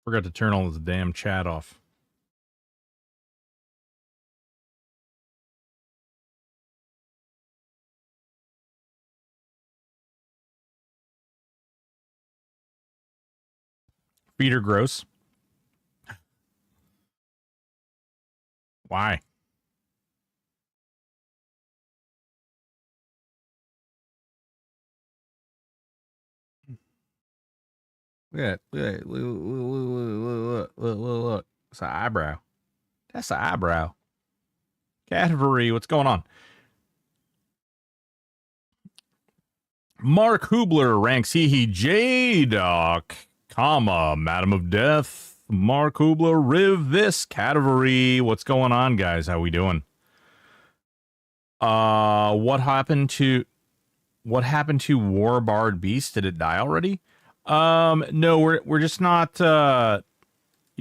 Forgot to turn all this damn chat off. Feet are gross. Why? Look. It's an eyebrow. That's an eyebrow. Category, what's going on? Mark Hubler ranks he J-Doc, comma, Madam of Death. Mark Hubler, Riv this category. What's going on, guys? How we doing? What happened to Warbard Beast? Did it die already? No, we're just not. You're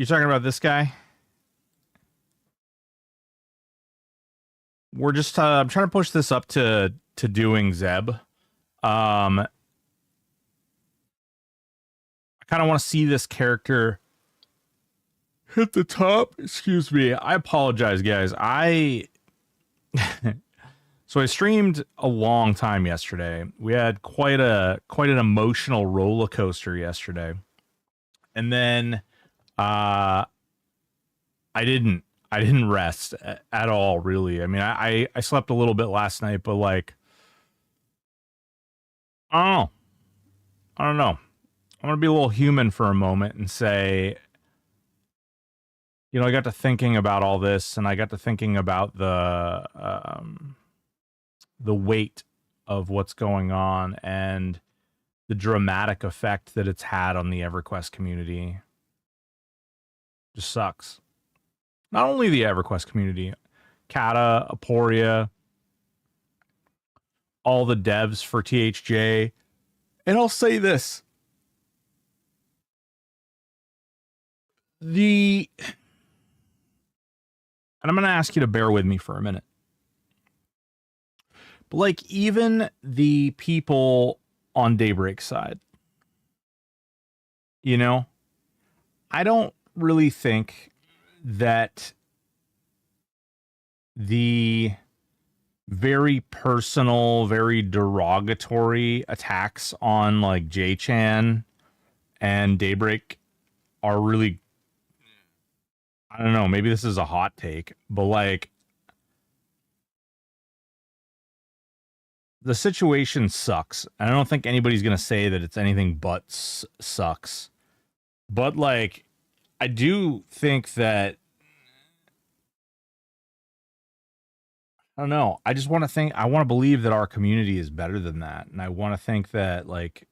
talking about this guy? We're just. I'm trying to push this up to doing Zeb. I kind of want to see this character hit the top. Excuse me. I apologize, guys. So I streamed a long time yesterday. We had quite an emotional roller coaster yesterday. And then I didn't rest at all, really. I mean, I slept a little bit last night, but like, I don't know. I'm going to be a little human for a moment and say, you know, I got to thinking about all this, and I got to thinking about the weight of what's going on and the dramatic effect that it's had on the EverQuest community. Just sucks. Not only the EverQuest community, Kata, Aporia, all the devs for THJ. And I'll say this. And I'm going to ask you to bear with me for a minute. But like, even the people on Daybreak's side, you know, I don't really think that the very personal, very derogatory attacks on like J-Chan and Daybreak are really, I don't know, maybe this is a hot take, but like, the situation sucks. I don't think anybody's going to say that it's anything but sucks. But like, I do think that, I don't know. I just want to believe that our community is better than that. And I want to think that, like,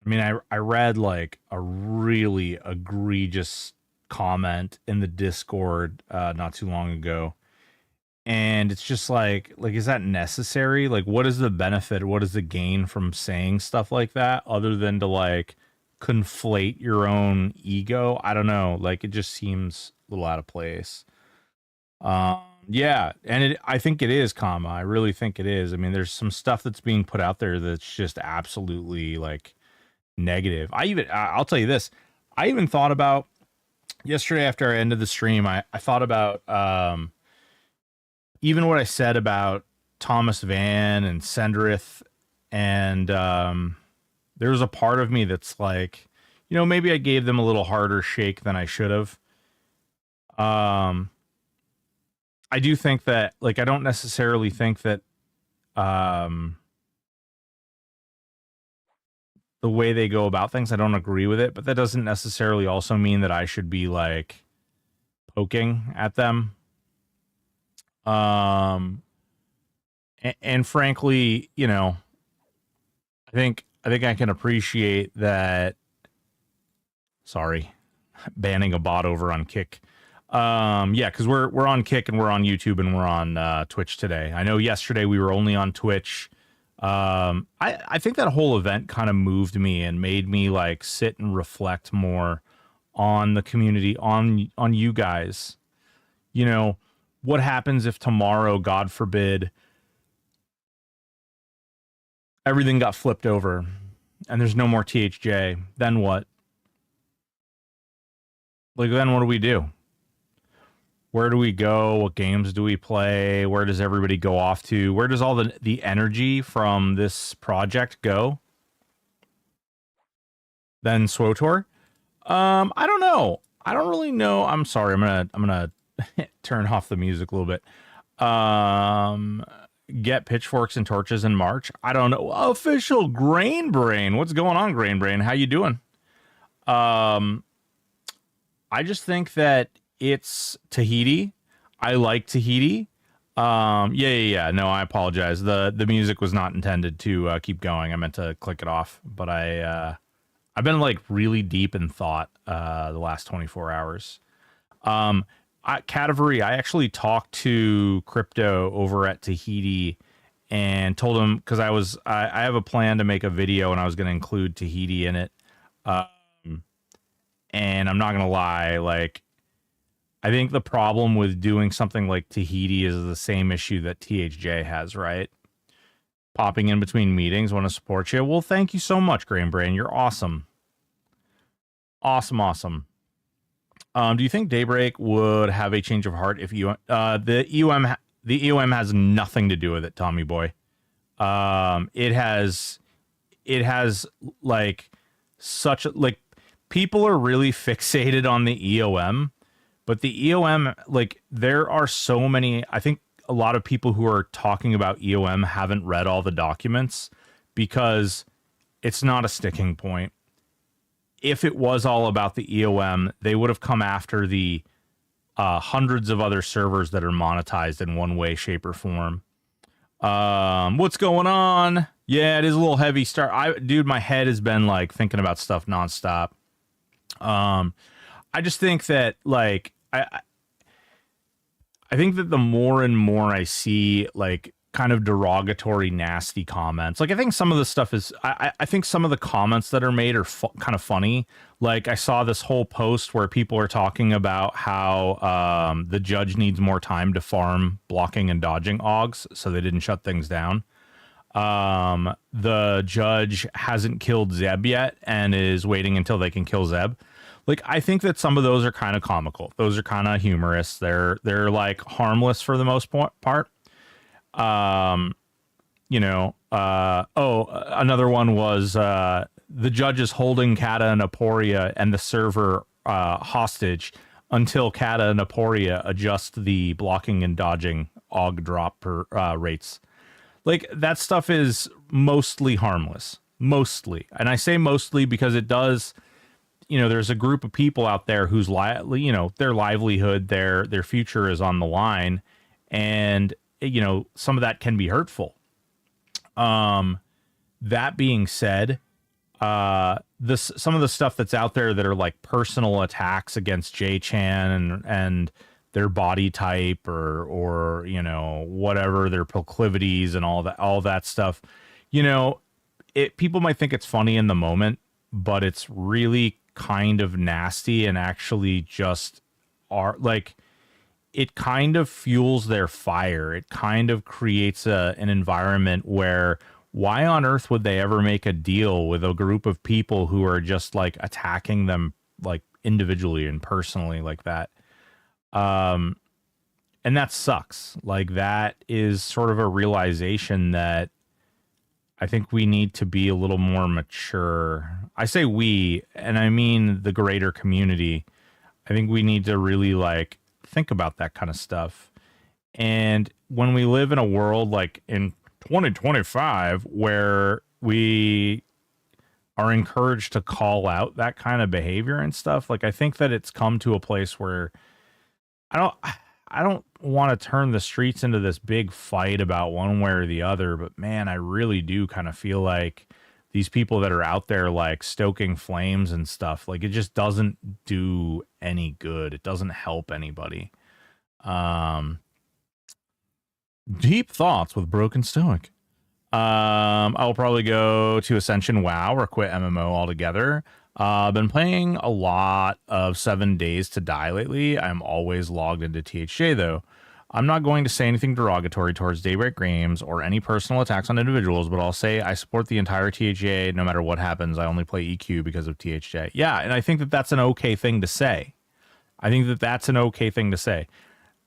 I mean, I read like a really egregious comment in the Discord not too long ago. And it's just like, is that necessary? Like, what is the benefit? What is the gain from saying stuff like that other than to like conflate your own ego? I don't know. Like, it just seems a little out of place. Yeah. And I think it is, comma. I really think it is. I mean, there's some stuff that's being put out there that's just absolutely like negative. I'll tell you this. I even thought about yesterday after I ended the stream, I thought about, even what I said about Thomas Van and Sendrith, and there was a part of me that's like, you know, maybe I gave them a little harder shake than I should have. I do think that, like, I don't necessarily think that the way they go about things, I don't agree with it, but that doesn't necessarily also mean that I should be like poking at them. And frankly, you know, I think I can appreciate that. Sorry, banning a bot over on Kick. Yeah, because we're on Kick and we're on YouTube and we're on Twitch today. I know yesterday we were only on Twitch. I think that whole event kind of moved me and made me like sit and reflect more on the community, on you guys. You know, what happens if tomorrow, God forbid, everything got flipped over and there's no more THJ? Then what? like then what do we do? Where do we go? What games do we play? Where does everybody go off to? Where does all the energy from this project go? Then SWOTOR? I don't know. I don't really know. I'm sorry. I'm gonna turn off the music a little bit. Get pitchforks and torches in March. I don't know. Official Grain Brain. What's going on, Grain Brain? How you doing? I just think that it's Tahiti. I like Tahiti. Yeah. No, I apologize. The music was not intended to keep going. I meant to click it off, but I've been like really deep in thought the last 24 hours. Cadavery, I actually talked to Crypto over at Tahiti and told him, because I have a plan to make a video and I was going to include Tahiti in it. And I'm not going to lie, like, I think the problem with doing something like Tahiti is the same issue that THJ has, right? Popping in between meetings, want to support you. Well, thank you so much, Grain Brain. You're awesome. Awesome. Do you think Daybreak would have a change of heart if the EOM has nothing to do with it, Tommy boy. It has like such like people are really fixated on the EOM, but the EOM, like there are so many, I think a lot of people who are talking about EOM haven't read all the documents because it's not a sticking point. If it was all about the EOM, they would have come after the hundreds of other servers that are monetized in one way, shape, or form. What's going on? Yeah, it is a little heavy start. Dude, my head has been like thinking about stuff nonstop. I just think that like I think that the more and more I see like kind of derogatory, nasty comments, like I think some of the stuff is I think some of the comments that are made are kind of funny. Like I saw this whole post where people are talking about how the judge needs more time to farm blocking and dodging augs, so they didn't shut things down. The judge hasn't killed Zeb yet and is waiting until they can kill Zeb. Like, I think that some of those are kind of comical. Those are kind of humorous. They're like harmless for the most part. Another one was the judge is holding Kata and Aporia and the server hostage until Kata and Aporia adjust the blocking and dodging AUG drop rates. Like, that stuff is mostly harmless. Mostly. And I say mostly because it does... there's a group of people out there whose their livelihood, their future is on the line, and some of that can be hurtful. That being said, some of the stuff that's out there that are like personal attacks against J-Chan and their body type or whatever, their proclivities and all that stuff, people might think it's funny in the moment, but it's really kind of nasty and actually just are like, it kind of fuels their fire. It kind of creates an environment where why on earth would they ever make a deal with a group of people who are just like attacking them like individually and personally like that? And that sucks. Like, that is sort of a realization that I think we need to be a little more mature. I say we, and I mean the greater community. I think we need to really like think about that kind of stuff. And when we live in a world like in 2025 where we are encouraged to call out that kind of behavior and stuff, like I think that it's come to a place where I don't want to turn the streets into this big fight about one way or the other, but man, I really do kind of feel like these people that are out there like stoking flames and stuff, like it just doesn't do any good. It doesn't help anybody. Deep thoughts with Broken Stoic. I'll probably go to Ascension WoW or quit MMO altogether. Been playing a lot of 7 Days to Die lately. I'm always logged into THJ though. I'm not going to say anything derogatory towards Daybreak Games or any personal attacks on individuals, but I'll say I support the entire THJ no matter what happens. I only play EQ because of THJ. Yeah, and I think that that's an okay thing to say. I think that that's an okay thing to say.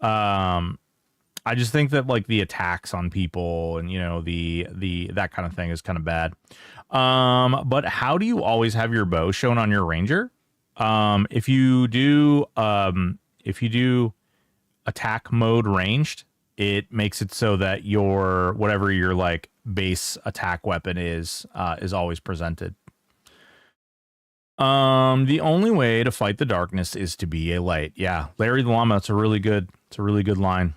I just think that like the attacks on people and, you know, the that kind of thing is kind of bad. But how do you always have your bow shown on your ranger? If you do attack mode ranged, it makes it so that your whatever your like base attack weapon is always presented. The only way to fight the darkness is to be a light. Yeah, Larry the Llama, it's a really good line.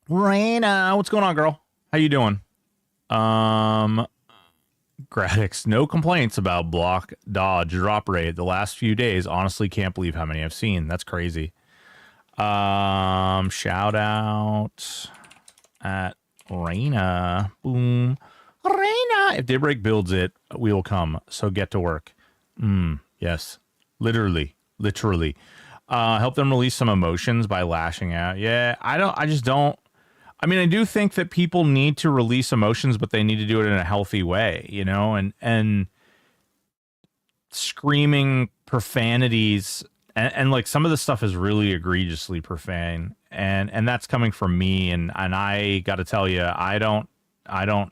Raina, what's going on, girl? How you doing? Gradix, no complaints about block, dodge, drop rate. The last few days, honestly, can't believe how many I've seen. That's crazy. Shout out at Raina. Boom. Raina. If Daybreak builds it, we will come. So get to work. Yes. Literally. Help them release some emotions by lashing out. Yeah, I just don't. I mean, I do think that people need to release emotions, but they need to do it in a healthy way, you know, and screaming profanities and like some of the stuff is really egregiously profane, and that's coming from me, and I got to tell you, I don't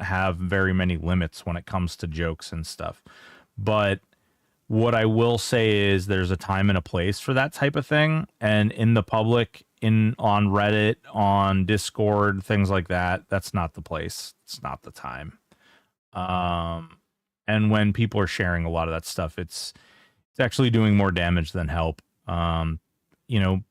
have very many limits when it comes to jokes and stuff, but what I will say is there's a time and a place for that type of thing, and in the public, on Reddit, on Discord, things like that, that's not the place. It's not the time. And when people are sharing a lot of that stuff, it's actually doing more damage than help. You know,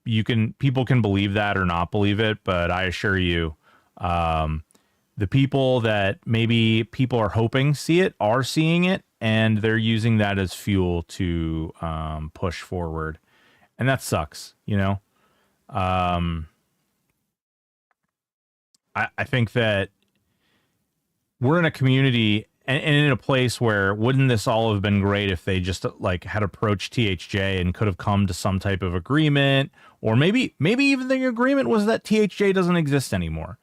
people can believe that or not believe it, but I assure you, the people that maybe people are hoping see it are seeing it, and they're using that as fuel to push forward, and that sucks, you know. I think that we're in a community and in a place where wouldn't this all have been great if they just like had approached THJ and could have come to some type of agreement, or maybe even the agreement was that THJ doesn't exist anymore,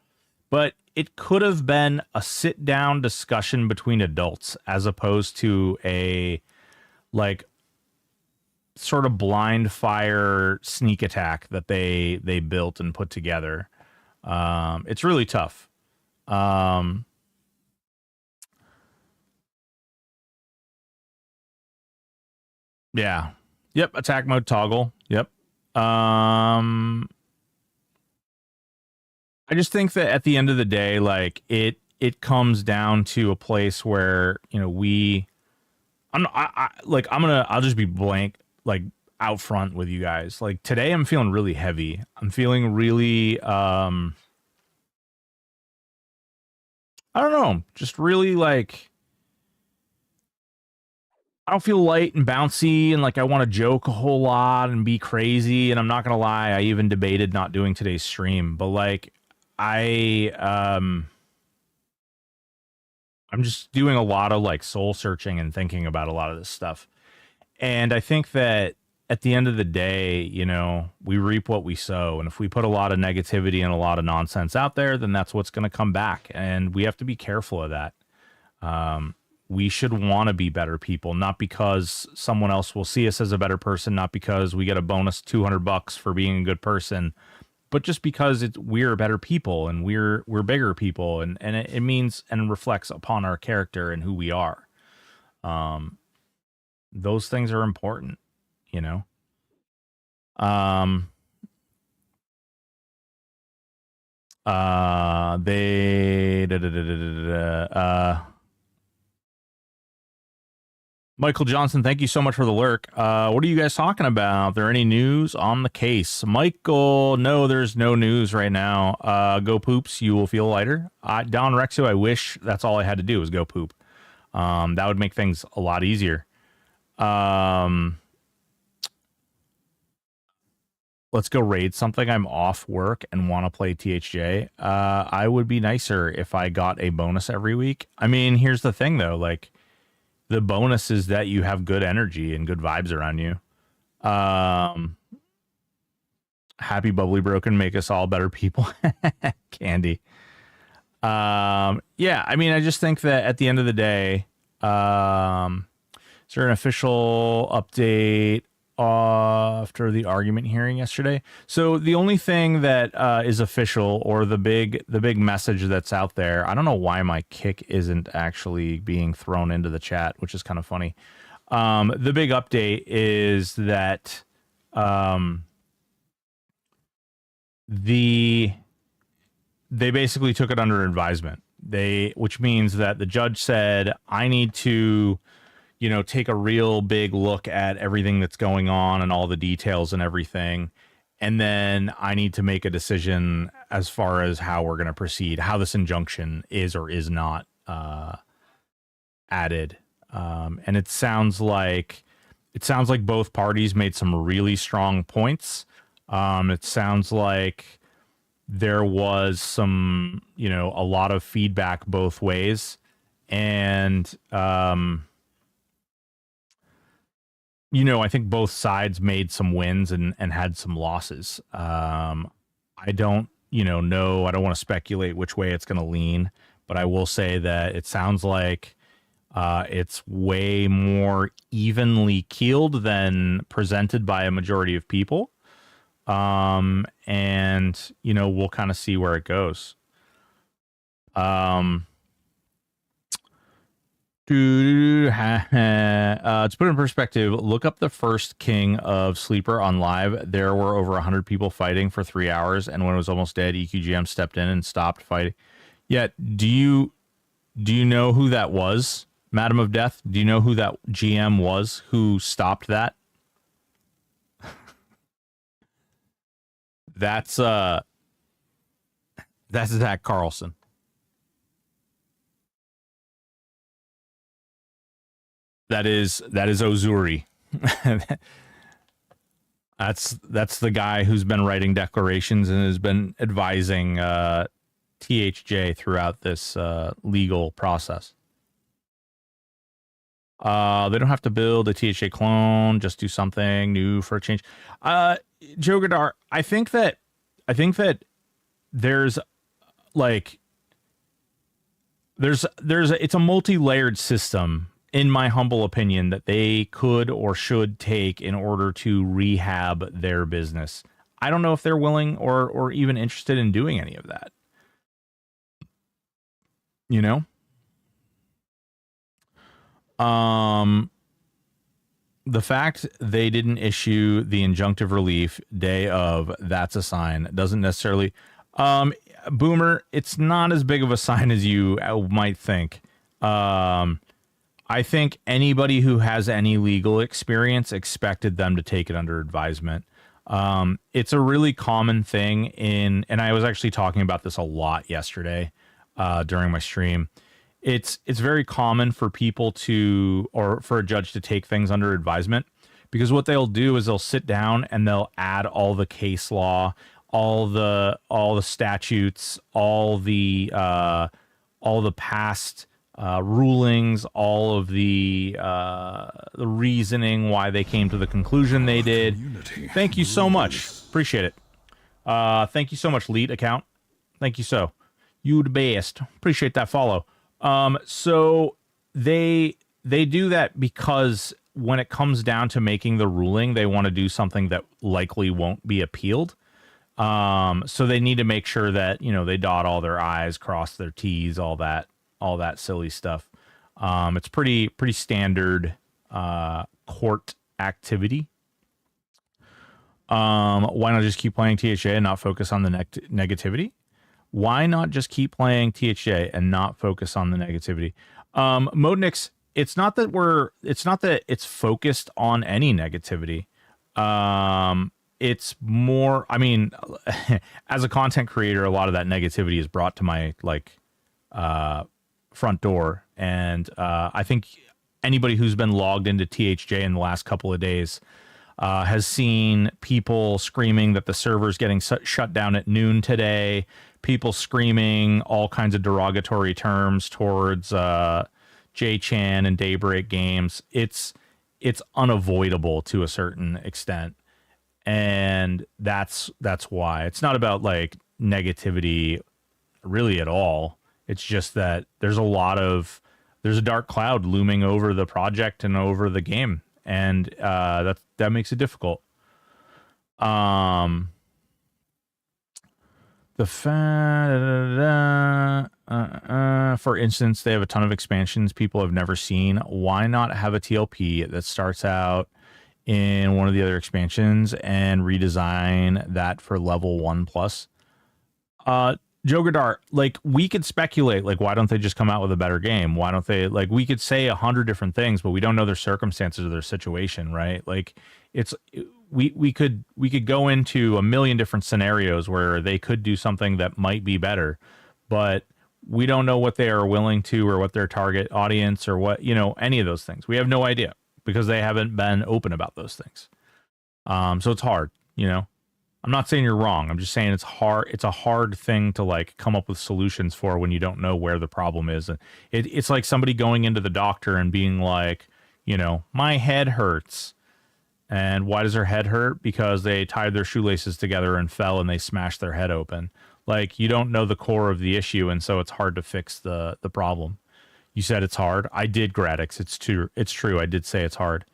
but it could have been a sit down discussion between adults as opposed to a like sort of blind fire sneak attack that they built and put together. It's really tough. Yeah. Yep. Attack mode toggle. Yep. I just think that at the end of the day, like it comes down to a place where, you know, I'll just be blank, like out front with you guys. Like today I'm feeling really heavy. I'm feeling really, I don't know, just really like, I don't feel light and bouncy and like I want to joke a whole lot and be crazy. And I'm not going to lie, I even debated not doing today's stream, but like I'm just doing a lot of like soul searching and thinking about a lot of this stuff. And I think that at the end of the day, you know, we reap what we sow. And if we put a lot of negativity and a lot of nonsense out there, then that's what's going to come back. And we have to be careful of that. We should want to be better people, not because someone else will see us as a better person, not because we get a bonus $200 for being a good person, but just because we're better people and we're bigger people, and it means and reflects upon our character and who we are. Those things are important, you know. Michael Johnson, thank you so much for the lurk. What are you guys talking about? Are there any news on the case? Michael, no, there's no news right now. Go poops, you will feel lighter. Don Rexo, I wish that's all I had to do was go poop. That would make things a lot easier. Let's go raid something. I'm off work and want to play THJ. I would be nicer if I got a bonus every week. I mean, here's the thing though, like, the bonus is that you have good energy and good vibes around you. Happy Bubbly Broken, make us all better people. Candy. Yeah, I mean, I just think that at the end of the day, is there an official update after the argument hearing yesterday. So the only thing that is official, or the big message that's out there, I don't know why my kick isn't actually being thrown into the chat, which is kind of funny. The big update is that they basically took it under advisement. Which means that the judge said, I need to, take a real big look at everything that's going on and all the details and everything. And then I need to make a decision as far as how we're going to proceed, how this injunction is or is not added. And it sounds like both parties made some really strong points. It sounds like there was some, a lot of feedback both ways. And, I think both sides made some wins and had some losses. I don't, know. I don't want to speculate which way it's going to lean, but I will say that it sounds like it's way more evenly keeled than presented by a majority of people. And, we'll kind of see where it goes. To put in perspective, look up the first King of Sleeper on live. There were over 100 people fighting for 3 hours, and when it was almost dead, EQGM stepped in and stopped fighting. Yeah, do you know who that was, Madam of Death? Do you know who that GM was who stopped that? That's Zach Carlson. That is Ozuri. That's the guy who's been writing declarations and has been advising THJ throughout this legal process. They don't have to build a THJ clone, just do something new for a change. Joe Godar, I think that there's it's a multi-layered system, in my humble opinion, that they could or should take in order to rehab their business. I don't know if they're willing or even interested in doing any of that. The fact they didn't issue the injunctive relief day of, that's a sign. Doesn't necessarily, Boomer, it's not as big of a sign as you might think. I think anybody who has any legal experience expected them to take it under advisement. It's a really common thing and I was actually talking about this a lot yesterday during my stream. It's very common for people or for a judge to take things under advisement, because what they'll do is they'll sit down and they'll add all the case law, all the statutes, all the past rulings, all of the reasoning why they came to the conclusion they did. Thank you so much. Appreciate it. Thank you so much, lead account. Thank you so. You the best. Appreciate that follow. So they do that because when it comes down to making the ruling, they want to do something that likely won't be appealed. So they need to make sure that, they dot all their I's, cross their T's, all that silly stuff. It's pretty standard court activity. Why not just keep playing THA and not focus on the negativity? Why not just keep playing THA and not focus on the negativity? Modnix, it's not that it's focused on any negativity. It's more, as a content creator, a lot of that negativity is brought to my front door. And I think anybody who's been logged into THJ in the last couple of days has seen people screaming that the server's getting shut down at noon today, people screaming all kinds of derogatory terms towards J-Chan and Daybreak Games. It's unavoidable to a certain extent. And that's why. It's not about negativity really at all. It's just that there's a dark cloud looming over the project and over the game. and that makes it difficult. For instance, they have a ton of expansions people have never seen. Why not have a TLP that starts out in one of the other expansions and redesign that for level 1 plus? Jogadar, like, we could speculate, like, why don't they just come out with a better game? Why don't they, like, we could say 100 different things, but we don't know their circumstances or their situation, right? Like, it's we could go into a million different scenarios where they could do something that might be better, but we don't know what they are willing to, or what their target audience, or what, you know, any of those things. We have no idea because they haven't been open about those things. So it's hard, you know. I'm not saying you're wrong. I'm just saying it's hard. It's a hard thing to, like, come up with solutions for when you don't know where the problem is. And it's like somebody going into the doctor and being like, you know, my head hurts. And why does their head hurt? Because they tied their shoelaces together and fell and they smashed their head open. Like, you don't know the core of the issue, and so it's hard to fix the problem. You said it's hard. I did, Gradix. It's true. I did say it's hard.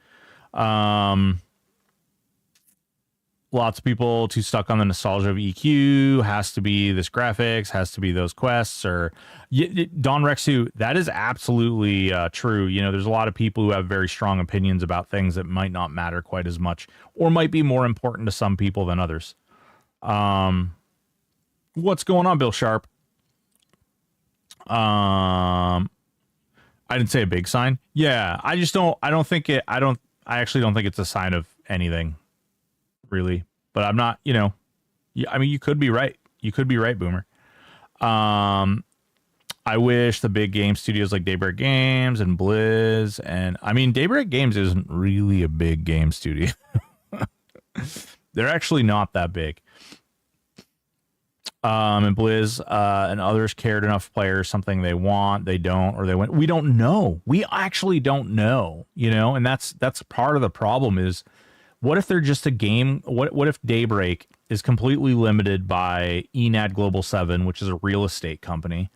Lots of people too stuck on the nostalgia of EQ. Has to be this graphics, has to be those quests, or Don Rexu. That is absolutely true. You know, there's a lot of people who have very strong opinions about things that might not matter quite as much, or might be more important to some people than others. What's going on, Bill Sharp? I didn't say a big sign. Yeah, I actually don't think it's a sign of anything, really. But I'm not, you know, I mean, you could be right. You could be right, Boomer. I wish the big game studios like Daybreak Games and Blizz, and I mean, Daybreak Games isn't really a big game studio. They're actually not that big. And Blizz and others cared enough players something they want, they don't, or they went. We don't know. We actually don't know, you know, and that's part of the problem is, what if they're just a game? What if Daybreak is completely limited by Enad Global 7, which is a real estate company?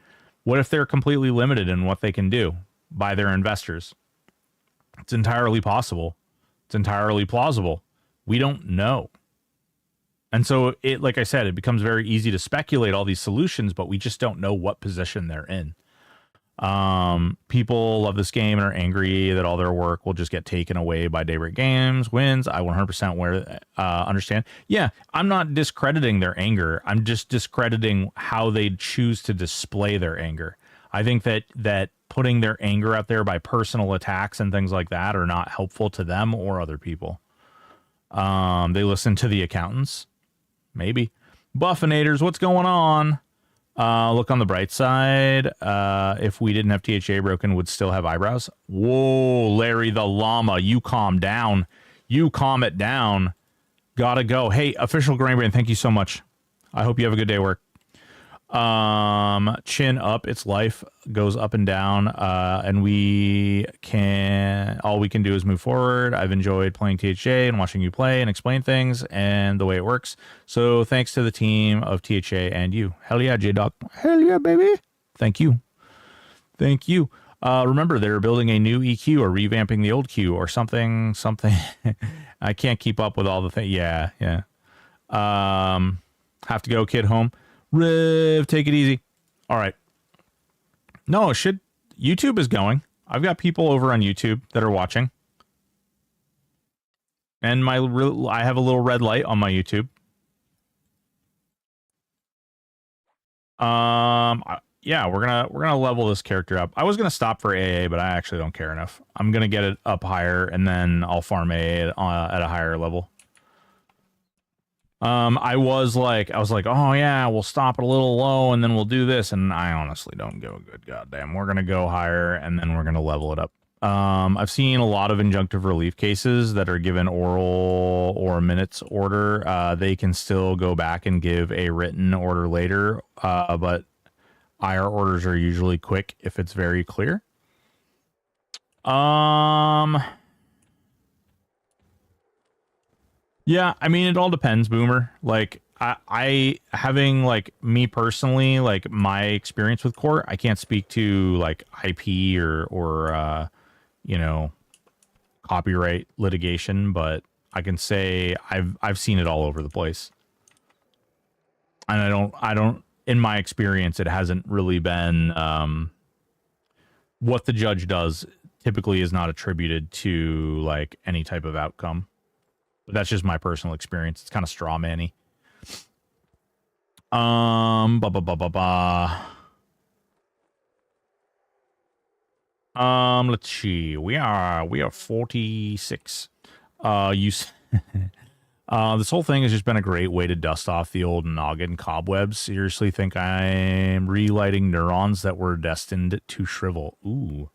What if they're completely limited in what they can do by their investors? It's entirely possible. It's entirely plausible. We don't know. And so, it, like I said, it becomes very easy to speculate all these solutions, but we just don't know what position they're in. People love this game and are angry that all their work will just get taken away by Daybreak Games wins. I 100% understand. Yeah, I'm not discrediting their anger. I'm just discrediting how they choose to display their anger. I think that putting their anger out there by personal attacks and things like that are not helpful to them or other people. They listen to the accountants. Maybe. Buffinators, what's going on? Look on the bright side. If we didn't have THA broken, would still have eyebrows. Whoa, Larry the llama, you calm down. You calm it down. Gotta go. Hey, official Grainbrain, thank you so much. I hope you have a good day at work. Chin up. Its life goes up and down, and all we can do is move forward. I've enjoyed playing THA and watching you play and explain things and the way it works. So thanks to the team of THA and you. Hell yeah, J-Doc. Hell yeah, baby. Thank you. Thank you. Remember, they're building a new EQ or revamping the old Q or something. I can't keep up with all the things. Yeah. Have to go, kid, home. Riv, take it easy. All right. No, YouTube is going. I've got people over on YouTube that are watching. And I have a little red light on my YouTube. Yeah, we're gonna level this character up. I was gonna stop for AA, but I actually don't care enough. I'm gonna get it up higher, and then I'll farm AA at a higher level. I was like, oh yeah, we'll stop it a little low and then we'll do this. And I honestly don't give a good goddamn. We're going to go higher and then we're going to level it up. I've seen a lot of injunctive relief cases that are given oral or minutes order. They can still go back and give a written order later. But IR orders are usually quick if it's very clear. Yeah, I mean, it all depends, Boomer. Like, I having, like, me personally, like, my experience with court, I can't speak to, like, IP or you know, copyright litigation, but I can say I've seen it all over the place. And I don't in my experience it hasn't really been what the judge does typically is not attributed to like any type of outcome. But that's just my personal experience. It's kind of straw man-y. Let's see. We are 46. This whole thing has just been a great way to dust off the old noggin cobwebs. Seriously think I'm relighting neurons that were destined to shrivel. Ooh.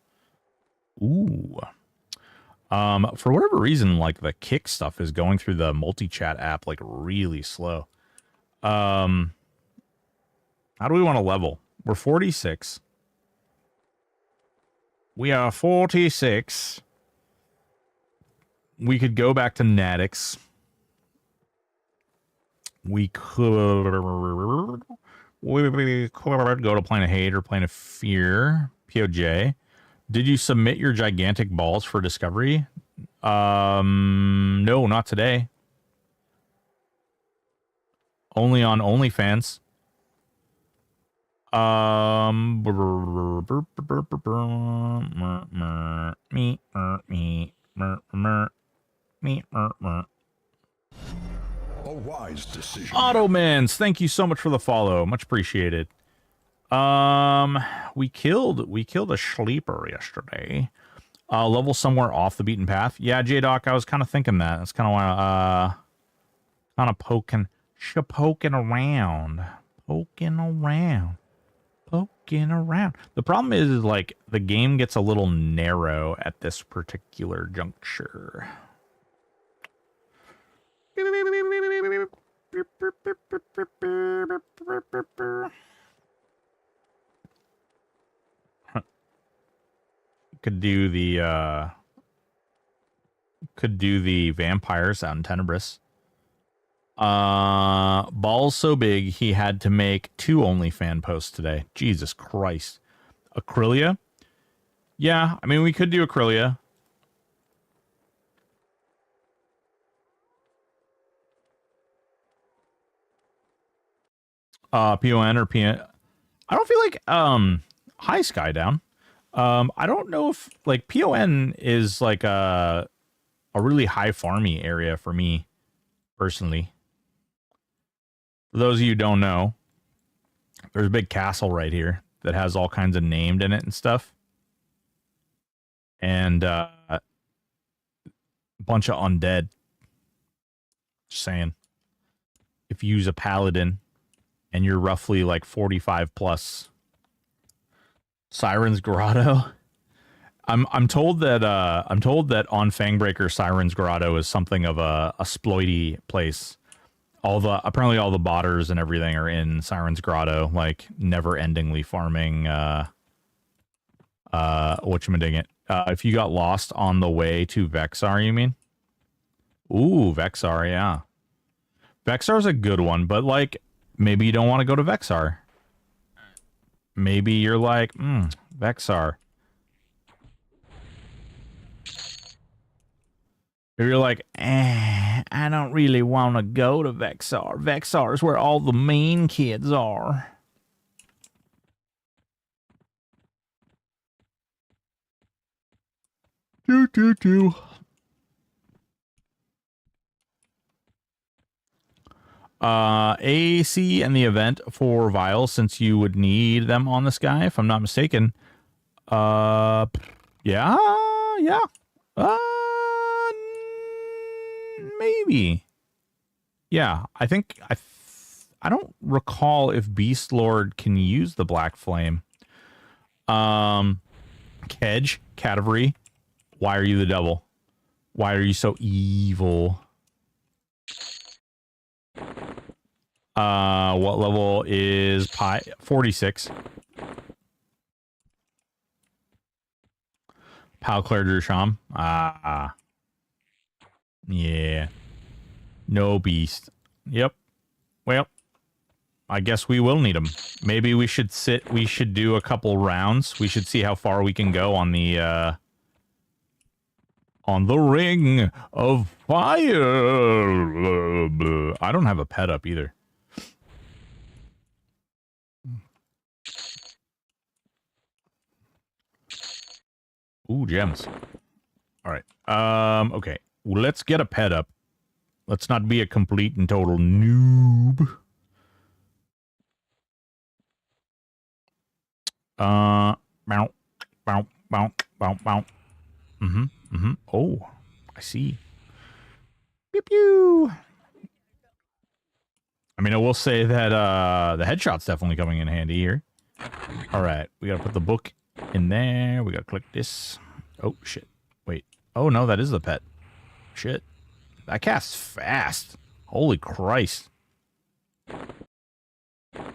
For whatever reason, like the kick stuff is going through the multi-chat app like really slow. How do we want to level? We're 46. We are 46. We could go back to Natix. We could go to Plane of Hate or Plane of Fear. POJ. Did you submit your gigantic balls for discovery? No, not today. Only on OnlyFans. A wise decision. Ottomans, thank you so much for the follow. Much appreciated. We killed a sleeper yesterday. Level somewhere off the beaten path. Yeah, J-Doc, I was kind of thinking that. That's kind of why kind of poking around. Poking around. The problem is like the game gets a little narrow at this particular juncture. Could do the vampires out in Tenebris. Balls so big he had to make 2 OnlyFans posts today. Jesus Christ. Acrylia? Yeah, I mean we could do Acrylia. PON or PN. I don't feel like hi Skydown. I don't know if like PON is like a really high farmy area for me personally. For those of you who don't know, there's a big castle right here that has all kinds of named in it and stuff. And a bunch of undead. Just saying. If you use a paladin and you're roughly like 45 plus. Siren's Grotto. I'm told that on Fangbreaker Siren's Grotto is something of a sploity place. Apparently all the botters and everything are in Siren's Grotto, like never-endingly farming whatchamadiggit. If you got lost on the way to Vexar, you mean? Ooh, Vexar, yeah. Vexar's a good one, but like maybe you don't want to go to Vexar. Maybe you're like, Vexar. Or you're like, I don't really want to go to Vexar. Vexar is where all the mean kids are. Do. AC and the event for Vials, since you would need them on this guy, if I'm not mistaken. Yeah. Maybe. Yeah, I think I don't recall if Beast Lord can use the Black Flame. Kedge, Cadavery, why are you the devil? Why are you so evil? What level is Pi? 46. Pal Claire Drusham. Yeah. No beast. Yep. Well, I guess we will need them. Maybe we should do a couple rounds. We should see how far we can go on the On the ring of fire. I don't have a pet up either. Ooh, gems. All right. Okay. Well, let's get a pet up. Let's not be a complete and total noob. Bow, bow, bow, bow, bow. Oh, I see. Pew pew. I mean, I will say that the headshot's definitely coming in handy here. All right, we gotta put the book in there. We gotta click this. Oh shit! Wait. Oh no, that is the pet. Shit. That casts fast. Holy Christ.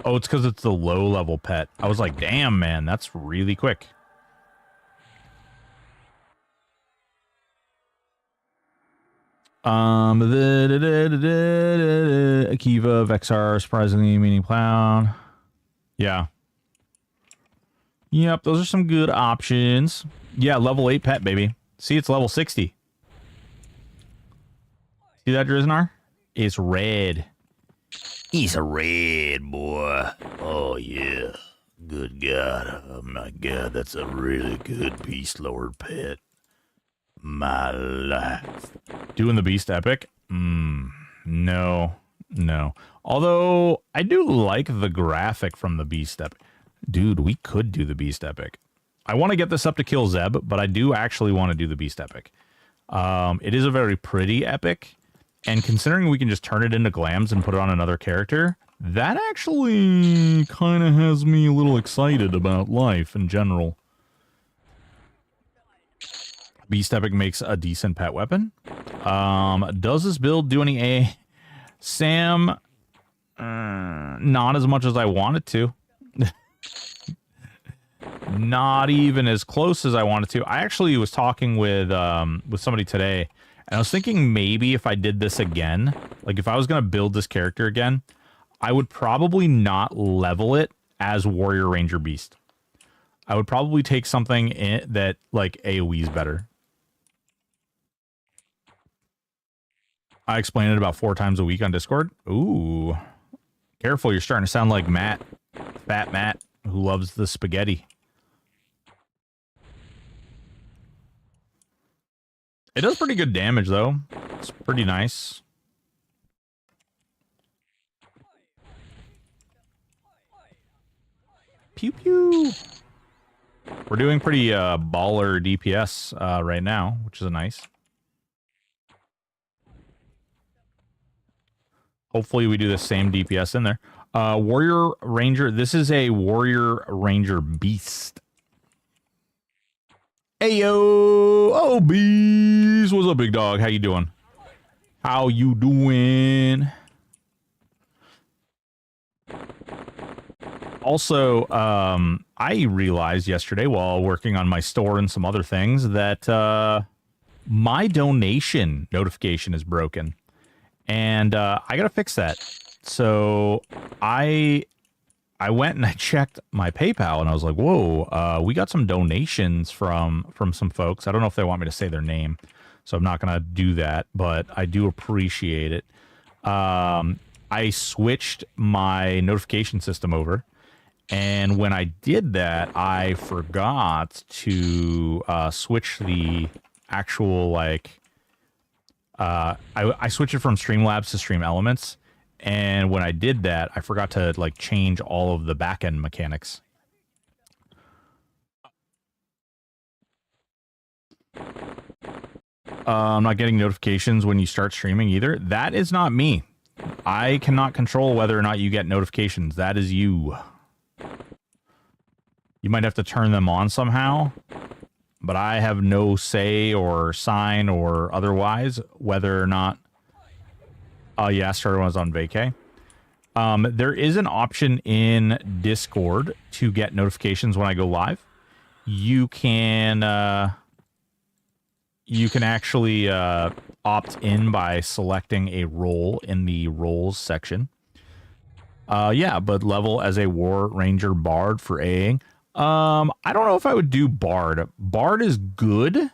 Oh, it's because it's the low-level pet. I was like, damn, man, that's really quick. Akiva, Vexar, surprisingly, meaning Clown. Yeah. Yep, those are some good options. Yeah, level 8 pet, baby. See, it's level 60. See that, Driznar? It's red. He's a red boy. Oh, yeah. Good God. Oh, my God. That's a really good Beast Lord pet. My life. Doing the Beast Epic? No. No. Although, I do like the graphic from the Beast Epic. Dude, we could do the Beast Epic. I want to get this up to kill Zeb, but I do actually want to do the Beast Epic. It is a very pretty epic. And considering we can just turn it into glams and put it on another character, that actually kind of has me a little excited about life in general. Beast Epic makes a decent pet weapon. Does this build do any A? Sam, not as much as I wanted to. Not even as close as I wanted to. I actually was talking with somebody today, and I was thinking maybe if I did this again, like if I was going to build this character again, I would probably not level it as Warrior Ranger Beast. I would probably take something that like AoE's better. I explain it about 4 times a week on Discord. Ooh. Careful, you're starting to sound like Matt. Fat Matt, who loves the spaghetti. It does pretty good damage, though. It's pretty nice. Pew pew. We're doing pretty baller DPS right now, which is nice. Hopefully we do the same DPS in there. Warrior Ranger. This is a Warrior Ranger Beast. Ayo! Oh, bees! What's up, big dog? How you doing? How you doing? Also, I realized yesterday while working on my store and some other things that my donation notification is broken. And I gotta fix that. So I went and I checked my PayPal and I was like, whoa, we got some donations from some folks. I don't know if they want me to say their name, so I'm not gonna do that, but I do appreciate it. I switched my notification system over, and when I did that, I forgot to switch the actual like I switched it from Streamlabs to Stream Elements, and when I did that, I forgot to like change all of the backend mechanics. I'm not getting notifications when you start streaming either. That is not me. I cannot control whether or not you get notifications. That is you. You might have to turn them on somehow, but I have no say or sign or otherwise whether or not... Oh, yeah, I started when I was on vacay. There is an option in Discord to get notifications when I go live. You can actually opt in by selecting a role in the roles section. Yeah, but level as a War Ranger Bard for Aing. I don't know if I would do Bard. Bard is good.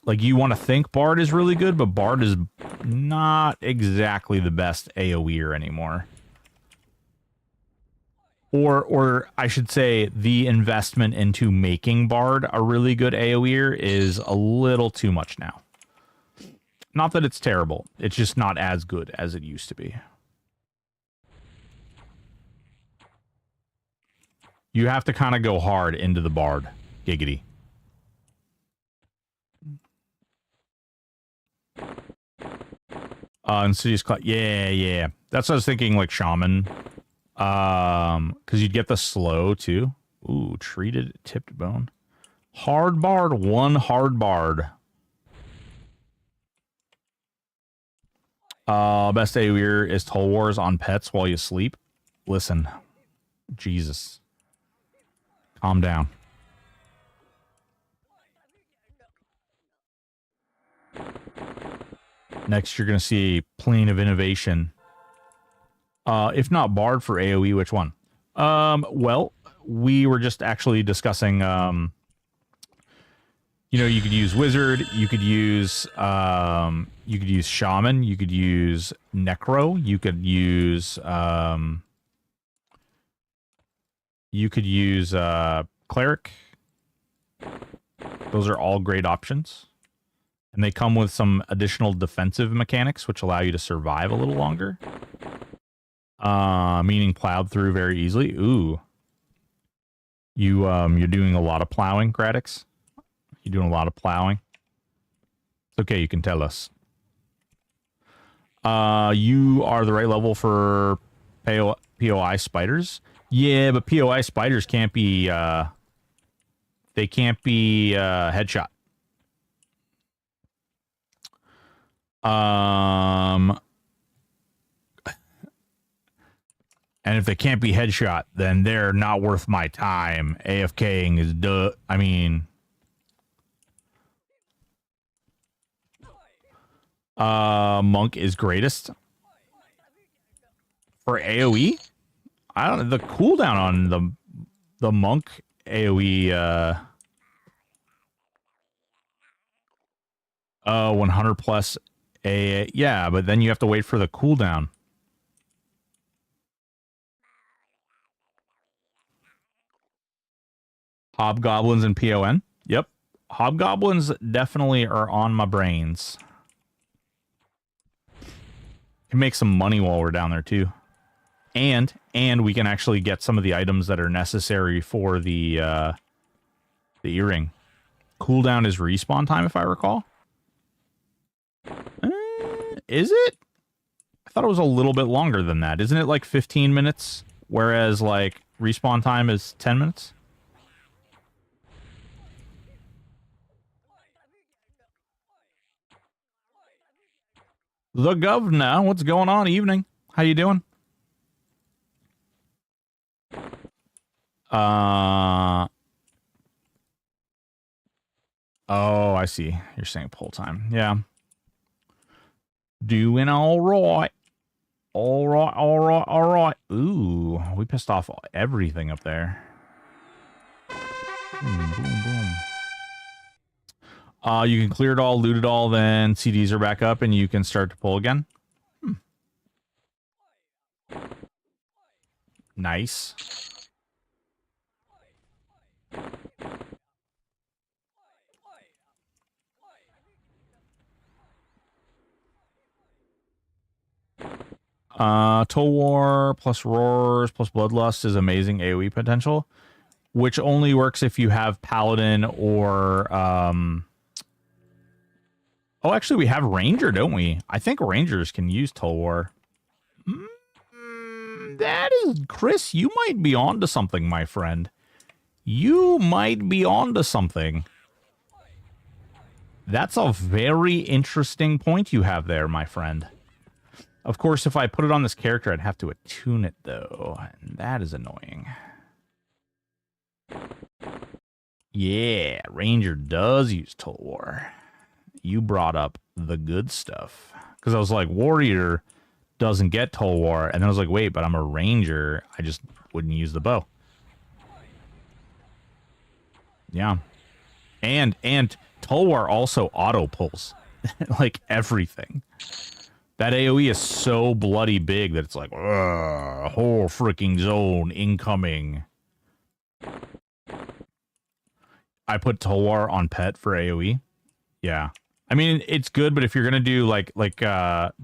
Like, you want to think Bard is really good, but Bard is not exactly the best AoEer anymore. Or I should say, the investment into making Bard a really good AoEer is a little too much now. Not that it's terrible. It's just not as good as it used to be. You have to kind of go hard into the Bard. Giggity. Insidious Cloud. Yeah. That's what I was thinking, like Shaman. Because you'd get the slow, too. Ooh, treated tipped bone. Hard Bard. One hard Bard. Best AoEer is Toll Wars on pets while you sleep. Listen. Jesus. Calm down. Next, you're going to see Plane of Innovation. If not Bard for AoE, which one? Well, we were just actually discussing, you know, you could use Wizard, you could use Shaman, you could use Necro, you could use Cleric. Those are all great options. And they come with some additional defensive mechanics, which allow you to survive a little longer. Meaning plowed through very easily. Ooh. You're doing a lot of plowing, Gradix? You're doing a lot of plowing? It's okay, you can tell us. You are the right level for POI spiders? Yeah, but POI spiders can't be, they can't be, headshot. And if they can't be headshot, then they're not worth my time. AFKing is I mean, Monk is greatest for AoE. I don't know, the cooldown on the Monk AoE 100 plus yeah, but then you have to wait for the cooldown. Hobgoblins and PON? Yep. Hobgoblins definitely are on my brains. Can make some money while we're down there too. And we can actually get some of the items that are necessary for the earring. Cooldown is respawn time, if I recall. Is it? I thought it was a little bit longer than that. Isn't it like 15 minutes? Whereas like respawn time is 10 minutes? The governor, what's going on? Evening. How you doing? Oh, I see. You're saying pull time. Yeah. Doing all right. All right. Ooh, we pissed off everything up there. Boom, boom, boom. You can clear it all, loot it all, then CDs are back up, and you can start to pull again. Nice. Toll War plus Roars plus Bloodlust is amazing AoE potential, which only works if you have Paladin or oh, actually, we have Ranger, don't we? I think Rangers can use Toll War. That is, Chris, you might be onto something, my friend. You might be onto something. That's a very interesting point you have there, my friend. Of course, if I put it on this character, I'd have to attune it, though. And that is annoying. Yeah, Ranger does use Toll War. You brought up the good stuff. Because I was like, Warrior doesn't get Toll War. And then I was like, wait, but I'm a Ranger. I just wouldn't use the bow. Yeah. And Tulwar also auto pulls like everything. That AoE is so bloody big that it's like, whole freaking zone incoming. I put Tulwar on pet for AoE. Yeah. I mean, it's good, but if you're going to do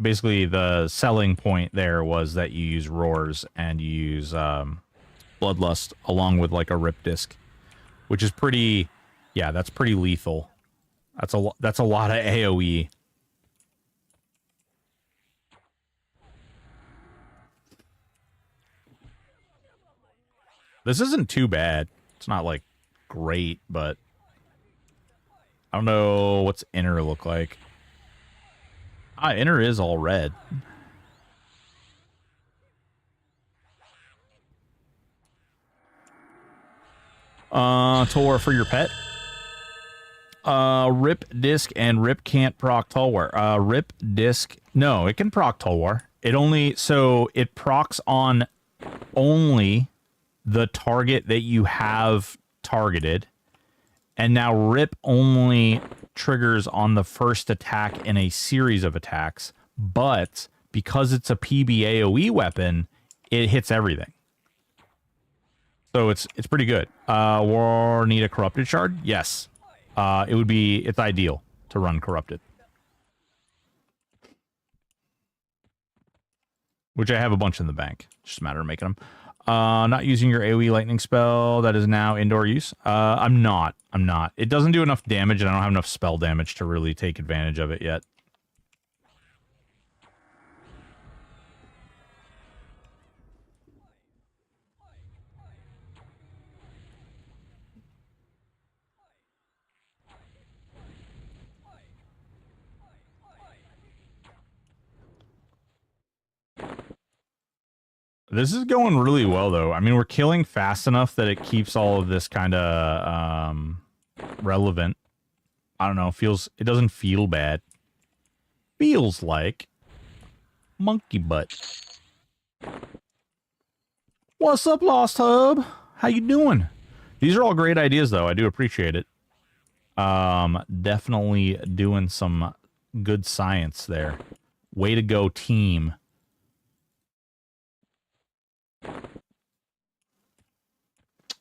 basically the selling point there was that you use roars and you use bloodlust along with like a rip disc, which is pretty, yeah, that's pretty lethal. That's a lot of AoE. This isn't too bad. It's not like great, but I don't know what's inner look like. Inner is all red. Tulwar for your pet. Rip disc and rip can't proc Tulwar. Rip disc, no, it can proc Tulwar. It procs on only the target that you have targeted. And now rip only triggers on the first attack in a series of attacks, but because it's a PB AoE weapon, it hits everything. So it's pretty good. War need a corrupted shard? Yes. It's ideal to run corrupted. Which I have a bunch in the bank. Just a matter of making them. Not using your AoE lightning spell that is now indoor use. I'm not. It doesn't do enough damage, and I don't have enough spell damage to really take advantage of it yet. This is going really well, though. I mean, we're killing fast enough that it keeps all of this kind of relevant. I don't know. It doesn't feel bad. Feels like monkey butt. What's up, Lost Hub? How you doing? These are all great ideas, though. I do appreciate it. Definitely doing some good science there. Way to go, team.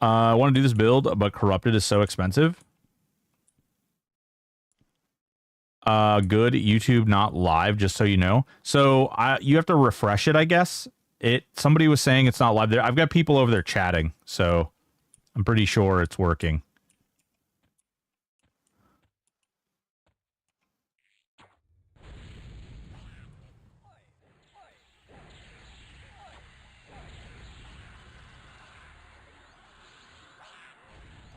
I want to do this build, but corrupted is so expensive. Good. YouTube not live, just so you know. So you have to refresh it, I guess. Somebody was saying it's not live there. I've got people over there chatting, so I'm pretty sure it's working.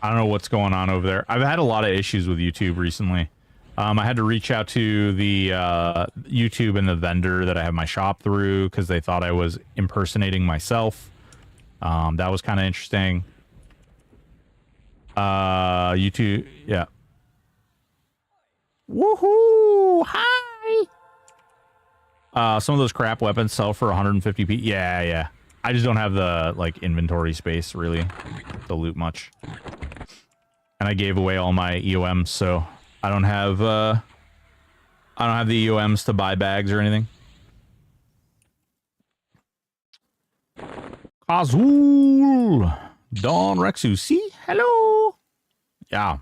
I don't know what's going on over there. I've had a lot of issues with YouTube recently. I had to reach out to the YouTube and the vendor that I have my shop through because they thought I was impersonating myself. That was kind of interesting. YouTube, yeah. Woohoo! Hi! Some of those crap weapons sell for 150p. Yeah. I just don't have the inventory space really to loot much. And I gave away all my EOMs, so I don't have the EOMs to buy bags or anything. Kazul! Don Rexu, see? Hello! Yeah.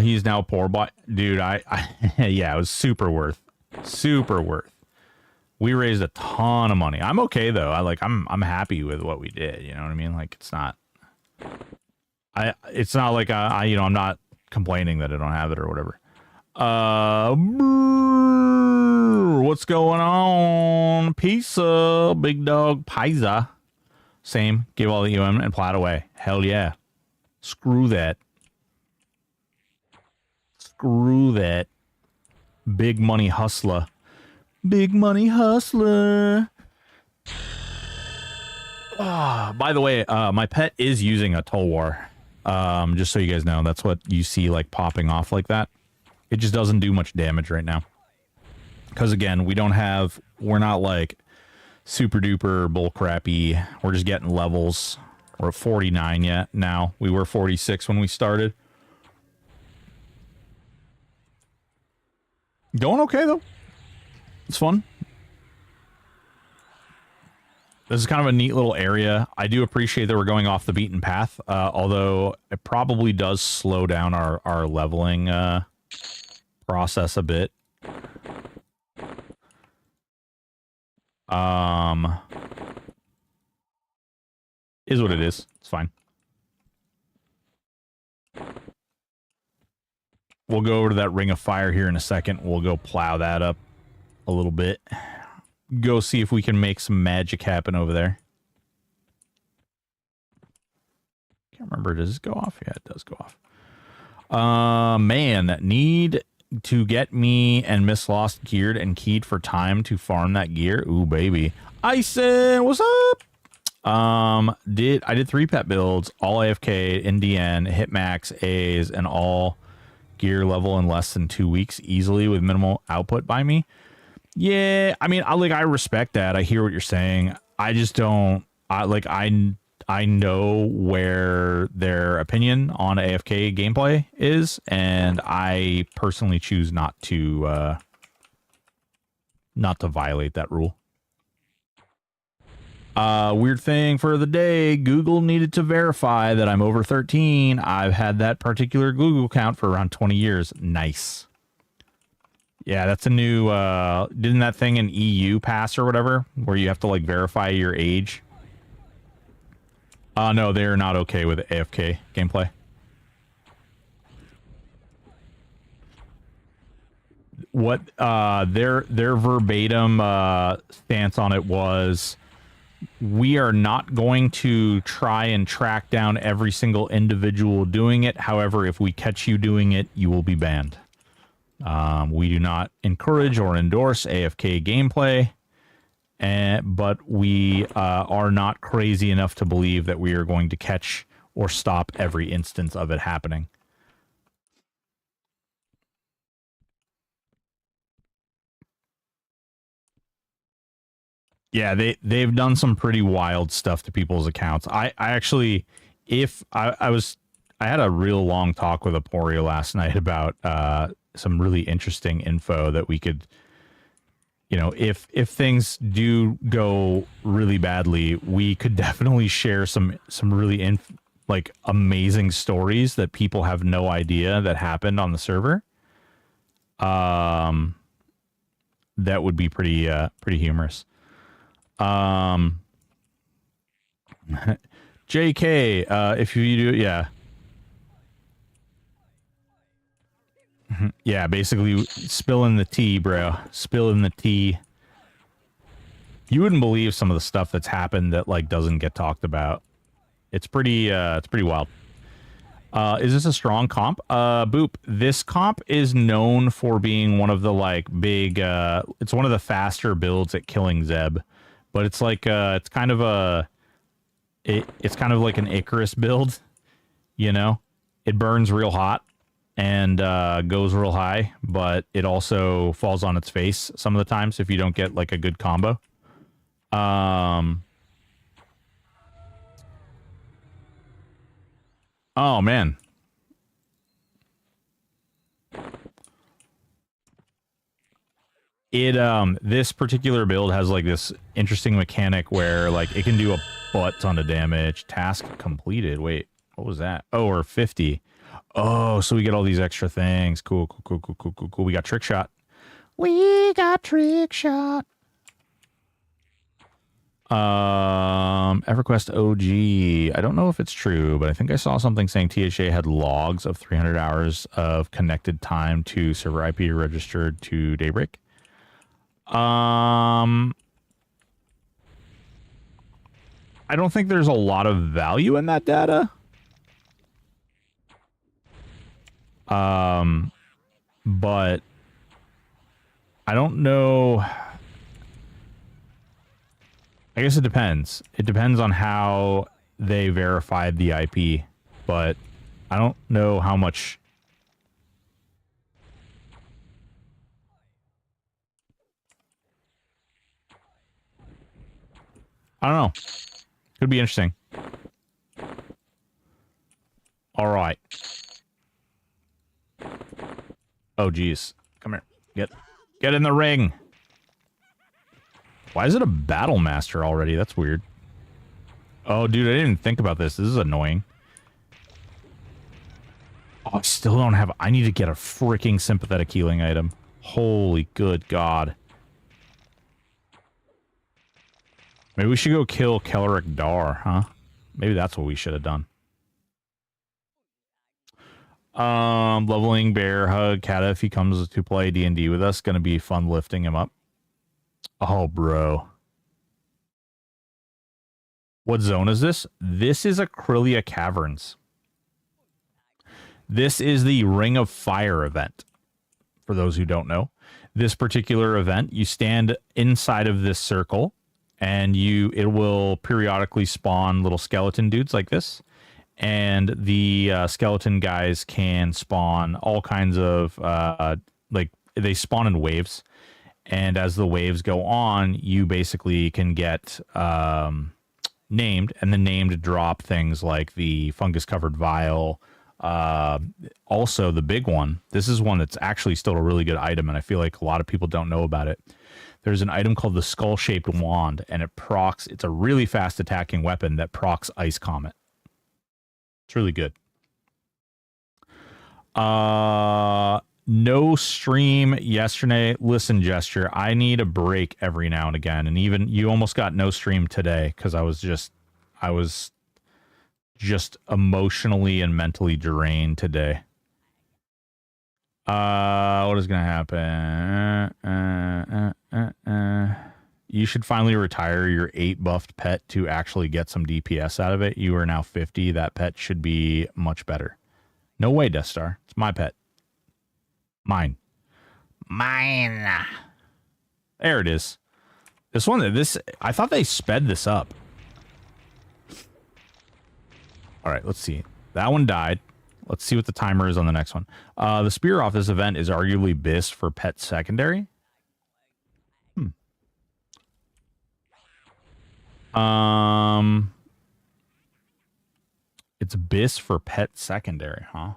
He's now poor, but dude, yeah, it was super worth. We raised a ton of money. I'm okay though. I'm happy with what we did. You know what I mean? Like it's not like I'm not complaining that I don't have it or whatever. What's going on? Pizza, big dog, pizza. Same. Give all the UM and plat away. Hell yeah. Screw that. Big money hustler. By the way, my pet is using a Tulwar. Just so you guys know, that's what you see popping off like that. It just doesn't do much damage right now. Because again, we're not like super duper bullcrappy. We're just getting levels. We're at 49 yet now. We were 46 when we started. Going okay though. It's fun. This is kind of a neat little area. I do appreciate that we're going off the beaten path, although it probably does slow down our leveling process a bit. Is what it is. It's fine. We'll go over to that ring of fire here in a second. We'll go plow that up a little bit. Go see if we can make some magic happen over there. Can't remember. Does this go off? Yeah, it does go off. Man, need to get me and Miss Lost geared and keyed for time to farm that gear. Ooh, baby. Ison, what's up? I did 3 pet builds, all AFK, NDN, hit max A's, and all gear level in less than 2 weeks easily with minimal output by me. Yeah, I mean, I respect that. I hear what you're saying. I just don't. I know where their opinion on AFK gameplay is, and I personally choose not to violate that rule. Weird thing for the day, Google needed to verify that I'm over 13. I've had that particular Google account for around 20 years. Nice. Yeah, that's a new, didn't that thing in EU pass or whatever, where you have to, like, verify your age? No, they're not okay with AFK gameplay. What, their verbatim, stance on it was, we are not going to try and track down every single individual doing it. However, if we catch you doing it, you will be banned. We do not encourage or endorse AFK gameplay, but we are not crazy enough to believe that we are going to catch or stop every instance of it happening. Yeah, they've done some pretty wild stuff to people's accounts. I actually, I had a real long talk with Aporia last night about some really interesting info that we could, you know, if things do go really badly, we could definitely share some really amazing stories that people have no idea that happened on the server. That would be pretty humorous. JK, if you do, yeah. Yeah, basically spilling the tea, bro. Spilling the tea. You wouldn't believe some of the stuff that's happened that, like, doesn't get talked about. It's pretty wild. Is this a strong comp? Boop. This comp is known for being one of the, like, big, it's one of the faster builds at killing Zeb. But it's like, it's kind of like an Icarus build, you know? It burns real hot and goes real high, but it also falls on its face some of the times if you don't get, like, a good combo. Oh, man. This particular build has, like, this interesting mechanic where, like, it can do a butt ton of damage. Task completed. Wait, what was that? Oh, or 50. Oh, so we get all these extra things. Cool. We got trick shot. EverQuest OG. I don't know if it's true, but I think I saw something saying THA had logs of 300 hours of connected time to server IP registered to Daybreak. I don't think there's a lot of value in that data. But I don't know. I guess it depends. It depends on how they verified the IP, but I don't know how much. I don't know. Could be interesting. All right. Oh, geez. Come here. Get in the ring. Why is it a battle master already? That's weird. Oh, dude, I didn't even think about this. This is annoying. Oh, I still don't have... I need to get a freaking sympathetic healing item. Holy good God. Maybe we should go kill Kelleric Dar, huh? Maybe that's what we should have done. Leveling Bear Hug Kata if he comes to play D&D with us. Gonna be fun lifting him up. Oh, bro. What zone is this? This is Acrylia Caverns. This is the Ring of Fire event. For those who don't know. This particular event, you stand inside of this circle, and it will periodically spawn little skeleton dudes like this. And the skeleton guys can spawn all kinds of, they spawn in waves. And as the waves go on, you basically can get named, and the named drop things like the fungus-covered vial. Also, the big one, this is one that's actually still a really good item, and I feel like a lot of people don't know about it. There's an item called the Skull-Shaped Wand, and it's a really fast attacking weapon that procs Ice Comet. It's really good. No stream yesterday. Listen, Gesture, I need a break every now and again. And even you almost got no stream today because I was just emotionally and mentally drained today. What is gonna happen? You should finally retire your 8 buffed pet to actually get some DPS out of it. You are now 50. That pet should be much better. No way, Death Star. It's my pet. Mine. There it is. I thought they sped this up. All right, let's see. That one died. Let's see what the timer is on the next one. The spear off this event is arguably BIS for pet secondary. It's BIS for pet secondary, huh?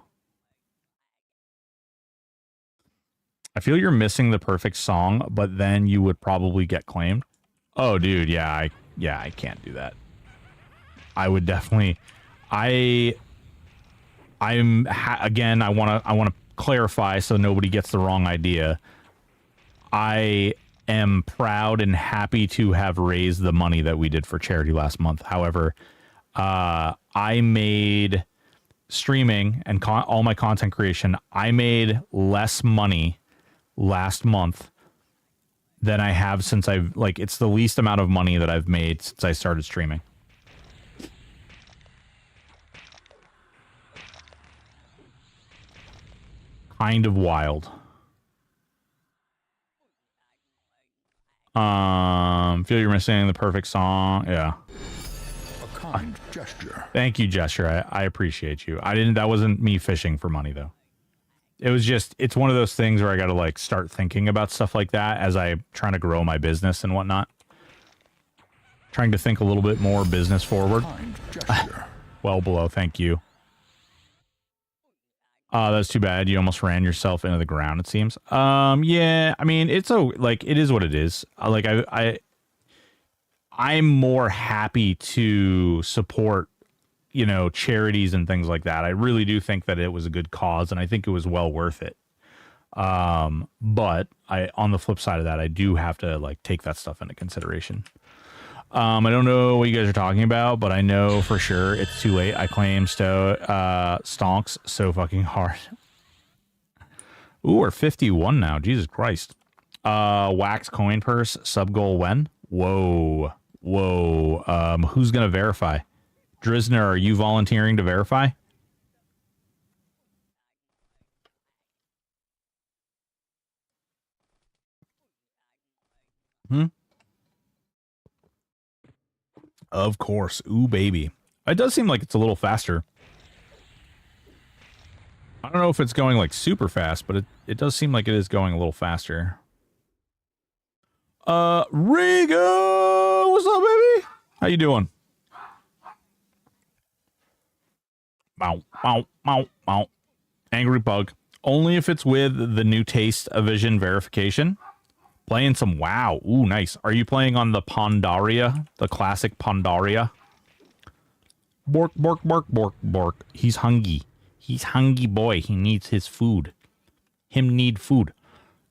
I feel you're missing the perfect song, but then you would probably get claimed. Oh, dude, yeah, I can't do that. I would definitely. Again, I want to clarify so nobody gets the wrong idea. I am proud and happy to have raised the money that we did for charity last month. However, I made streaming and all my content creation. I made less money last month than I have since it's the least amount of money that I've made since I started streaming. Kind of wild. Feel you're missing the perfect song. Yeah. A kind gesture. Thank you, Gesture. I appreciate you. That wasn't me fishing for money though. It was just, it's one of those things where I got to start thinking about stuff like that as I'm trying to grow my business and whatnot. Trying to think a little bit more business forward. Well below, thank you. That's too bad. You almost ran yourself into the ground, it seems. Yeah, I mean, it is what it is. I'm more happy to support, charities and things like that. I really do think that it was a good cause, and I think it was well worth it. But on the flip side of that, I do have to take that stuff into consideration. I don't know what you guys are talking about, but I know for sure it's too late. I claim stonks so fucking hard. Ooh, we're 51 now. Jesus Christ. Wax coin purse, sub goal when? Whoa. Who's going to verify? Drizner, are you volunteering to verify? Of course. Ooh, baby. It does seem like it's a little faster. I don't know if it's going super fast, but it does seem like it is going a little faster. Rigo! What's up, baby? How you doing? Bow, bow, bow, bow. Angry Bug. Only if it's with the new taste of vision verification. Playing some WoW. Ooh, nice. Are you playing on the Pandaria? The classic Pandaria? Bork, bork, bork, bork, bork. He's hungry. He's hungry boy. He needs his food. Him need food.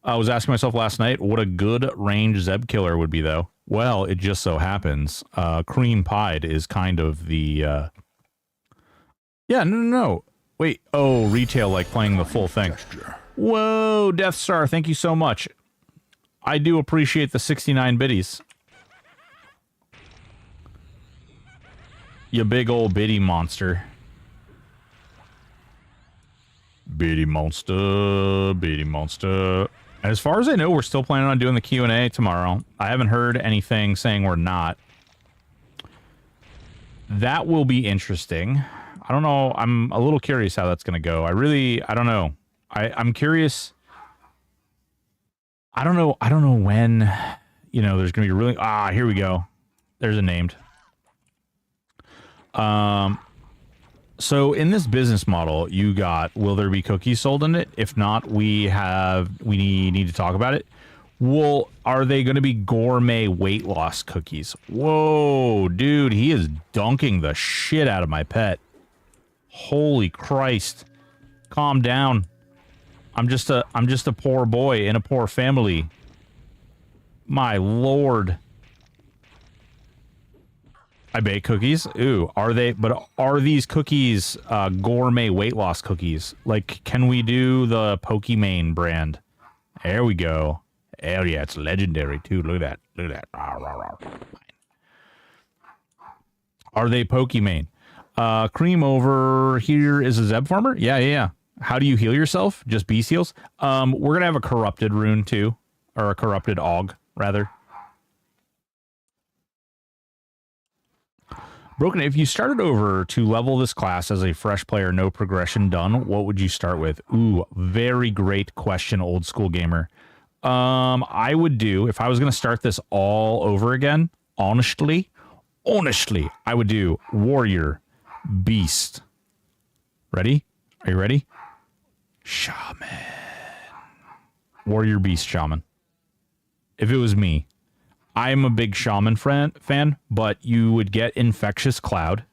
I was asking myself last night what a good range Zeb killer would be, though. Well, it just so happens Cream Pied is kind of the... Yeah, no. Wait, oh, retail, like playing the full thing. Whoa, Death Star, thank you so much. I do appreciate the 69 biddies. You big old biddy monster. Biddy monster, biddy monster. As far as I know, we're still planning on doing the Q&A tomorrow. I haven't heard anything saying we're not. That will be interesting. I don't know. I'm a little curious how that's going to go. I don't know. I'm curious. I don't know when, there's going to be really... here we go. There's a named. So in this business model, you got, will there be cookies sold in it? If not, we need to talk about it. Well, are they going to be gourmet weight loss cookies? Whoa, dude, he is dunking the shit out of my pet. Holy Christ. Calm down. I'm just a poor boy in a poor family. My lord. I bake cookies. Ooh, are these cookies gourmet weight loss cookies? Like, can we do the Pokimane brand? There we go. Hell yeah, it's legendary too. Look at that. Look at that. Rawr, rawr, rawr. Are they Pokimane? Cream over here is a Zeb farmer? Yeah. How do you heal yourself? Just beast heals? We're going to have a corrupted rune too. Or a corrupted aug, rather. Broken, if you started over to level this class as a fresh player, no progression done, what would you start with? Ooh, very great question, old school gamer. I would do, if I was going to start this all over again, honestly, I would do Warrior, Beast. Ready? Are you ready? Shaman. Warrior, Beast, Shaman. If it was me. I'm a big Shaman fan, but you would get Infectious Cloud.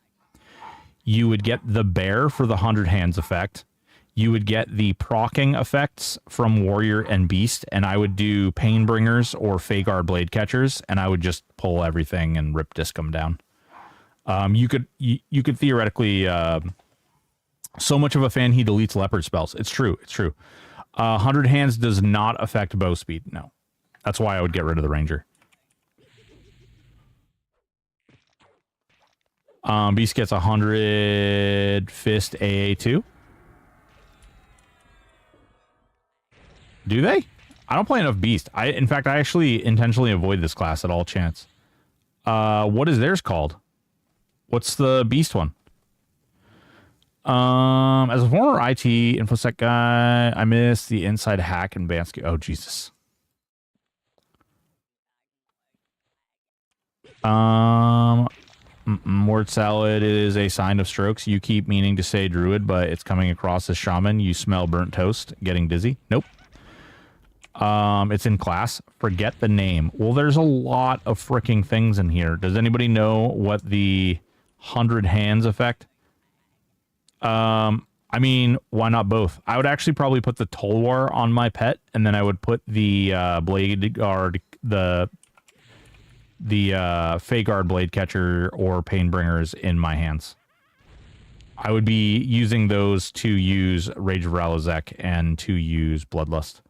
You would get the Bear for the 100 Hands effect. You would get the procking effects from Warrior and Beast, and I would do Painbringers or Fagar Blade Catchers, and I would just pull everything and rip Discum down. You could theoretically... so much of a fan, he deletes Leopard spells. It's true. 100 Hands does not affect bow speed, no. That's why I would get rid of the Ranger. Beast gets 100 Fist AA2. Do they? I don't play enough Beast. In fact, I actually intentionally avoid this class at all chance. What is theirs called? What's the Beast one? As a former IT InfoSec guy, I miss the inside hack and Bansky. Oh, Jesus. Word salad is a sign of strokes. You keep meaning to say druid, but it's coming across as shaman. You smell burnt toast. Getting dizzy. Nope. It's in class. Forget the name. Well, there's a lot of freaking things in here. Does anybody know what the 100 Hands effect? I mean, why not both? I would actually probably put the Tolwar on my pet, and then I would put the Blade Guard, the Fagar Blade Catcher or Painbringers in my hands. I would be using those to use Rage of Ralazek and to use Bloodlust.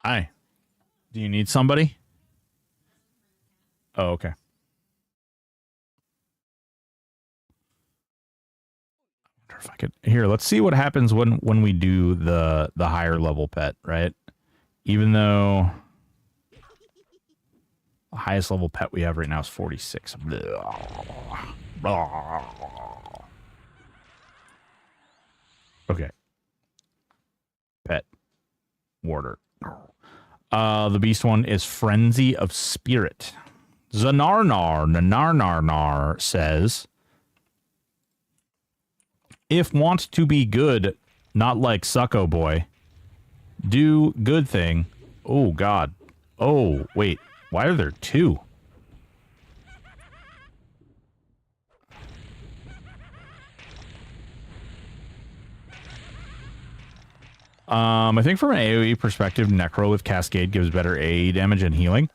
Hi. Do you need somebody? Oh, okay. If I could here, let's see what happens when we do the higher level pet, right? Even though the highest level pet we have right now is 46. Okay. Pet warder. The beast one is Frenzy of Spirit. Zanarnar says, if want to be good, not like Sucko Boy, do good thing. Oh, God. Oh, wait. Why are there two? I think from an AoE perspective, Necro with Cascade gives better AoE damage and healing.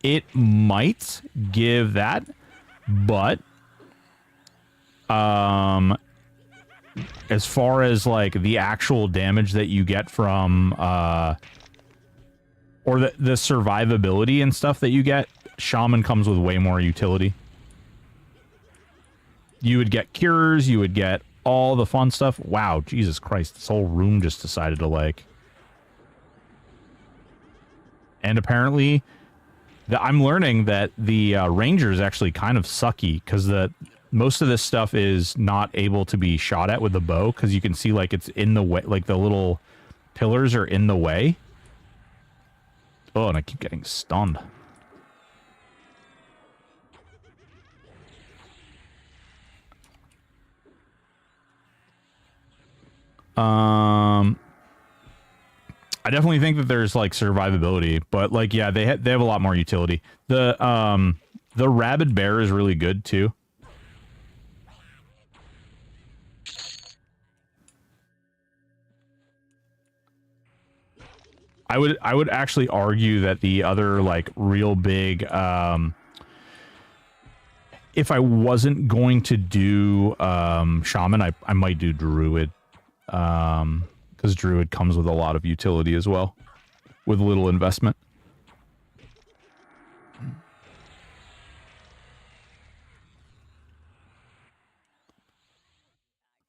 It might give that, but as far as like the actual damage that you get from or the survivability and stuff that you get, Shaman comes with way more utility. You would get cures, you would get all the fun stuff. Wow, Jesus Christ, this whole room just decided to like... And apparently, I'm learning that the ranger is actually kind of sucky, because most of this stuff is not able to be shot at with the bow, because you can see like it's in the way, like the little pillars are in the way. Oh, and I keep getting stunned. I definitely think that there's like survivability, but like yeah, they have a lot more utility. The rabid bear is really good too. I would actually argue that the other like real big if I wasn't going to do shaman, I might do druid. Because druid comes with a lot of utility as well, with little investment.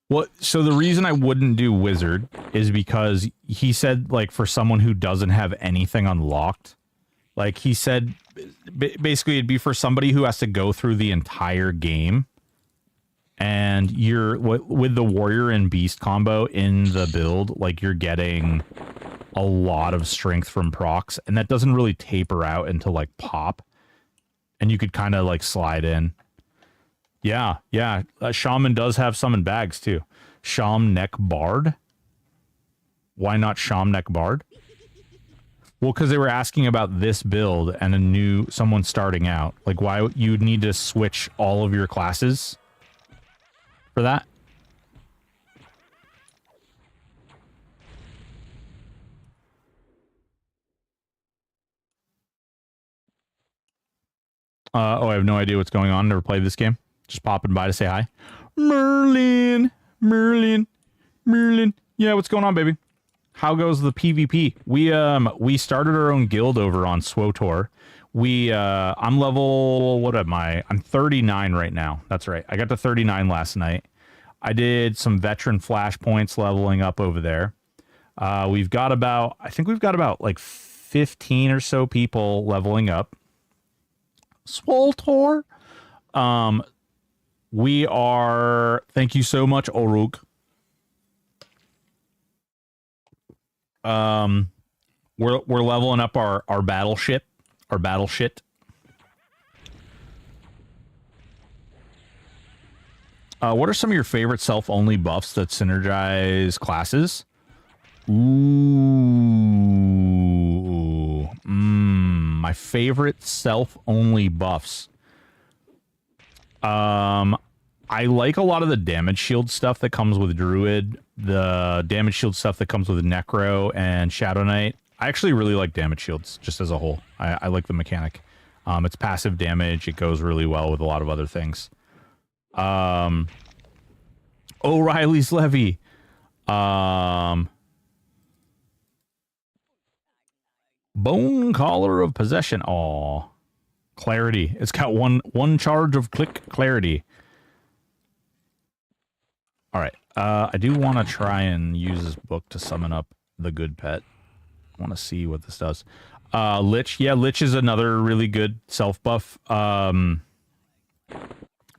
Well, so the reason I wouldn't do wizard is because he said, like, for someone who doesn't have anything unlocked, like he said, basically it'd be for somebody who has to go through the entire game. And you're with the warrior and beast combo in the build, like you're getting a lot of strength from procs, and that doesn't really taper out into like pop, and you could kind of like slide in. Yeah, shaman does have summon bags too. Sham Neck Bard. Why not Sham Neck Bard? Well, because they were asking about this build and someone starting out, like why you'd need to switch all of your classes for that. Oh, I have no idea what's going on. Never played this game. Just popping by to say hi. Merlin. Yeah, what's going on, baby? How goes the PvP? We started our own guild over on SWOTOR. I'm level, what am I? I'm 39 right now. That's right. I got to 39 last night. I did some veteran flashpoints leveling up over there. I think we've got about like 15 or so people leveling up. SWOTOR. We are, thank you so much, Orug. We're leveling up our battleship, our battle shit. What are some of your favorite self-only buffs that synergize classes? Ooh, my favorite self-only buffs. I like a lot of the damage shield stuff that comes with Druid, the damage shield stuff that comes with Necro and Shadow Knight. I actually really like damage shields just as a whole. I like the mechanic. It's passive damage. It goes really well with a lot of other things. O'Reilly's Levy. Bone Collar of Possession. Aw. Clarity. It's got one charge of click clarity. All right. I do want to try and use this book to summon up the good pet. I want to see what this does. Lich. Yeah, Lich is another really good self buff.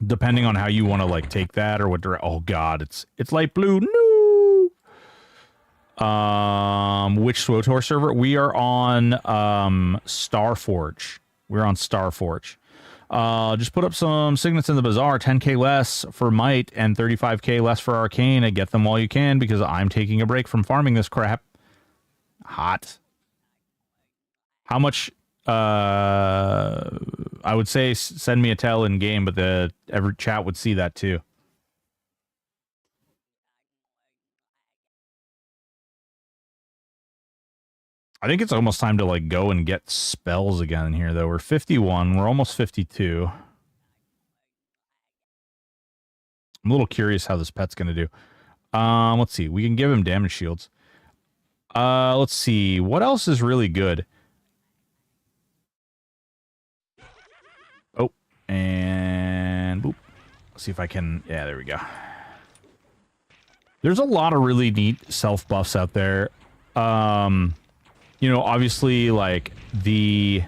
Depending on how you want to like take that or what oh god, it's light blue. Which SWTOR server? We are on Starforge. We're on Starforge. Just put up some signets in the bazaar, 10k less for Might and 35k less for Arcane, and get them while you can because I'm taking a break from farming this crap. Hot. How much? I would say send me a tell in game, but every chat would see that too. I think it's almost time to like go and get spells again here though. We're 51, we're almost 52. I'm a little curious how this pet's gonna do. Let's see. We can give him damage shields. Let's see. What else is really good? Oh, and boop. Let's see if I can. Yeah, there we go. There's a lot of really neat self buffs out there. You know, obviously, like the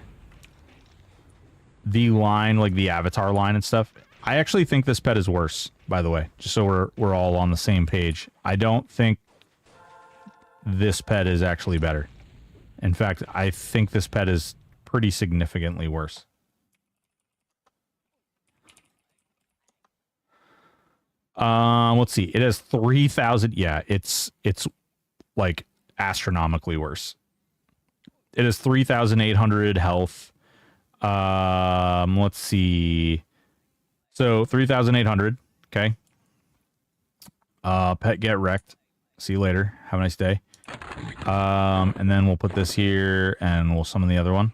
line, like the avatar line and stuff. I actually think this pet is worse, by the way, just so we're all on the same page. I don't think this pet is actually better. In fact, I think this pet is pretty significantly worse. Let's see. It has 3,000. Yeah, it's like astronomically worse. It has 3,800 health. Let's see. So 3,800. Okay. Pet get wrecked. See you later. Have a nice day. And then we'll put this here and we'll summon the other one.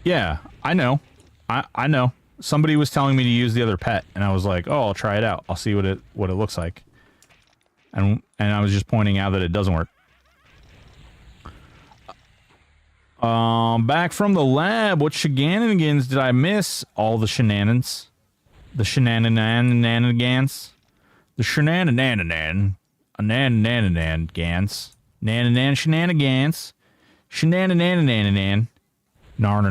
Yeah, I know. I know. Somebody was telling me to use the other pet, and I was like, "Oh, I'll try it out. I'll see what it looks like." And I was just pointing out that it doesn't work. Back from the lab. What shenanigans did I miss? All the shenanigans. The shenanigans. The shenanigans. Shenanigans. Shenanigans. Nar.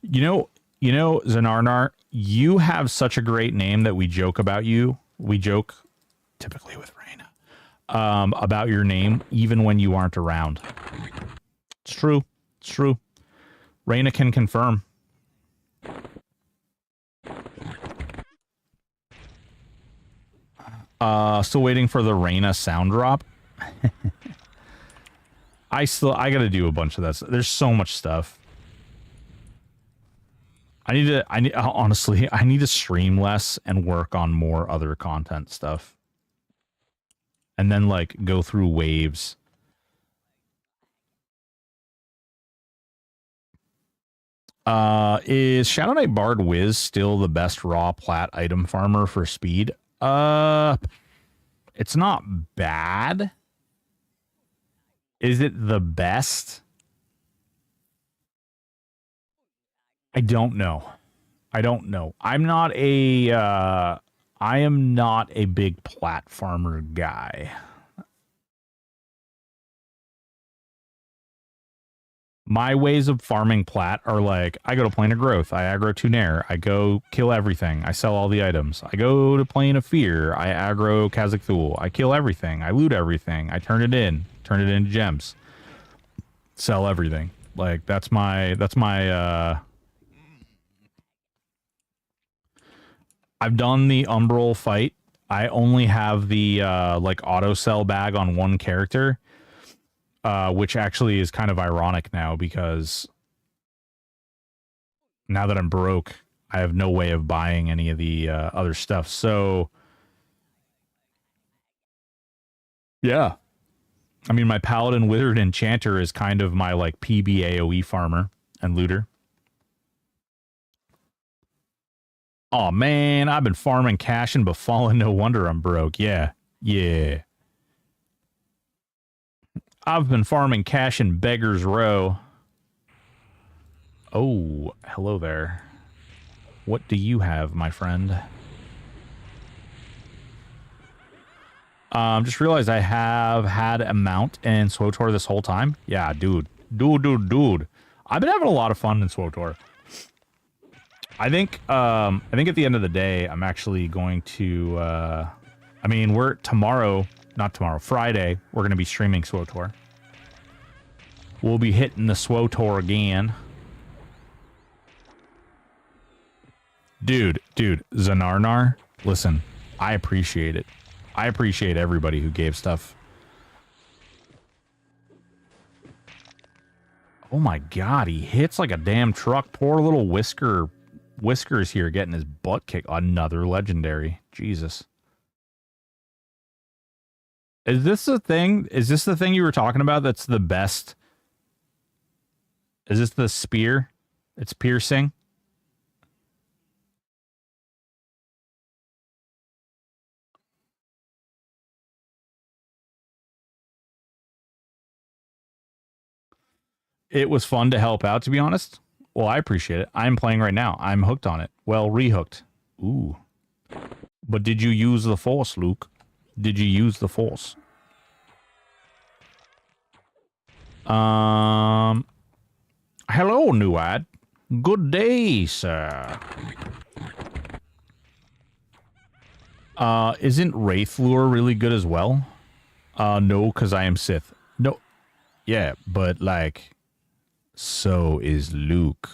You know, Zanarnar, you have such a great name that we joke about you. We joke, typically with Raina, about your name, even when you aren't around. It's true. It's true. Raina can confirm. Still waiting for the Raina sound drop. I gotta do a bunch of that. There's so much stuff. Honestly, I need to stream less and work on more other content stuff. And then, like, go through waves. Is Shadow Knight Bard Wiz still the best raw plat item farmer for speed? It's not bad. Is it the best? I don't know. I am not a big plat farmer guy. My ways of farming plat are like, I go to Plane of Growth, I aggro Tunair, I go kill everything, I sell all the items. I go to Plane of Fear, I aggro Khazak Thul, I kill everything, I loot everything, I turn it into gems. Sell everything. Like, that's my I've done the Umbral fight. I only have the like auto sell bag on one character, which actually is kind of ironic now because now that I'm broke, I have no way of buying any of the other stuff. So yeah, I mean, my Paladin Withered Enchanter is kind of my like PB AoE farmer and looter. Oh man, I've been farming cash and befallen. No wonder I'm broke. Yeah. I've been farming cash in Beggar's Row. Oh, hello there. What do you have, my friend? Just realized I have had a mount in SWTOR this whole time. Yeah, dude. Dude. I've been having a lot of fun in SWTOR. I think at the end of the day, I'm actually going to, I mean, Friday, we're going to be streaming SWTOR. We'll be hitting the SWTOR again. Dude, Zanarnar, listen, I appreciate it. I appreciate everybody who gave stuff. Oh my god, he hits like a damn truck. Poor little Whiskers here getting his butt kicked. Another legendary. Jesus. Is this the thing? Is this the thing you were talking about that's the best? Is this the spear? It's piercing? It was fun to help out, to be honest. Well, I appreciate it. I'm playing right now. I'm hooked on it. Well, rehooked. Ooh. But did you use the force, Luke? Did you use the force? Hello, new ad. Good day, sir. Isn't Wraith Lure really good as well? No, because I am Sith. No. Yeah, but like... So is Luke.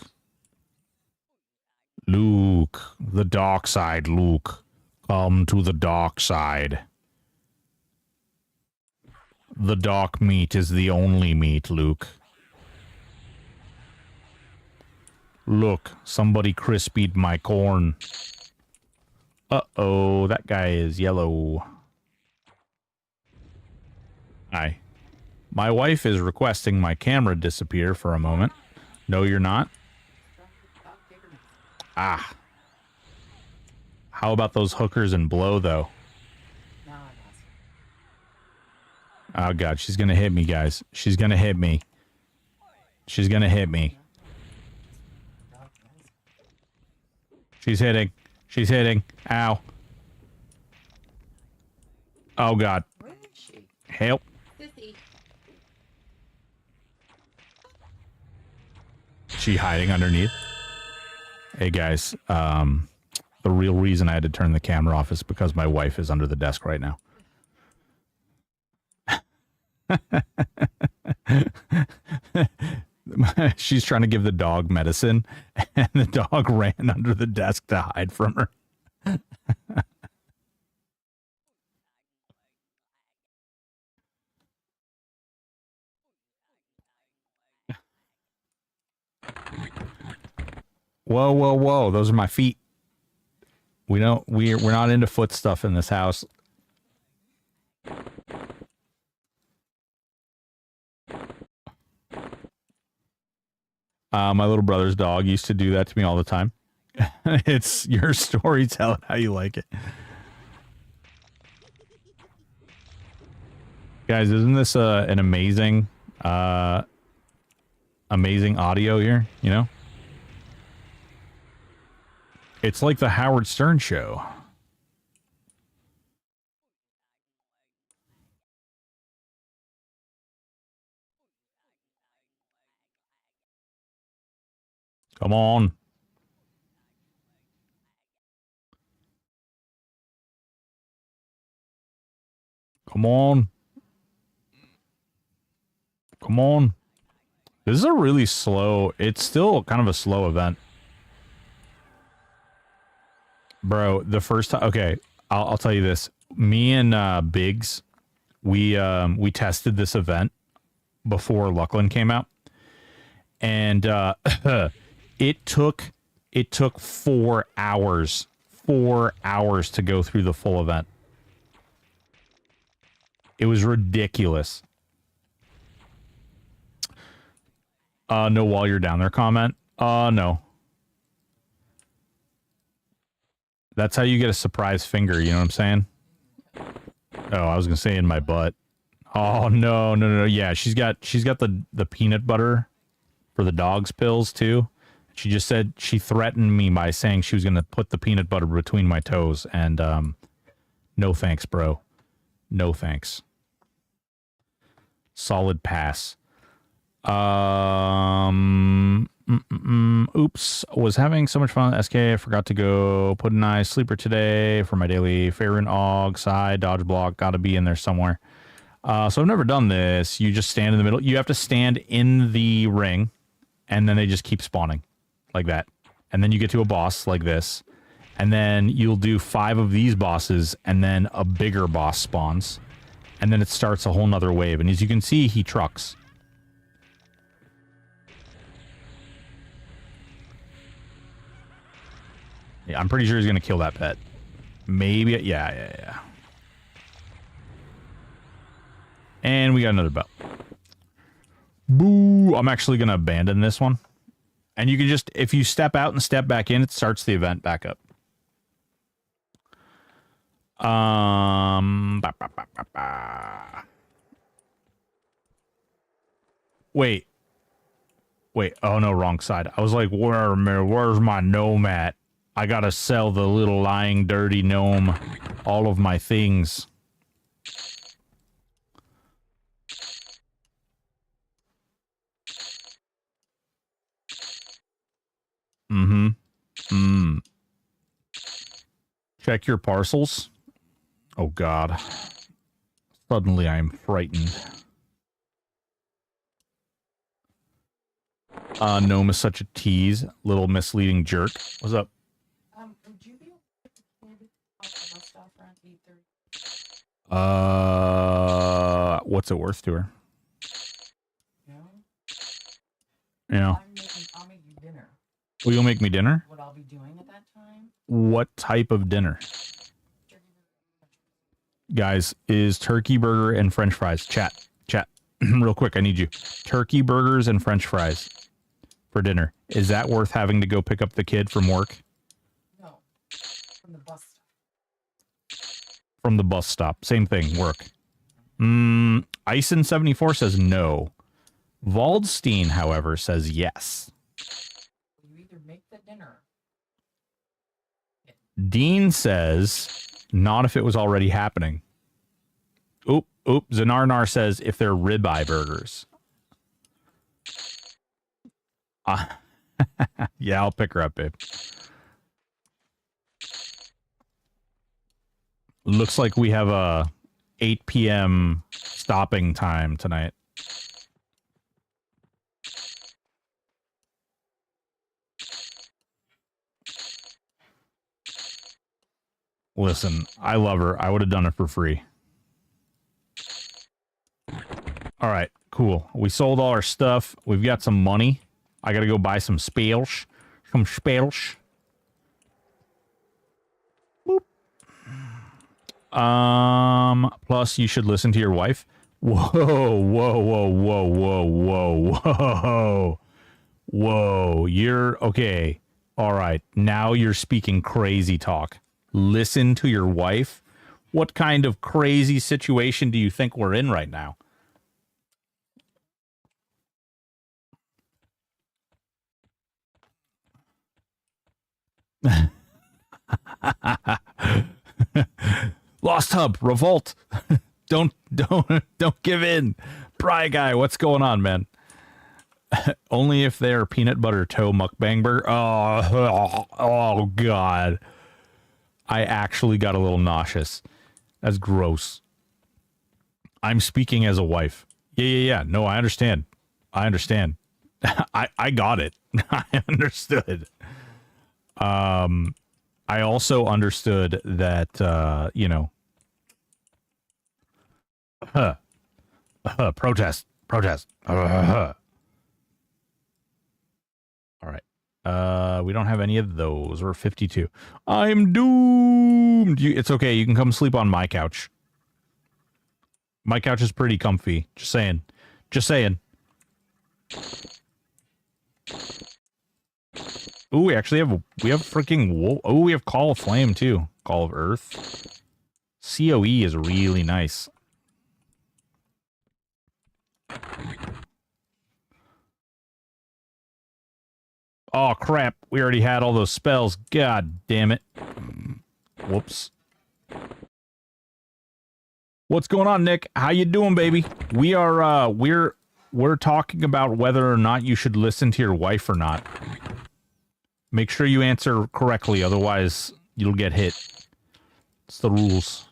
Luke, the dark side, Luke. Come to the dark side. The dark meat is the only meat, Luke. Look, somebody crispied my corn. Uh-oh, that guy is yellow. Hi. My wife is requesting my camera disappear for a moment. No, you're not. Ah. How about those hookers and blow, though? Oh, God. She's going to hit me, guys. She's going to hit me. She's going to hit me. She's hitting. She's hitting. Ow. Oh, God. Where is she? Help. Sissy. She hiding underneath. Hey guys, the real reason I had to turn the camera off is because my wife is under the desk right now. She's trying to give the dog medicine, and the dog ran under the desk to hide from her. Whoa. Those are my feet. We're not into foot stuff in this house. My little brother's dog used to do that to me all the time. It's your story, tell it how you like it. Guys, isn't this an amazing amazing audio here, you know? It's like the Howard Stern show. Come on. Come on. Come on. This is a really slow... It's still kind of a slow event. Bro, the first time... Okay, I'll tell you this. Me and Biggs, we tested this event before Luckland came out. And it took 4 hours. 4 hours to go through the full event. It was ridiculous. No, while you're down there comment. No. That's how you get a surprise finger, you know what I'm saying? Oh, I was gonna say in my butt. Oh, no. Yeah, she's got the peanut butter for the dog's pills, too. She just said she threatened me by saying she was gonna put the peanut butter between my toes, and no thanks, bro. No thanks. Solid pass. Oops. Was having so much fun with SK. I forgot to go put an eye sleeper today for my daily Faerun Og, side, dodge block. Gotta be in there somewhere. So I've never done this. You just stand in the middle. You have to stand in the ring, and then they just keep spawning like that. And then you get to a boss like this. And then you'll do 5 of these bosses, and then a bigger boss spawns. And then it starts a whole nother wave. And as you can see, he trucks. Yeah, I'm pretty sure he's going to kill that pet. Maybe. Yeah. And we got another bell. Boo! I'm actually going to abandon this one. And you can just, if you step out and step back in, it starts the event back up. Wait. Oh no, wrong side. I was like, where's my gnome at? I gotta sell the little lying dirty gnome all of my things. Check your parcels. Oh God. Suddenly I am frightened. Gnome is such a tease. Little misleading jerk. What's up? Would you be able to pick the kid off the bus stop around 8:30? What's it worth to her? No? Yeah. I'll make you dinner. Will you make me dinner? What I'll be doing at that time? What type of dinner? Guys, is turkey burger and french fries. Chat. Real quick, I need you. Turkey burgers and french fries for dinner. Is that worth having to go pick up the kid from work? No. From the bus stop. From the bus stop. Same thing. Work. Ison74 says no. Waldstein, however, says yes. You either make the dinner. Dean says not if it was already happening. Oop. Zanarnar says if they're ribeye burgers. Yeah, I'll pick her up, babe. Looks like we have a 8 p.m. stopping time tonight. Listen, I love her. I would have done it for free. All right, cool. We sold all our stuff. We've got some money. I got to go buy some spells. Some spells. Boop. Plus, you should listen to your wife. Whoa. You're okay. All right. Now you're speaking crazy talk. Listen to your wife? What kind of crazy situation do you think we're in right now? Lost Hub, revolt. Don't give in. Bry guy, what's going on, man? Only if they're peanut butter toe mukbang burger. Oh God. I actually got a little nauseous. That's gross. I'm speaking as a wife. Yeah. No, I understand. I got it. I understood. I also understood that, you know, protest. All right. We don't have any of those. We're 52. I'm doomed. It's okay. You can come sleep on my couch. My couch is pretty comfy. Just saying. Ooh, we actually have freaking wolf. Oh, we have Call of Flame too. Call of Earth. COE is really nice. Oh crap, we already had all those spells. God damn it. Whoops. What's going on, Nick? How you doing, baby? We are we're talking about whether or not you should listen to your wife or not. Make sure you answer correctly, otherwise you'll get hit. It's the rules.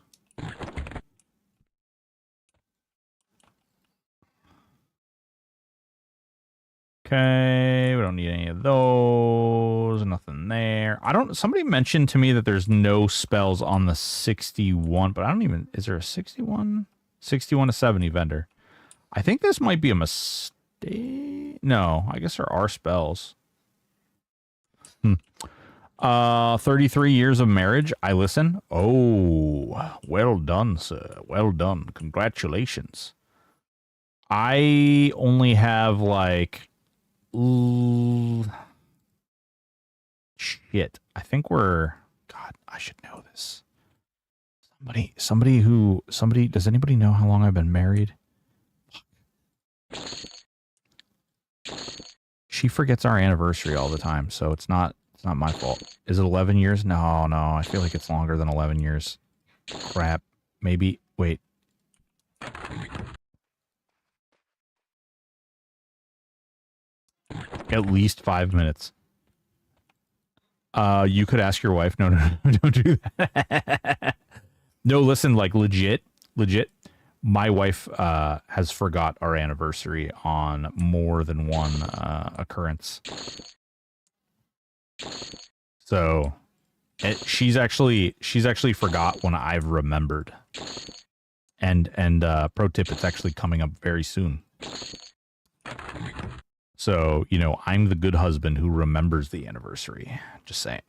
Okay, we don't need any of those. Nothing there. Somebody mentioned to me that there's no spells on the 61, but I don't even, is there a 61? 61 to 70 vendor. I think this might be a mistake. No, I guess there are spells. 33 years of marriage. I listen. Oh, well done, sir. Well done. Congratulations. I only have like... shit. I think we're... God, I should know this. Somebody, does anybody know how long I've been married? She forgets our anniversary all the time, so it's not my fault. Is it 11 years? No, I feel like it's longer than 11 years. Crap. Maybe, wait. At least 5 minutes. You could ask your wife. No, don't do that. No, listen, like legit. My wife has forgot our anniversary on more than one occurrence. So she's actually forgot when I've remembered. And pro tip, it's actually coming up very soon. So, you know, I'm the good husband who remembers the anniversary. Just saying.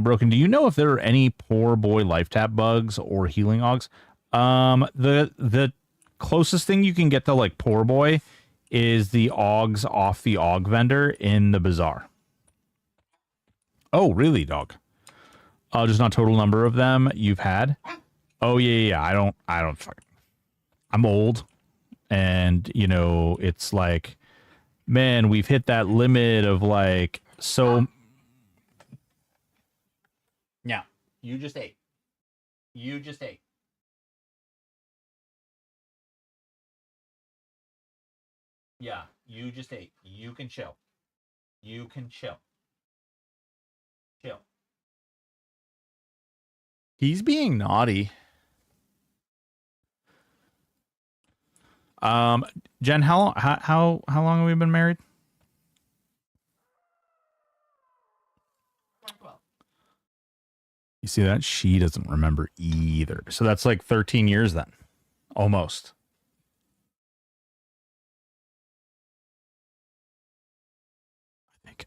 Broken, do you know if there are any poor boy life tap bugs or healing augs? The closest thing you can get to like poor boy is the augs off the aug vendor in the bazaar. Oh, really, dog? Just not total number of them you've had. Oh yeah. I don't. I'm old, and you know it's like, man, we've hit that limit of like so. Yeah, you just ate. You just ate. Yeah, you just ate. You can chill. You can chill. Chill. He's being naughty. Jen, how long have we been married? You see that? She doesn't remember either. So that's like 13 years then. Almost.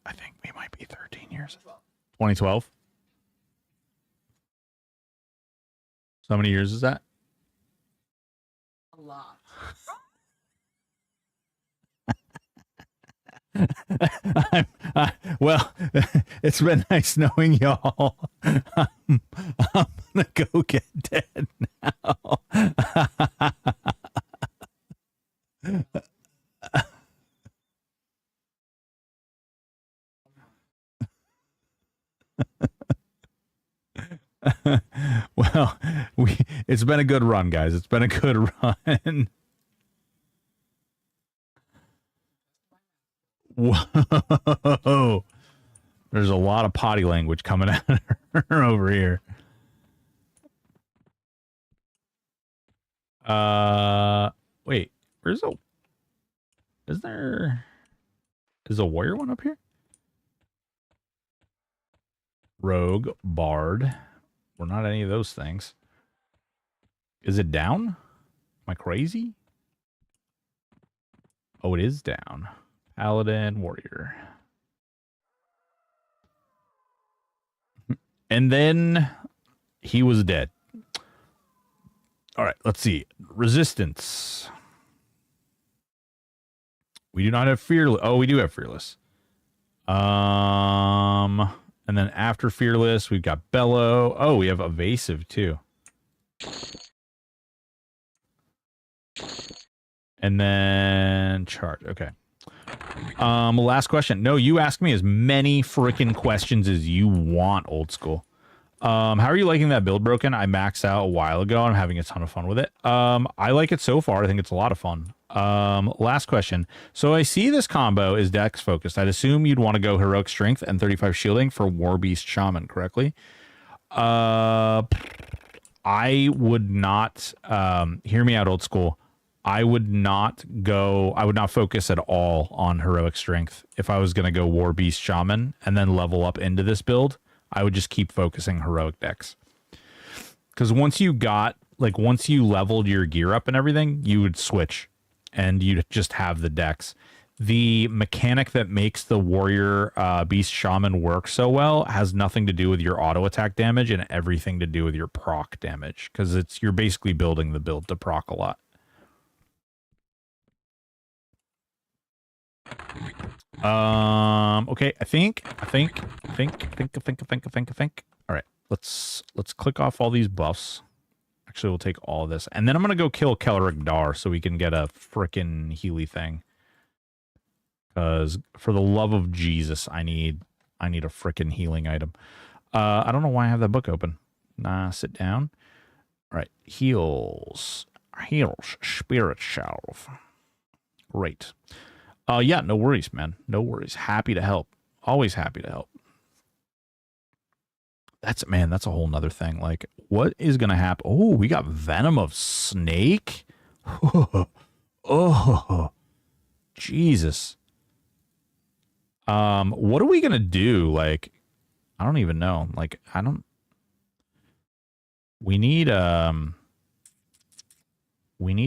I think we might be 13 years. 2012. So how many years is that? A lot. Well, it's been nice knowing y'all. I'm gonna go get dead now. Well, it's been a good run, guys. It's been a good run. Whoa. There's a lot of potty language coming out of her over here. Wait, is a warrior one up here? Rogue, bard. We're not any of those things. Is it down? Am I crazy? Oh, it is down. Paladin, warrior. And then he was dead. All right, let's see. Resistance. We do not have fearless. Oh, we do have fearless. And then after fearless, we've got bellow. Oh, we have evasive too. And then charge. Okay. Last question. No, you ask me as many freaking questions as you want, old school. How are you liking that build, Broken? I maxed out a while ago. I'm having a ton of fun with it. I like it so far. I think it's a lot of fun. Last question. So I see this combo is dex focused. I'd assume you'd want to go heroic strength and 35 shielding for War Beast Shaman, correctly? I would not, hear me out, old school. I would not focus at all on heroic strength. If I was going to go War Beast Shaman and then level up into this build, I would just keep focusing heroic dex. Because once you leveled your gear up and everything, you would switch and you'd just have the dex. The mechanic that makes the warrior beast shaman work so well has nothing to do with your auto attack damage and everything to do with your proc damage. Because you're basically building the build to proc a lot. Okay, I think. All right, let's click off all these buffs. Actually, we'll take all of this, and then I'm gonna go kill Kelleric Dar so we can get a frickin' Healy thing. Because for the love of Jesus, I need a frickin' healing item. I don't know why I have that book open. Nah, sit down. All right, heals, spirit shelf. Great. Yeah, no worries, man. No worries. Happy to help. Always happy to help. That's a whole nother thing. Like, what is going to happen? Oh, we got Venom of Snake? Oh, Jesus. What are we going to do? Like, I don't even know. Like, we need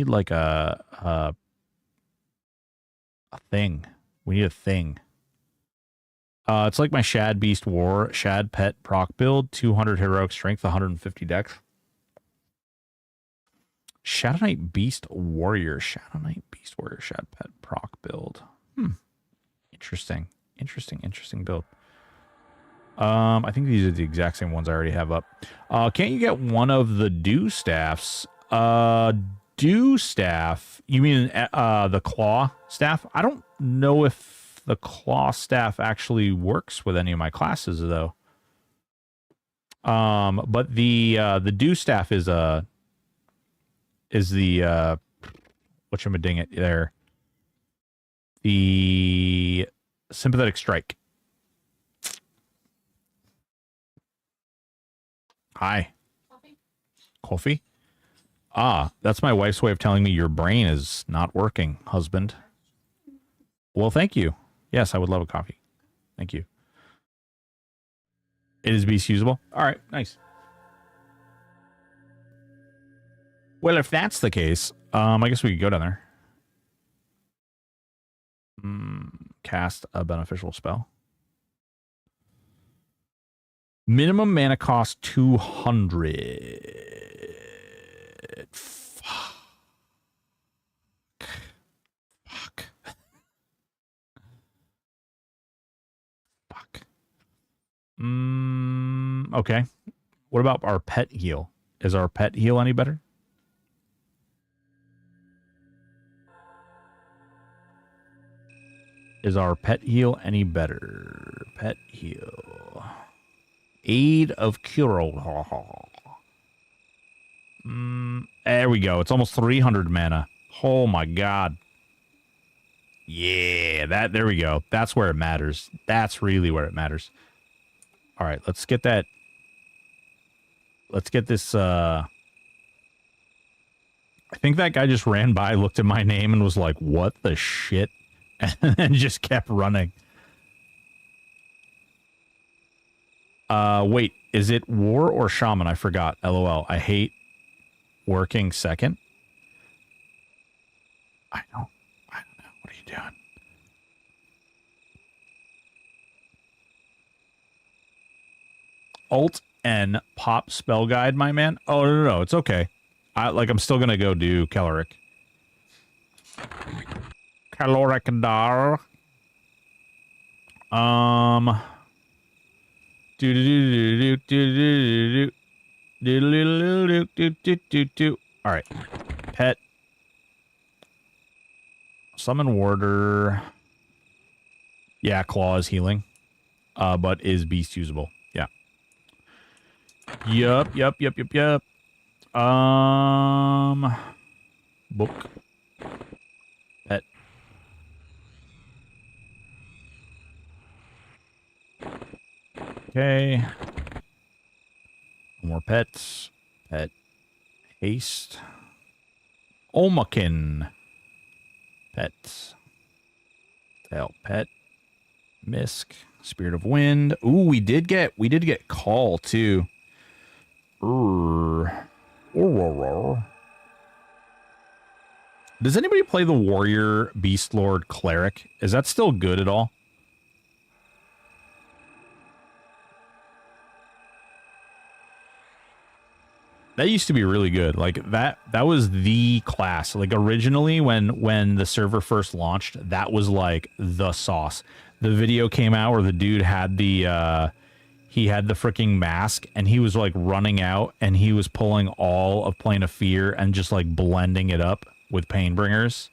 like a thing. We need a thing. It's like my Shad Beast War, Shad Pet proc build, 200 heroic strength, 150 dex. Shadow Knight Beast Warrior, Shad Pet proc build. Interesting build. I think these are the exact same ones I already have up. Can't you get one of the Dew Staffs? Dew Staff? You mean the Claw Staff? I don't know if the Claw Staff actually works with any of my classes, though. But the Dew Staff is the whatchamadiggit there. The Sympathetic Strike. Hi. Coffee? Ah, that's my wife's way of telling me your brain is not working, husband. Well, thank you. Yes, I would love a coffee. Thank you. It is beast usable? All right, nice. Well, if that's the case, I guess we could go down there. Cast a beneficial spell. Minimum mana cost 200. Fuck. Okay. What about our pet heal? Is our pet heal any better? Is our pet heal any better? Pet heal. Aid of Cure. There we go. It's almost 300 mana. Oh my god. Yeah, there we go. That's where it matters. That's really where it matters. All right, let's get that. Let's get this. I think that guy just ran by, looked at my name, and was like, "What the shit?" And then just kept running. Wait, is it war or shaman? I forgot. LOL. I hate working second. I don't know. What are you doing? Alt N pop spell guide, my man. Oh no, it's okay. I'm still gonna go do Kelleric. Kelleric Dar. All right. Pet. Summon Warder. Yeah, claw is healing, but is beast usable. Yeah. Yup. Book. Pet. Okay. More pets. Pet. Haste. Omakin. Pets. Tail pet. Misk. Spirit of Wind. Ooh, we did get Call too. Does anybody play the Warrior Beast Lord Cleric? Is that still good at all? That used to be really good. Like that was the class. Like originally when the server first launched, that was like the sauce. The video came out where the dude had the freaking mask and he was like running out and he was pulling all of Plane of Fear and just like blending it up with Painbringers.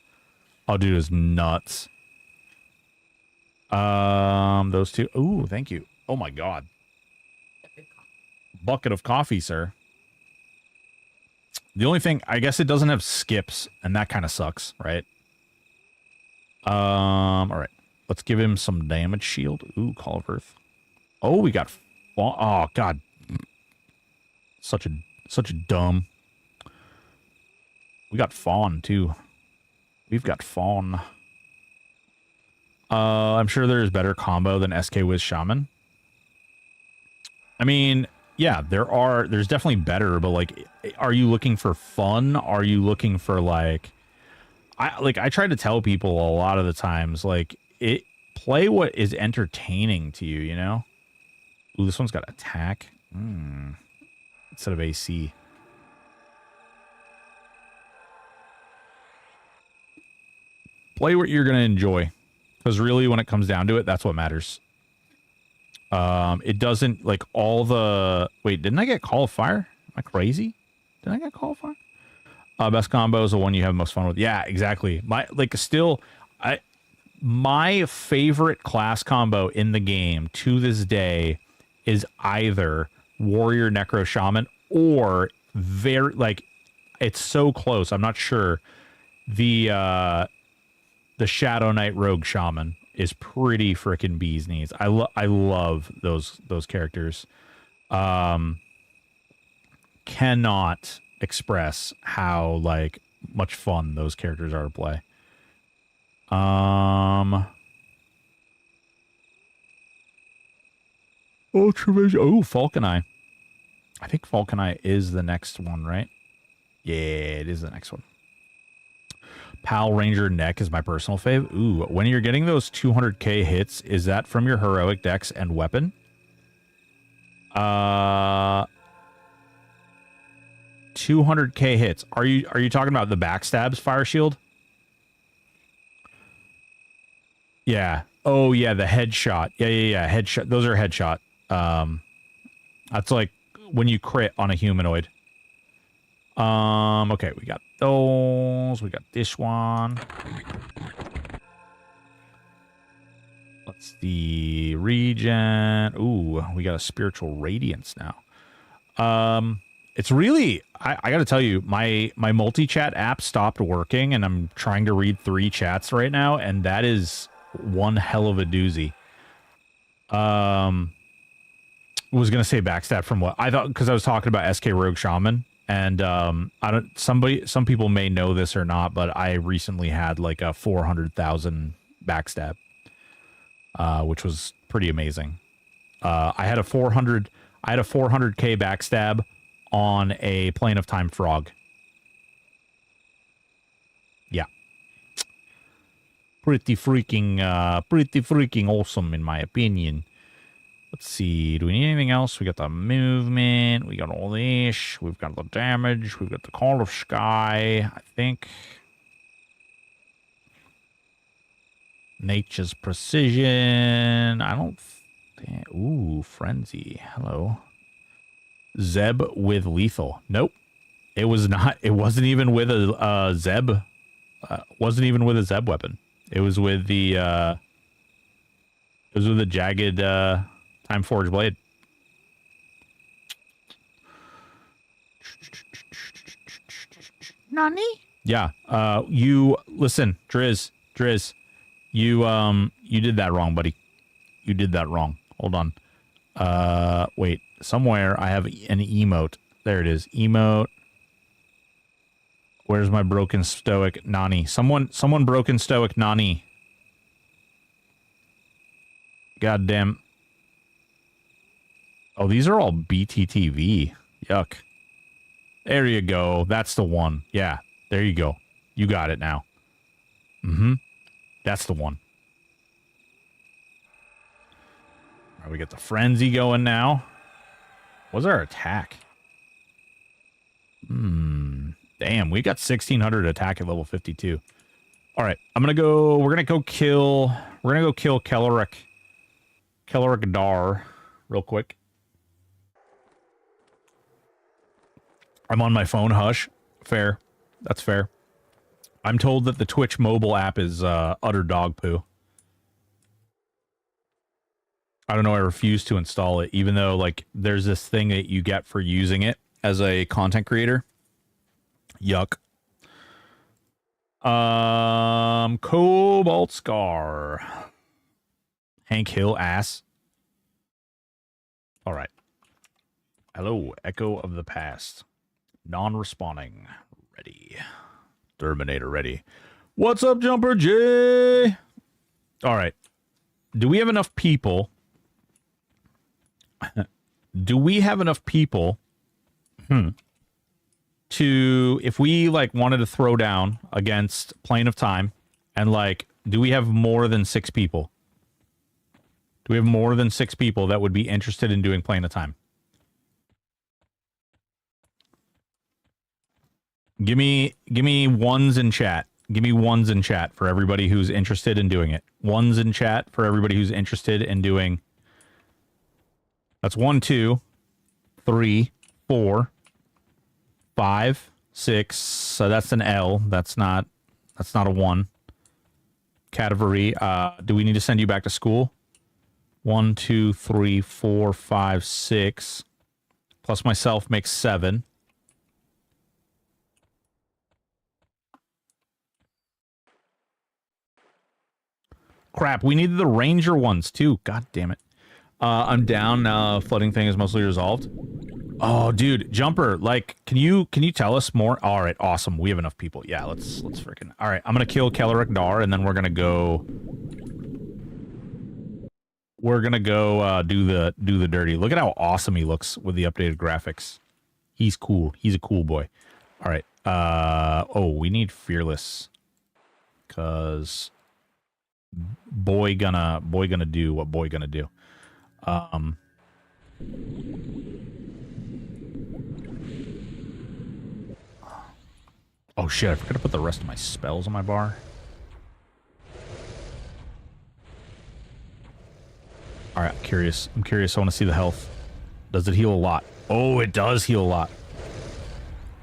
Oh, dude, it was nuts. Those two. Ooh, thank you. Oh my god. Bucket of coffee, sir. The only thing, I guess it doesn't have skips, and that kind of sucks, right? All right. Let's give him some damage shield. Ooh, Call of Earth. Oh, we got... Oh, God. Such a dumb... We got Fawn, too. We've got Fawn. I'm sure there's better combo than SK Wiz Shaman. I mean... Yeah, there's definitely better, but like, are you looking for fun? Are you looking for like, I try to tell people a lot of the times, like, play what is entertaining to you, you know? Ooh, this one's got attack. Instead of AC. Play what you're going to enjoy. Because really, when it comes down to it, that's what matters. It doesn't, like, all the... Wait, didn't I get Call of Fire? Am I crazy? Did I get Call of Fire? Best combo is the one you have most fun with. Yeah, exactly. My favorite class combo in the game to this day is either Warrior Necro Shaman or very, like, it's so close, I'm not sure. The Shadow Knight Rogue Shaman is pretty freaking bee's knees. I love those characters. Cannot express how like much fun those characters are to play. Ultra Vision. Oh, Falcon Eye. I think Falcon Eye is the next one, right? Yeah, it is the next one. Pal Ranger Neck is my personal fave. Ooh, when you're getting those 200k hits, is that from your heroic dex and weapon? 200k hits. Are you talking about the backstabs, Fire Shield? Yeah. Oh yeah, the headshot. Yeah. Headshot. Those are headshot. That's like when you crit on a humanoid. Okay, we got those. We got this one. Let's see. Regen. Ooh, we got a Spiritual Radiance now. It's really, I gotta tell you, my multi-chat app stopped working and I'm trying to read 3 chats right now, and that is one hell of a doozy. Was gonna say backstab from what? I thought, because I was talking about SK Rogue Shaman. And some people may know this or not, but I recently had like a 400,000 backstab, which was pretty amazing. I had a 400k backstab on a Plane of Time frog. Yeah, pretty freaking awesome in my opinion. Let's see. Do we need anything else? We got the movement. We got all this. We've got the damage. We've got the Call of Sky, I think. Nature's Precision. I don't... Ooh, Frenzy. Hello. Zeb with Lethal. Nope. It was not... It wasn't even with a Zeb. Wasn't even with a Zeb weapon. It was with the... Those are the jagged Time Forge blade. Nani? Yeah. You listen, Driz. You did that wrong, buddy. You did that wrong. Hold on. Wait. Somewhere I have an emote. There it is. Emote. Where's my broken stoic Nani? Someone broken stoic Nani. Goddamn. Oh, these are all BTTV. Yuck. There you go. That's the one. Yeah. There you go. You got it now. Mm-hmm. That's the one. All right, we got the frenzy going now. What's our attack? Damn, we got 1600 attack at level 52. All right, we're gonna go kill Kelleric Dar real quick. I'm on my phone, hush. Fair. That's fair. I'm told that the Twitch mobile app is utter dog poo. I don't know, I refuse to install it, even though, like, there's this thing that you get for using it as a content creator. Yuck. Cobalt Scar. Hank Hill ass. All right. Hello, Echo of the Past. Non-responding. Ready. Terminator ready. What's up, Jumper J? All right. Do we have enough people? Do we have enough people to, if we, like, wanted to throw down against Plane of Time, and, like, do we have more than 6 people? Do we have more than 6 people that would be interested in doing Plane of Time? Give me ones in chat. Give me ones in chat for everybody who's interested in doing it. Ones in chat for everybody who's interested in doing. That's 1, 2, 3, 4, 5, 6. So that's an L. That's not a 1. Category. Do we need to send you back to school? 1, 2, 3, 4, 5, 6. Plus myself makes 7. Crap, we needed the ranger ones too. God damn it. I'm down now. Flooding thing is mostly resolved. Oh, dude, Jumper, like, can you tell us more? All right, awesome. We have enough people. Yeah, let's freaking. All right, I'm gonna kill Kelleric Dar, and then we're gonna go. We're gonna go do the dirty. Look at how awesome he looks with the updated graphics. He's cool. He's a cool boy. All right. Oh, we need fearless, cause boy gonna do what boy gonna do. Oh shit, I forgot to put the rest of my spells on my bar. Alright, I'm curious. I want to see the health. Does it heal a lot? Oh, it does heal a lot.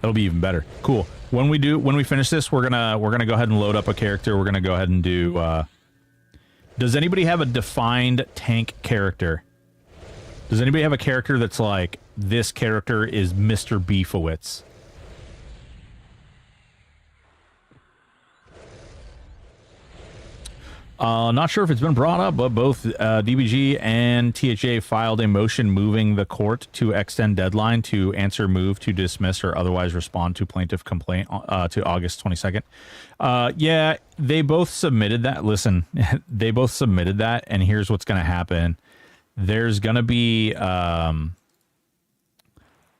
That'll be even better. Cool. When we finish this, we're gonna go ahead and load up a character. We're gonna go ahead and do does anybody have a defined tank character? Does anybody have a character that's like, this character is Mr. Beefowitz? Not sure if it's been brought up, but both DBG and THA filed a motion moving the court to extend deadline to answer, move to dismiss, or otherwise respond to plaintiff complaint to August 22nd. Yeah, they both submitted that. Listen, they both submitted that, and here's what's going to happen. There's going to be there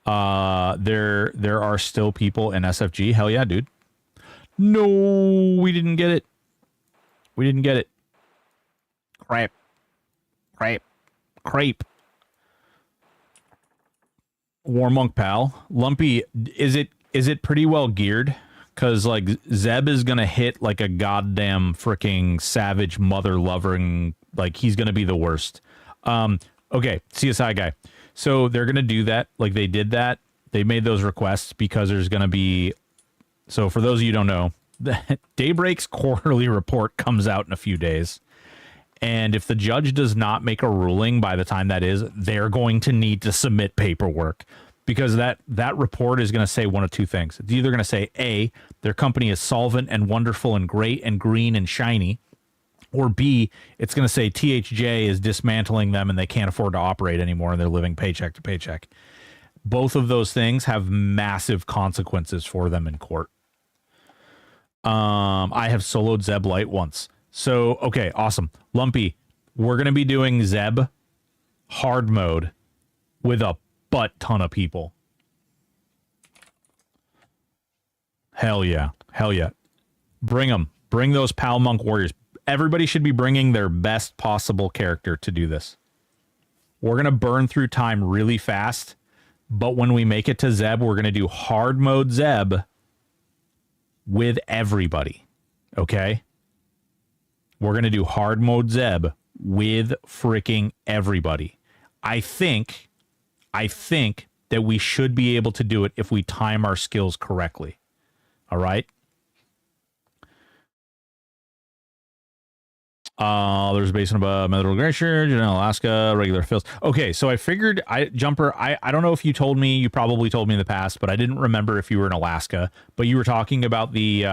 are still people in SFG. Hell yeah, dude. No, we didn't get it. We didn't get it. Crepe. War Monk pal. Lumpy, is it pretty well geared? Because, like, Zeb is going to hit like a goddamn freaking savage mother-loving, like, he's going to be the worst. Okay, CSI guy. So they're going to do that. Like, they did that. They made those requests because there's going to be... So for those of you who don't know, Daybreak's quarterly report comes out in a few days. And if the judge does not make a ruling by the time that is, they're going to need to submit paperwork, because that report is going to say one of two things. It's either going to say, A, their company is solvent and wonderful and great and green and shiny, or B, it's going to say THJ is dismantling them and they can't afford to operate anymore and they're living paycheck to paycheck. Both of those things have massive consequences for them in court. I have soloed Zeb Light once. So, okay, awesome. Lumpy, we're going to be doing Zeb hard mode with a butt ton of people. Hell yeah. Hell yeah. Bring them. Bring those Pal Monk Warriors. Everybody should be bringing their best possible character to do this. We're going to burn through time really fast, but when we make it to Zeb, we're going to do hard mode Zeb with everybody. Okay? We're going to do hard mode Zeb with freaking everybody. I think that we should be able to do it if we time our skills correctly. All right? There's a basin of Middle Glacier, in Alaska, regular fills. Okay, so I figured, Jumper, I don't know if you told me, you probably told me in the past, but I didn't remember if you were in Alaska, but you were talking about the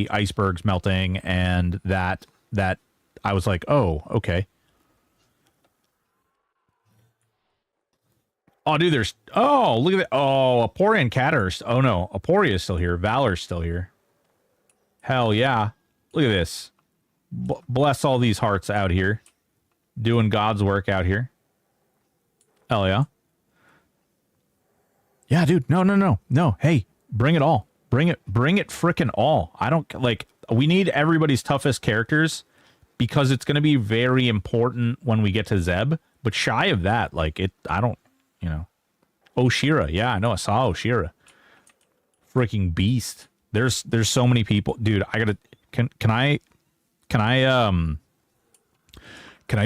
icebergs melting, and that I was like, oh, okay. Oh, dude, there's, oh, look at that. Oh, Aporia and Catter. Oh, no, Aporia is still here. Valor's still here. Hell yeah. Look at this. Bless all these hearts out here. Doing God's work out here. Hell yeah. Yeah, dude. No. Hey, bring it all. Bring it frickin' all. I don't, like, we need everybody's toughest characters because it's going to be very important when we get to Zeb. But shy of that, like, I don't, you know. Oshira. Yeah, I know. I saw Oshira. Freaking beast. There's so many people. Dude, I gotta, can I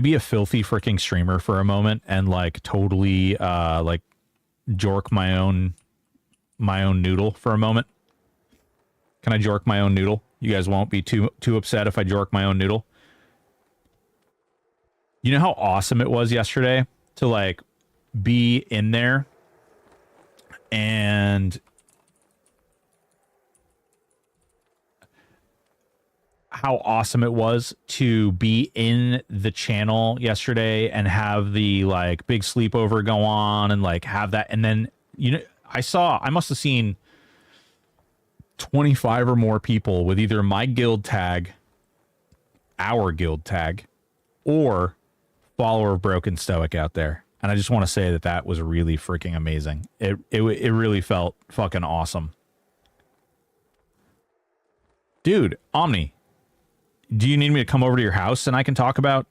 be a filthy freaking streamer for a moment and like totally like jork my own noodle for a moment? Can I jork my own noodle? You guys won't be too upset if I jork my own noodle. You know how awesome it was yesterday to like be in there and how awesome it was to be in the channel yesterday and have the like big sleepover go on and like have that. And then, you know, I must have seen 25 or more people with either my guild tag, our guild tag, or follower of Broken Stoic out there. And I just want to say that was really freaking amazing. It really felt fucking awesome. Dude, Omni, do you need me to come over to your house and I can talk about?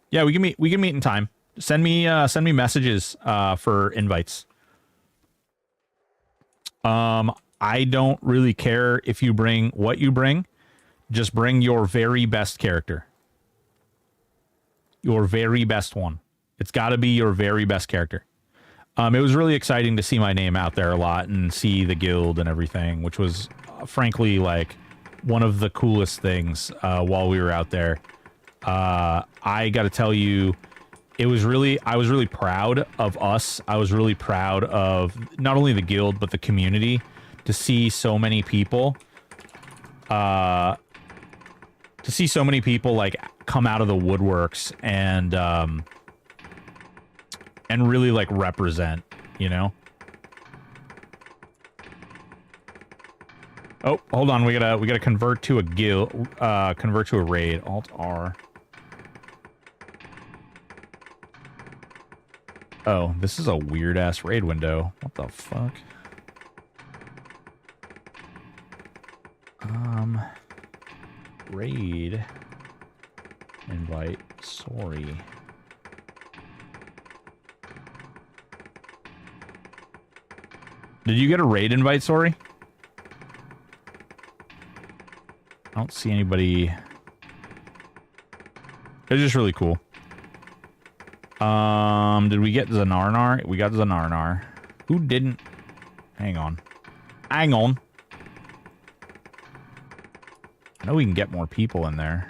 Yeah, we can meet in time. Send me messages for invites. I don't really care if you bring what you bring. Just bring your very best character. Your very best one. It's got to be your very best character. It was really exciting to see my name out there a lot and see the guild and everything, which was frankly like one of the coolest things while we were out there. I got to tell you, I was really proud of us. I was really proud of not only the guild, but the community to see so many people, like come out of the woodworks and really like represent, you know? Oh, hold on. We gotta convert to a guild, convert to a raid. Alt R. Oh, this is a weird ass raid window. What the fuck? Raid invite. Sorry. Did you get a raid invite? Sorry. I don't see anybody. It's just really cool. Did we get Zanarnar? We got Zanarnar. Who didn't? Hang on. Hang on. I know we can get more people in there.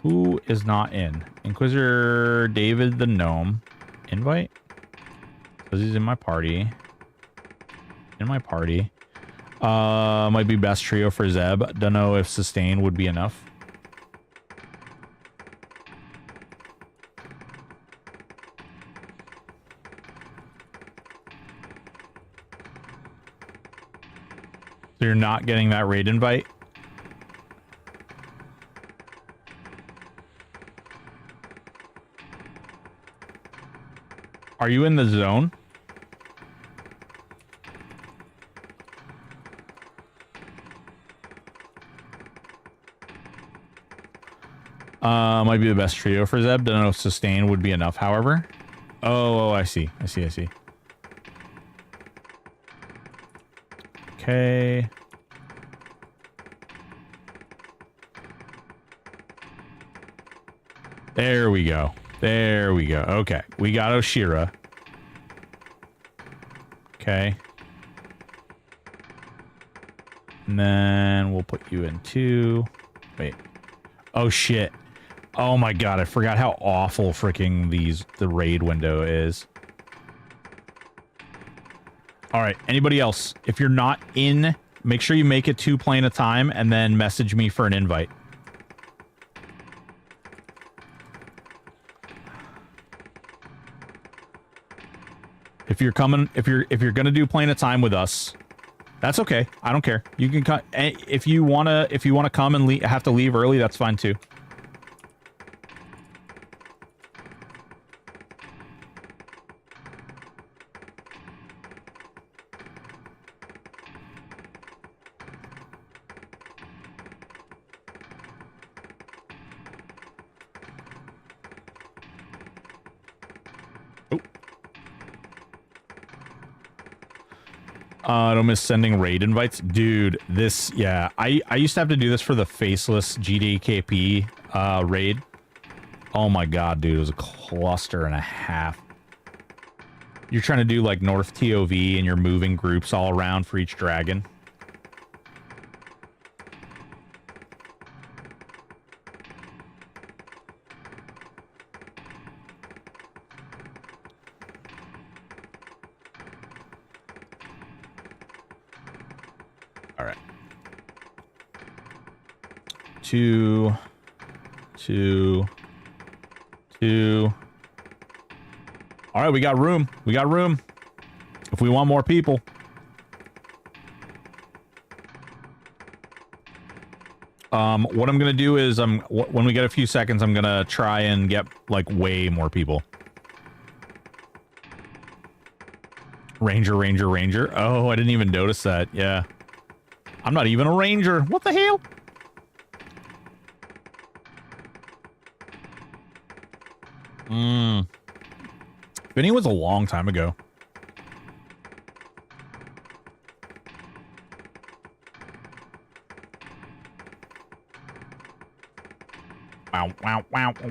Who is not in? Inquisitor David the Gnome. Invite? Because he's in my party. In my party. Might be best trio for Zeb. Don't know if sustain would be enough. So you're not getting that raid invite? Are you in the zone? Might be the best trio for Zeb. Don't know if sustain would be enough, however. Oh, I see. I see. Okay. There we go. Okay. We got Oshira. Okay. And then we'll put you in 2. Wait. Oh, shit. Oh, my God. I forgot how awful freaking the raid window is. All right. Anybody else? If you're not in, make sure you make it 2 playing a time and then message me for an invite. If you're coming, if you're gonna do playing a time with us, that's okay. I don't care. You can come if you wanna come and have to leave early. That's fine too. I don't miss sending raid invites. Dude, this, yeah. I used to have to do this for the faceless GDKP raid. Oh my god, dude. It was a cluster and a half. You're trying to do, like, North TOV and you're moving groups all around for each dragon. Alright. 2, 2, 2. Alright, we got room. We got room. If we want more people. What I'm gonna do is, when we get a few seconds, I'm gonna try and get, like, way more people. Ranger. Oh, I didn't even notice that. Yeah. I'm not even a ranger. What the hell? Vinny was a long time ago.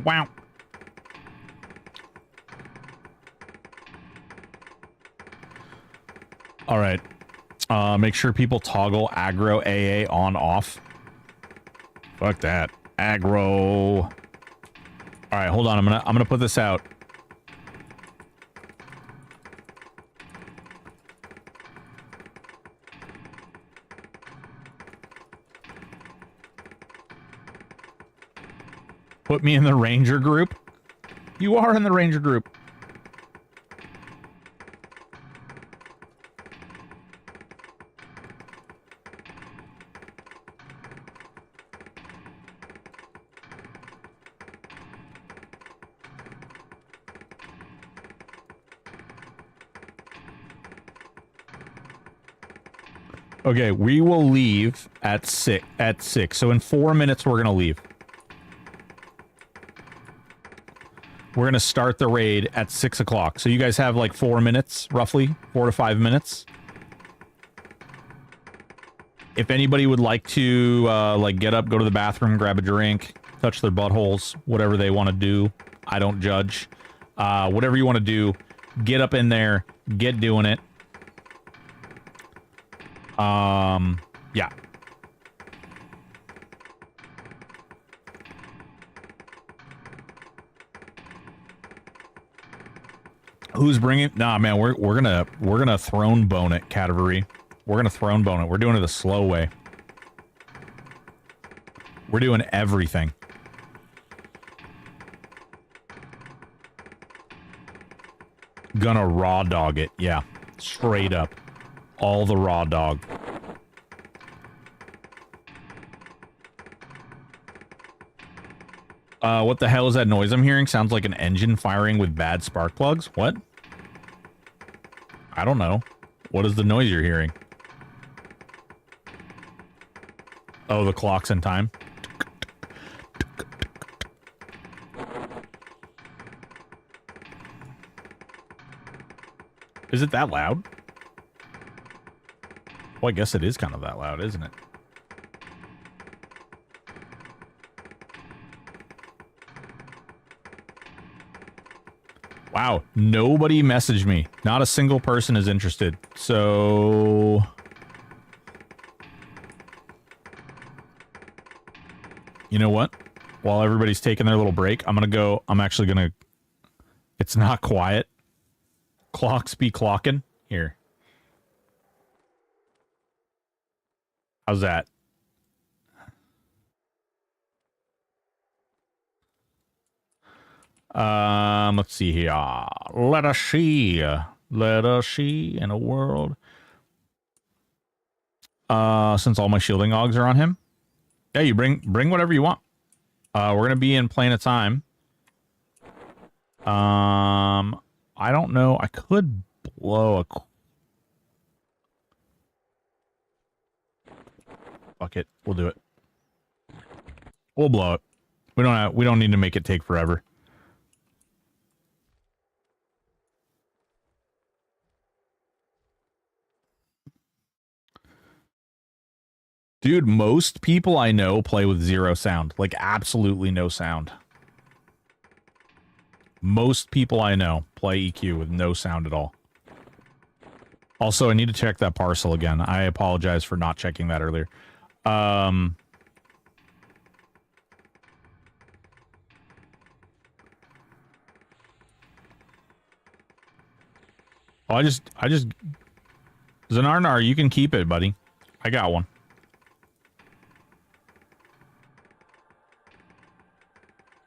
Wow. All right. Make sure people toggle aggro AA on off. Fuck that. Aggro. All right, hold on. I'm gonna put this out. Put me in the ranger group. You are in the ranger group. Okay, we will leave at 6. So in 4 minutes, we're gonna leave. We're gonna start the raid at 6 o'clock. So you guys have like 4 minutes, roughly 4 to 5 minutes. If anybody would like to, like, get up, go to the bathroom, grab a drink, touch their buttholes, whatever they want to do, I don't judge. Whatever you want to do, get up in there, get doing it. Yeah. Who's bringing? Nah, man, we're gonna throne bone it, Category. We're gonna throne bone it. We're doing it the slow way. We're doing everything. Gonna raw dog it, yeah, straight up, all the raw dog. What the hell is that noise I'm hearing? Sounds like an engine firing with bad spark plugs. What? I don't know. What is the noise you're hearing? Oh, the clocks in time. Is it that loud? Well, I guess it is kind of that loud, isn't it? Wow, nobody messaged me. Not a single person is interested. So... you know what? While everybody's taking their little break, I'm gonna go... I'm actually gonna... It's not quiet. Clocks be clocking. Here. How's that? Let's see here. Let us see. Let us see in a world. Since all my shielding logs are on him. Yeah, you bring whatever you want. We're gonna be in Plane of Time. I don't know. I could blow a... Fuck it. We'll do it. We'll blow it. We don't need to make it take forever. Dude, most people I know play with zero sound. Like, absolutely no sound. Most people I know play EQ with no sound at all. Also, I need to check that parcel again. I apologize for not checking that earlier. I just... Zanarnar, you can keep it, buddy. I got one.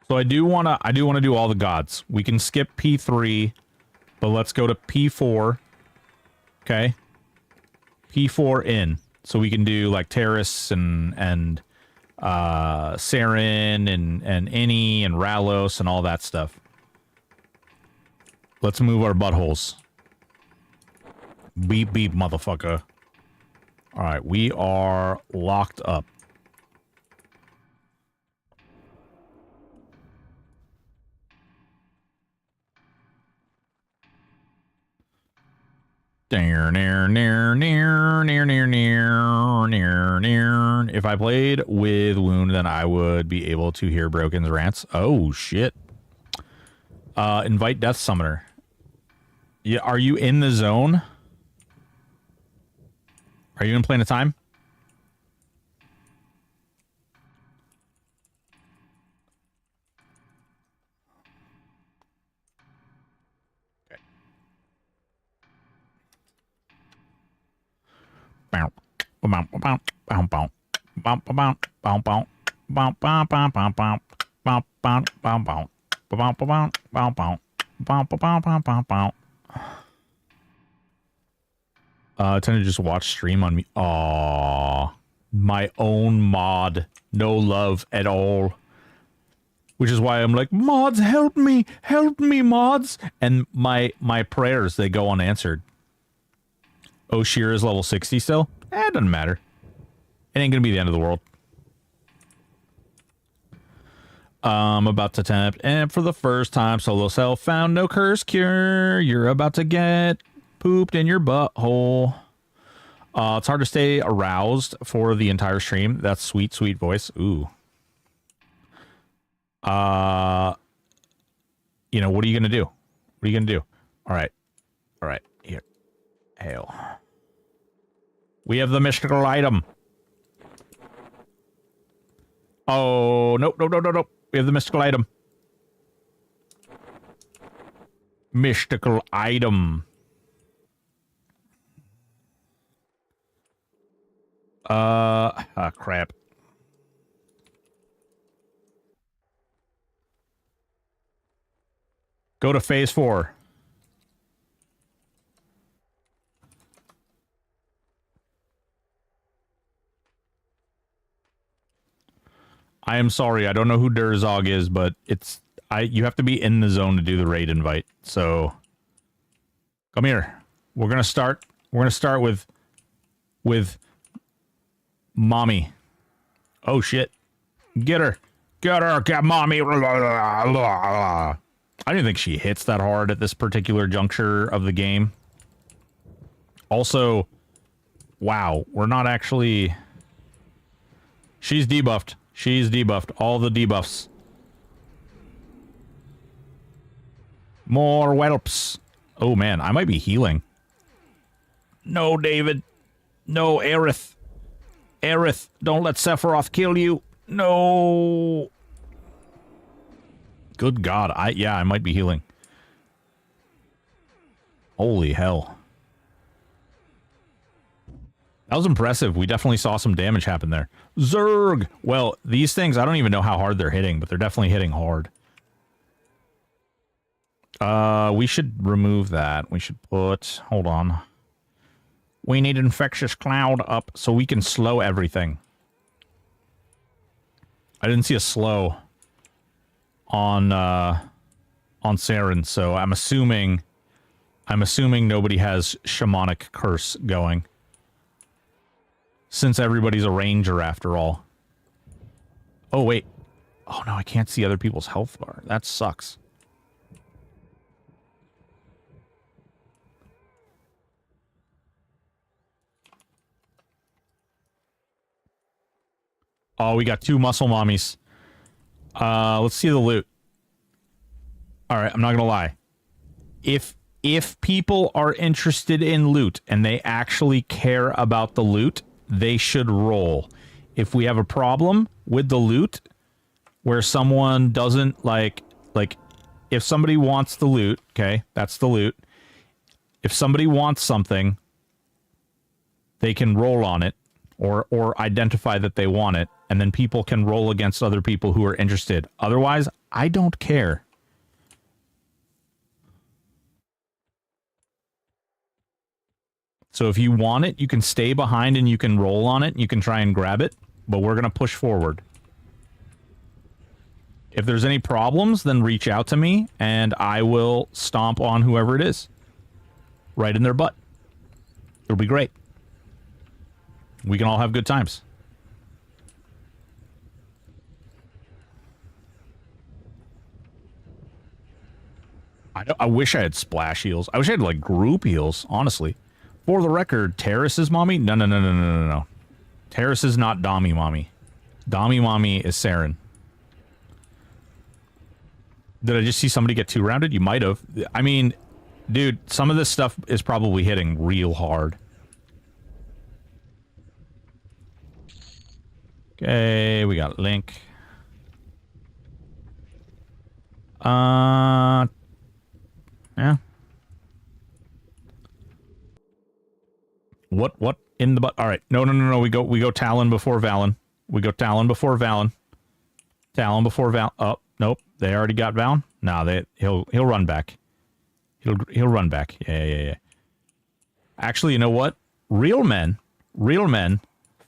So I do wanna do all the gods. We can skip P3, but let's go to P4. Okay. P4 in. So we can do like Terrace and Saren and Innie and Ralos and all that stuff. Let's move our buttholes. Beep beep, motherfucker. Alright, we are locked up. If I played with Wound, then I would be able to hear Broken's rants. Oh, shit. Invite Death Summoner. Yeah, are you in the zone? Are you in Plane of Time? I tend to just watch stream on me. Aww. My own mod. No love at all. Which is why I'm like, mods, help me, mods. And my prayers, they go unanswered. Oh, Sheer is level 60 still? It doesn't matter. It ain't gonna be the end of the world. I'm about to tempt, and for the first time, solo self found no curse cure. You're about to get pooped in your butthole. It's hard to stay aroused for the entire stream. That's sweet, sweet voice. Ooh. You know, what are you gonna do? What are you gonna do? All right. All right. Here. Hail. We have the mystical item. Oh, nope, nope, nope, nope, nope. We have the mystical item. Mystical item. Crap. Go to phase 4. I am sorry, I don't know who Durzog is, but you have to be in the zone to do the raid invite. So come here. We're gonna start with mommy. Oh shit. Get her, get mommy. I didn't think she hits that hard at this particular juncture of the game. Also, wow, we're not actually... She's debuffed. She's debuffed. All the debuffs. More whelps. Oh man, I might be healing. No, David. No, Aerith. Aerith, don't let Sephiroth kill you. No. Good God. I might be healing. Holy hell. That was impressive. We definitely saw some damage happen there. Zerg! Well, these things, I don't even know how hard they're hitting, but they're definitely hitting hard. We should remove that. We should put... Hold on. We need Infectious Cloud up so we can slow everything. I didn't see a slow on Saren, so I'm assuming nobody has Shamanic Curse going. Since everybody's a ranger after all. Oh, wait. Oh, no, I can't see other people's health bar. That sucks. Oh, we got 2 muscle mommies. Let's see the loot. Alright, I'm not gonna lie. If people are interested in loot and they actually care about the loot, they should roll. If we have a problem with the loot where someone doesn't like if somebody wants the loot, okay, that's the loot. If somebody wants something, they can roll on it or identify that they want it, and then people can roll against other people who are interested. Otherwise, I don't care. So if you want it, you can stay behind and you can roll on it, and you can try and grab it, but we're going to push forward. If there's any problems, then reach out to me, and I will stomp on whoever it is. Right in their butt. It'll be great. We can all have good times. I wish I had splash heals. I wish I had, like, group heals, honestly. For the record, Terrace is mommy? No. Terrace is not Dami mommy. Dami mommy is Saren. Did I just see somebody get 2-rounded? You might have. I mean, dude, some of this stuff is probably hitting real hard. Okay, we got Link. Yeah. What in the butt? All right. No. We go Talon before Valen. We go Talon before Valen. Talon before Val. Oh, nope. They already got Valen. No, he'll run back. He'll run back. Yeah. Actually, you know what? Real men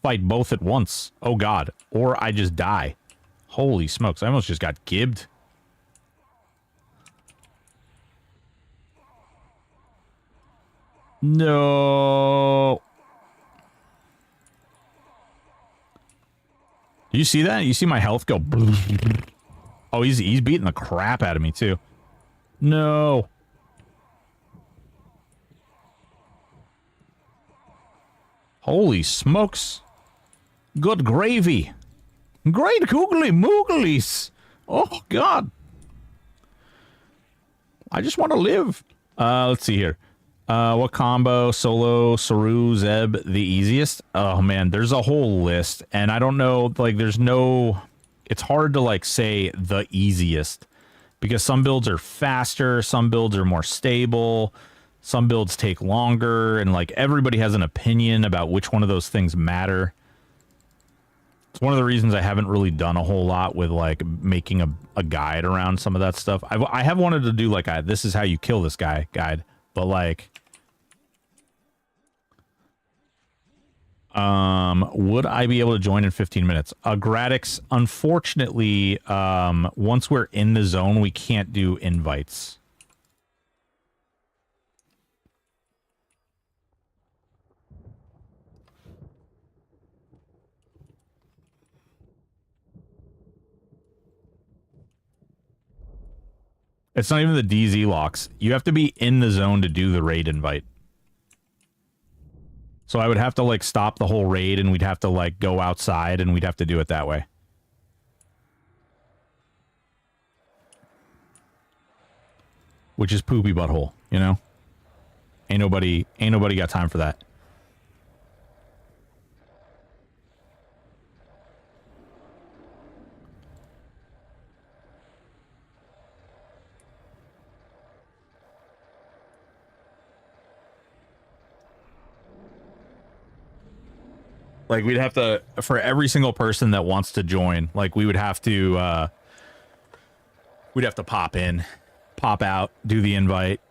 fight both at once. Oh God. Or I just die. Holy smokes. I almost just got gibbed. No. Do you see that? You see my health go... Oh, he's beating the crap out of me, too. No. Holy smokes. Good gravy. Great googly mooglies. Oh, God. I just want to live. Let's see here. What combo, solo, Saru, Zeb, the easiest? Oh, man, there's a whole list. And I don't know, like, there's no... It's hard to, like, say the easiest. because some builds are faster, some builds are more stable, some builds take longer, and like everybody has an opinion about which one of those things matter. It's one of the reasons I haven't really done a whole lot with like making a guide around some of that stuff. I have wanted to do like a this is how you kill this guy guide, but like would I be able to join in 15 minutes? Gradix, unfortunately, once we're in the zone, we can't do invites. It's not even the DZ locks. You have to be in the zone to do the raid invite. So I would have to like stop the whole raid and we'd have to like go outside and we'd have to do it that way. Which is poopy butthole, you know? Ain't nobody got time for that. Like, we'd have to, for every single person that wants to join, like, we'd have to pop in, pop out, do the invite,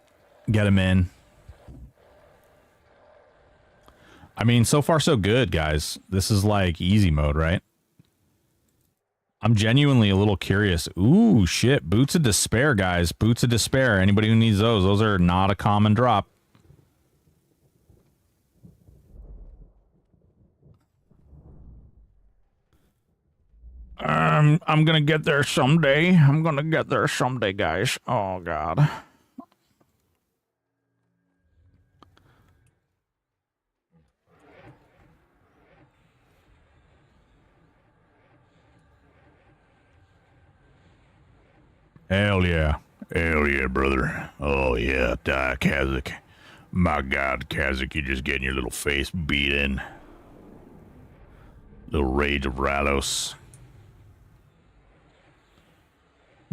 get them in. I mean, so far so good, guys. This is like easy mode, right? I'm genuinely a little curious. Ooh, shit. Boots of Despair, guys. Boots of Despair. Anybody who needs those are not a common drop. I'm gonna get there someday. I'm gonna get there someday, guys. Oh, God. Hell yeah. Hell yeah, brother. Oh, yeah, Kazakh. My God, Kazakh, you're just getting your little face beat in. Little Rage of Ralos.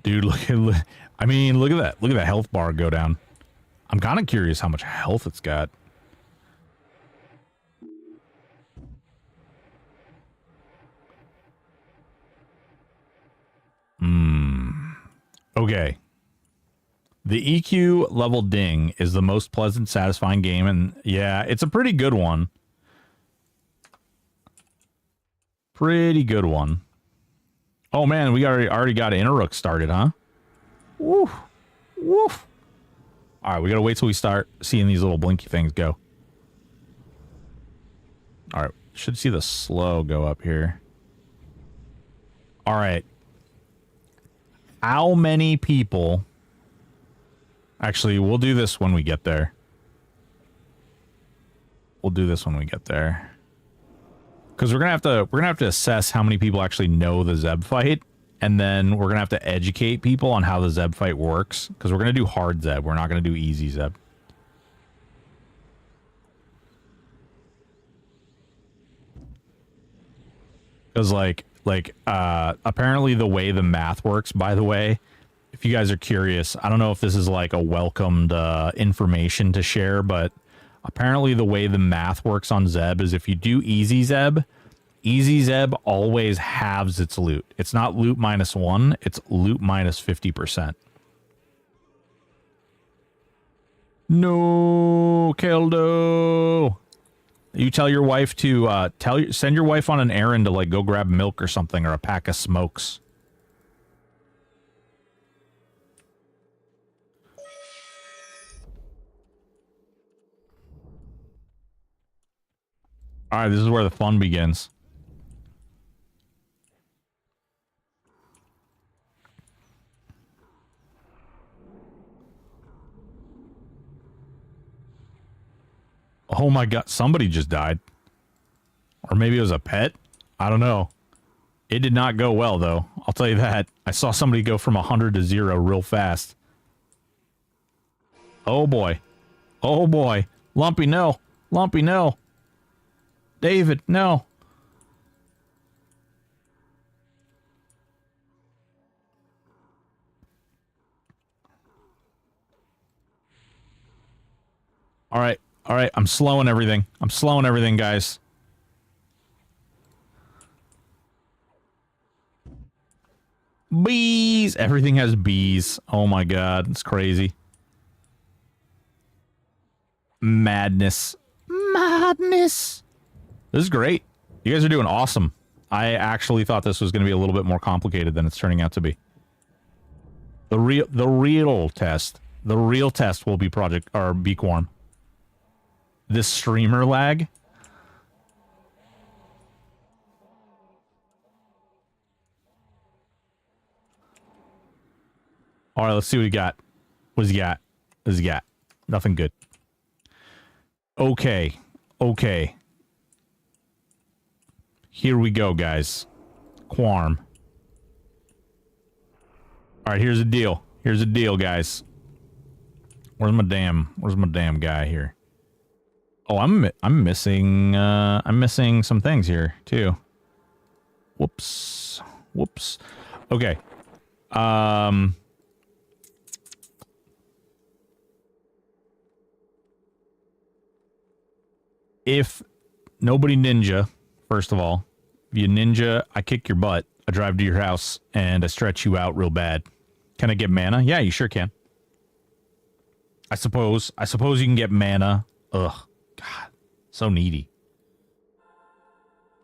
Dude, look at that. Look at that health bar go down. I'm kind of curious how much health it's got. Okay. The EQ level ding is the most pleasant, satisfying game, and yeah, it's a pretty good one. Pretty good one. Oh man, we already got Interrook started, huh? Woof. Woof. Alright, we gotta wait till we start seeing these little blinky things go. Alright, should see the slow go up here. Alright. How many people... Actually, we'll do this when we get there. We'll do this when we get there. Because we're gonna have to assess how many people actually know the Zeb fight, and then we're gonna have to educate people on how the Zeb fight works. Because we're gonna do hard Zeb, we're not gonna do easy Zeb. Because apparently the way the math works, by the way, if you guys are curious, I don't know if this is like a welcomed information to share, but apparently the way the math works on Zeb is if you do easy Zeb always halves its loot. It's not loot -1, it's loot minus 50%. No, Keldo. You tell your wife to send your wife on an errand to like go grab milk or something, or a pack of smokes. All right, this is where the fun begins. Oh my God, somebody just died. Or maybe it was a pet? I don't know. It did not go well, though. I'll tell you that. I saw somebody go from 100 to 0 real fast. Oh boy. Oh boy. Lumpy, no. Lumpy, no. David, no. All right. All right. I'm slowing everything. I'm slowing everything, guys. Bees. Everything has bees. Oh my god. It's crazy. Madness. Madness. This is great. You guys are doing awesome. I actually thought this was going to be a little bit more complicated than it's turning out to be. The real test will be be Quorum. This streamer lag. All right, let's see what he got. What does he got? What does he got? Nothing good. Okay. Okay. Here we go, guys. Quorum. All right, here's the deal. Here's the deal, guys. Where's my damn guy here? Oh, I'm missing some things here too. Whoops. Whoops. Okay. If nobody ninja, first of all, if you ninja, I kick your butt. I drive to your house and I stretch you out real bad. Can I get mana? Yeah, you sure can. I suppose you can get mana. Ugh. God. So needy.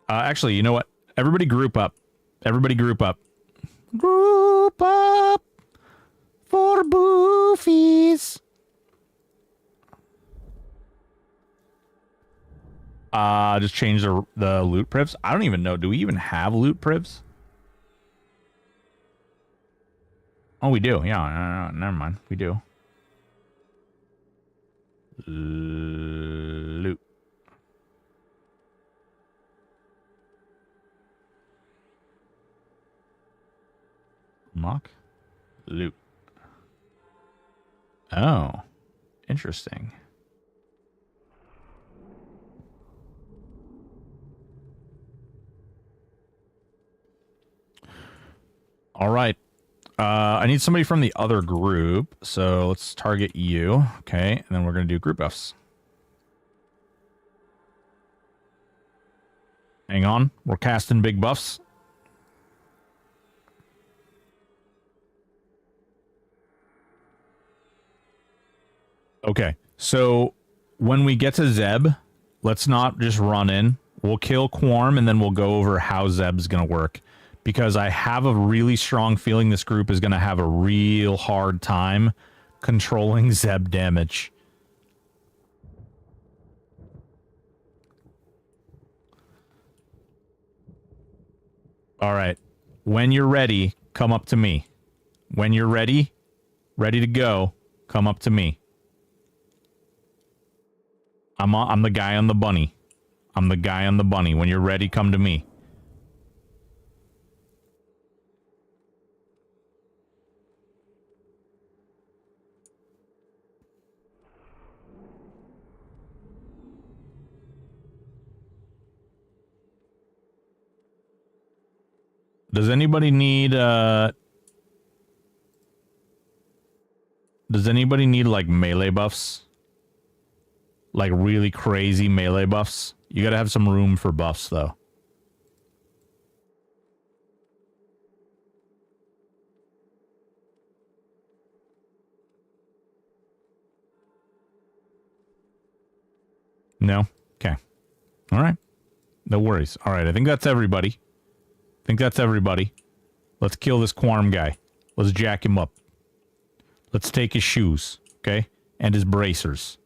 Actually, you know what? Everybody group up. Everybody group up. Group up for boofies. Just change the loot privs. I don't even know. Do we even have loot privs? Oh, we do. Yeah, never mind. We do. Loot. Mock. Loot. Oh. Interesting. All right. I need somebody from the other group, so let's target you. Okay, and then we're going to do group buffs. Hang on. We're casting big buffs. Okay, so when we get to Zeb, let's not just run in. We'll kill Quorum, and then we'll go over how Zeb's going to work. Because I have a really strong feeling this group is going to have a real hard time controlling Zeb damage. All right. When you're ready, come up to me. When you're ready to go, come up to me. I'm the guy on the bunny. I'm the guy on the bunny. When you're ready, come to me. Does anybody need like melee buffs? Like really crazy melee buffs? You gotta have some room for buffs though. No? Okay. All right. No worries. All right, I think that's everybody. Let's kill this Quorum guy. Let's jack him up. Let's take his shoes, okay? And his bracers.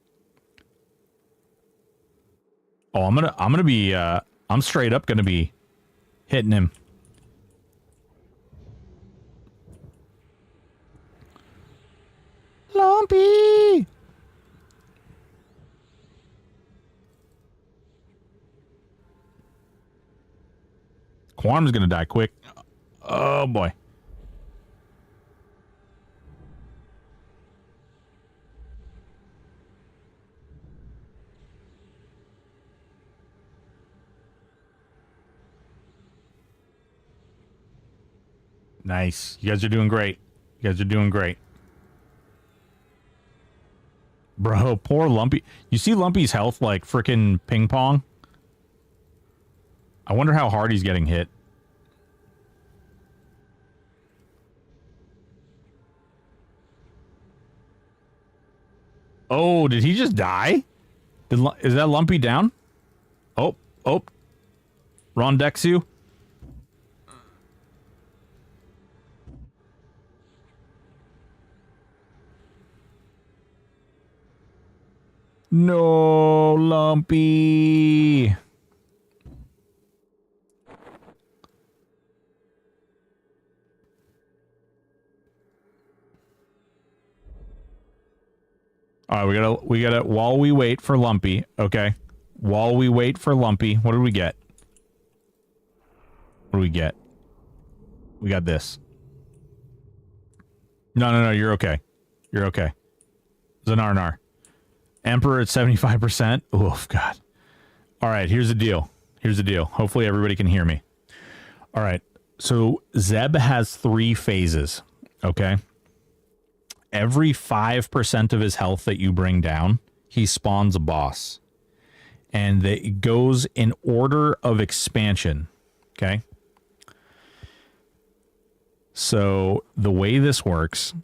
Oh, I'm straight up gonna be hitting him. Lumpy! Quorum's gonna die quick. Oh boy. Nice. You guys are doing great. Bro, poor Lumpy. You see Lumpy's health like freaking ping pong? I wonder how hard he's getting hit. Oh, did he just die? Is that Lumpy down? Oh, oh. Rondexu. No, Lumpy. All right, we gotta, while we wait for Lumpy, okay? While we wait for Lumpy, what do we get? What do we get? We got this. No, you're okay. You're okay. Zanarnar. Emperor at 75%. Oof, God. All right, here's the deal. Here's the deal. Hopefully everybody can hear me. All right, so Zeb has 3 phases, okay? Every 5% of his health that you bring down, he spawns a boss. And it goes in order of expansion, okay? So the way this works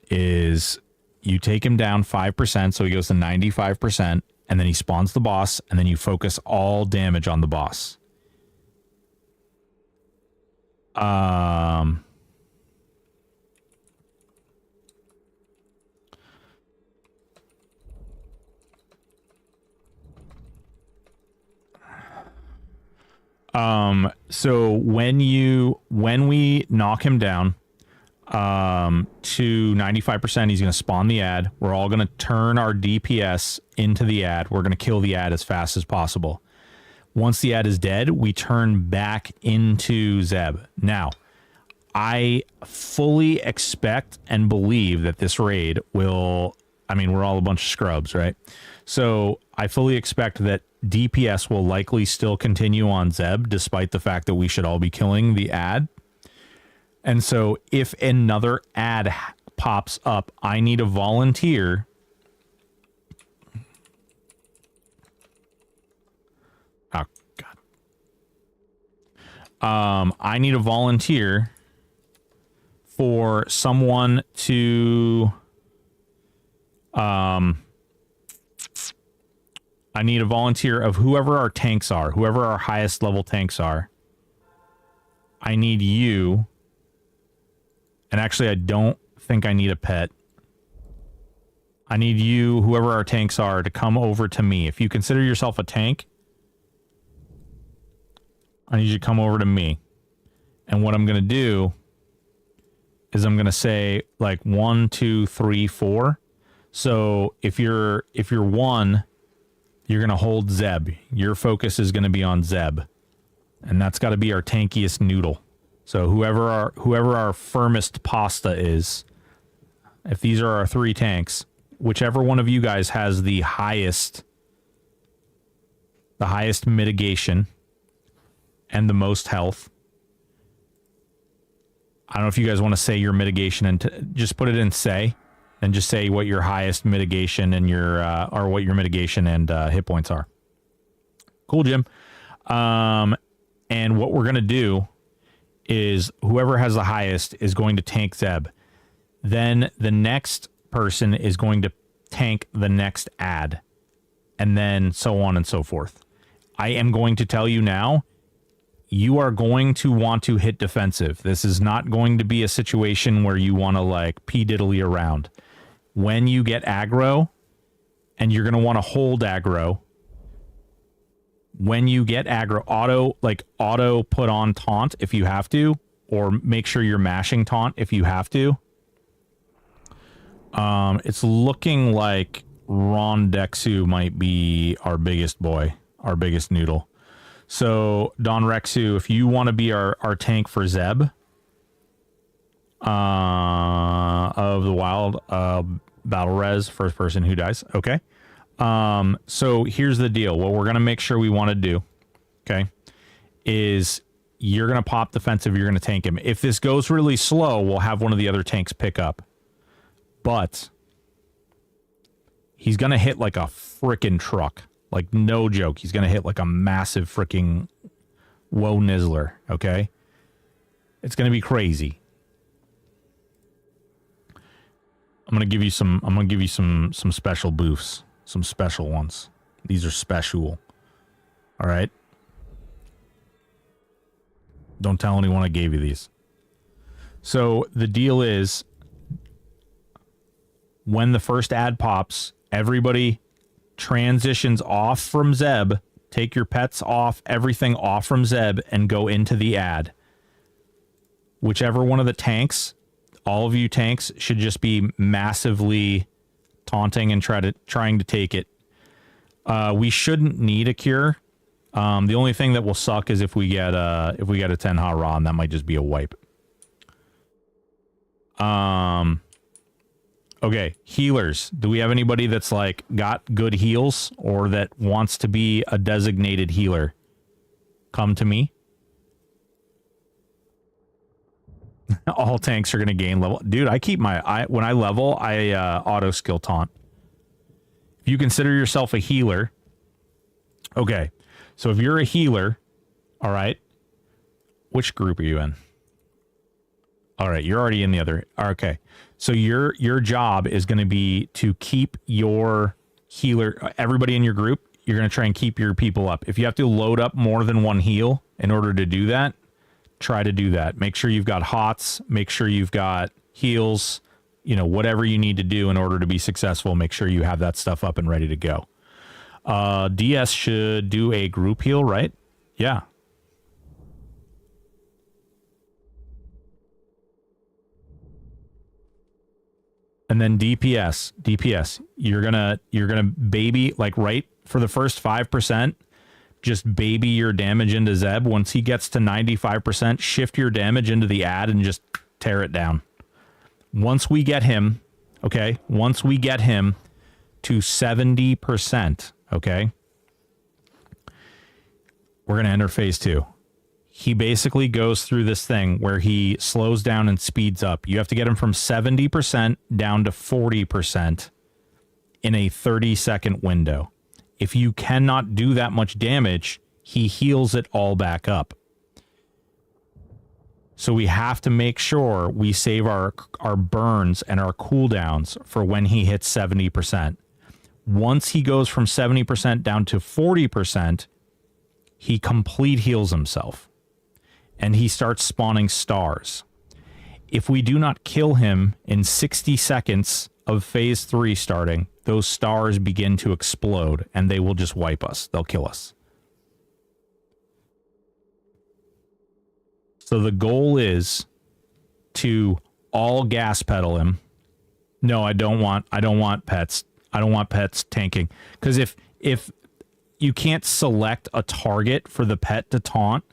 is you take him down 5%, so he goes to 95%, and then he spawns the boss, and then you focus all damage on the boss. So when we knock him down to 95%, he's going to spawn the ad. We're all going to turn our DPS into the ad. We're going to kill the ad as fast as possible. Once the ad is dead, we turn back into Zeb. Now, I fully expect and believe that this raid will, I mean, we're all a bunch of scrubs, right? So I fully expect that DPS will likely still continue on Zeb, despite the fact that we should all be killing the ad. And so if another ad pops up, I need a volunteer. Oh, God. I need a volunteer for someone to... I need a volunteer of whoever our tanks are, whoever our highest level tanks are. I need you. And actually, I don't think I need a pet. I need you, whoever our tanks are, to come over to me. If you consider yourself a tank, I need you to come over to me. And what I'm going to do is I'm going to say like 1, 2, 3, 4. So if you're 1, you're going to hold Zeb. Your focus is going to be on Zeb. And that's got to be our tankiest noodle. So whoever our firmest pasta is, if these are our 3 tanks, whichever one of you guys has the highest mitigation and the most health. I don't know if you guys want to say your mitigation and just put it in say. And just say what your highest mitigation and your or what your mitigation and hit points are. Cool, Jim. And what we're gonna do is whoever has the highest is going to tank Zeb. Then the next person is going to tank the next ad, and then so on and so forth. I am going to tell you now, you are going to want to hit defensive. This is not going to be a situation where you want to like pee diddly around. When you get aggro, and you're going to want to hold aggro, when you get aggro, auto put on taunt if you have to, or make sure you're mashing taunt if you have to. It's looking like Rondexu might be our biggest boy, our biggest noodle. So, Don Rexu, if you want to be our tank for Zeb of the wild battle res, first person who dies. Okay. So here's the deal. What we're going to make sure we want to do, okay, is you're going to pop defensive, you're going to tank him. If this goes really slow, we'll have one of the other tanks pick up. But he's going to hit like a frickin' truck. Like, no joke. He's going to hit like a massive frickin' Woe Nizzler, okay? It's going to be crazy. I'm going to give you some special boofs, some special ones. These are special. All right? Don't tell anyone I gave you these. So the deal is, when the first ad pops, everybody transitions off from Zeb. Take your pets off, everything off from Zeb, and go into the ad. Whichever one of the tanks, all of you tanks, should just be massively taunting and trying to take it. We shouldn't need a cure. The only thing that will suck is if we get a 10 hot raw, and that might just be a wipe. Okay, healers. Do we have anybody that's like got good heals or that wants to be a designated healer? Come to me. All tanks are going to gain level. Dude, I keep when I level, I auto skill taunt. If you consider yourself a healer. Okay. So if you're a healer, all right. Which group are you in? All right, you're already in the other. Okay. So your job is going to be to keep your healer, everybody in your group, you're going to try and keep your people up. If you have to load up more than one heal in order to do that, try to do that. Make sure you've got hots, make sure you've got heals, whatever you need to do in order to be successful, make sure you have that stuff up and ready to go. DS should do a group heal, right? Yeah. And then DPS, you're gonna baby, like, right for the first 5%, just baby your damage into Zeb. Once he gets to 95%, shift your damage into the ad and just tear it down. Once we get him to 70%, okay, we're gonna enter phase 2. He basically goes through this thing where he slows down and speeds up. You have to get him from 70% down to 40% in a 30-second window. If you cannot do that much damage, he heals it all back up. So we have to make sure we save our burns and our cooldowns for when he hits 70%. Once he goes from 70% down to 40%, he complete heals himself. And he starts spawning stars. If we do not kill him in 60 seconds of phase 3 starting, those stars begin to explode and they will just wipe us. They'll kill us. So the goal is to all gas pedal him. No, I don't want pets. I don't want pets tanking. Because if you can't select a target for the pet to taunt,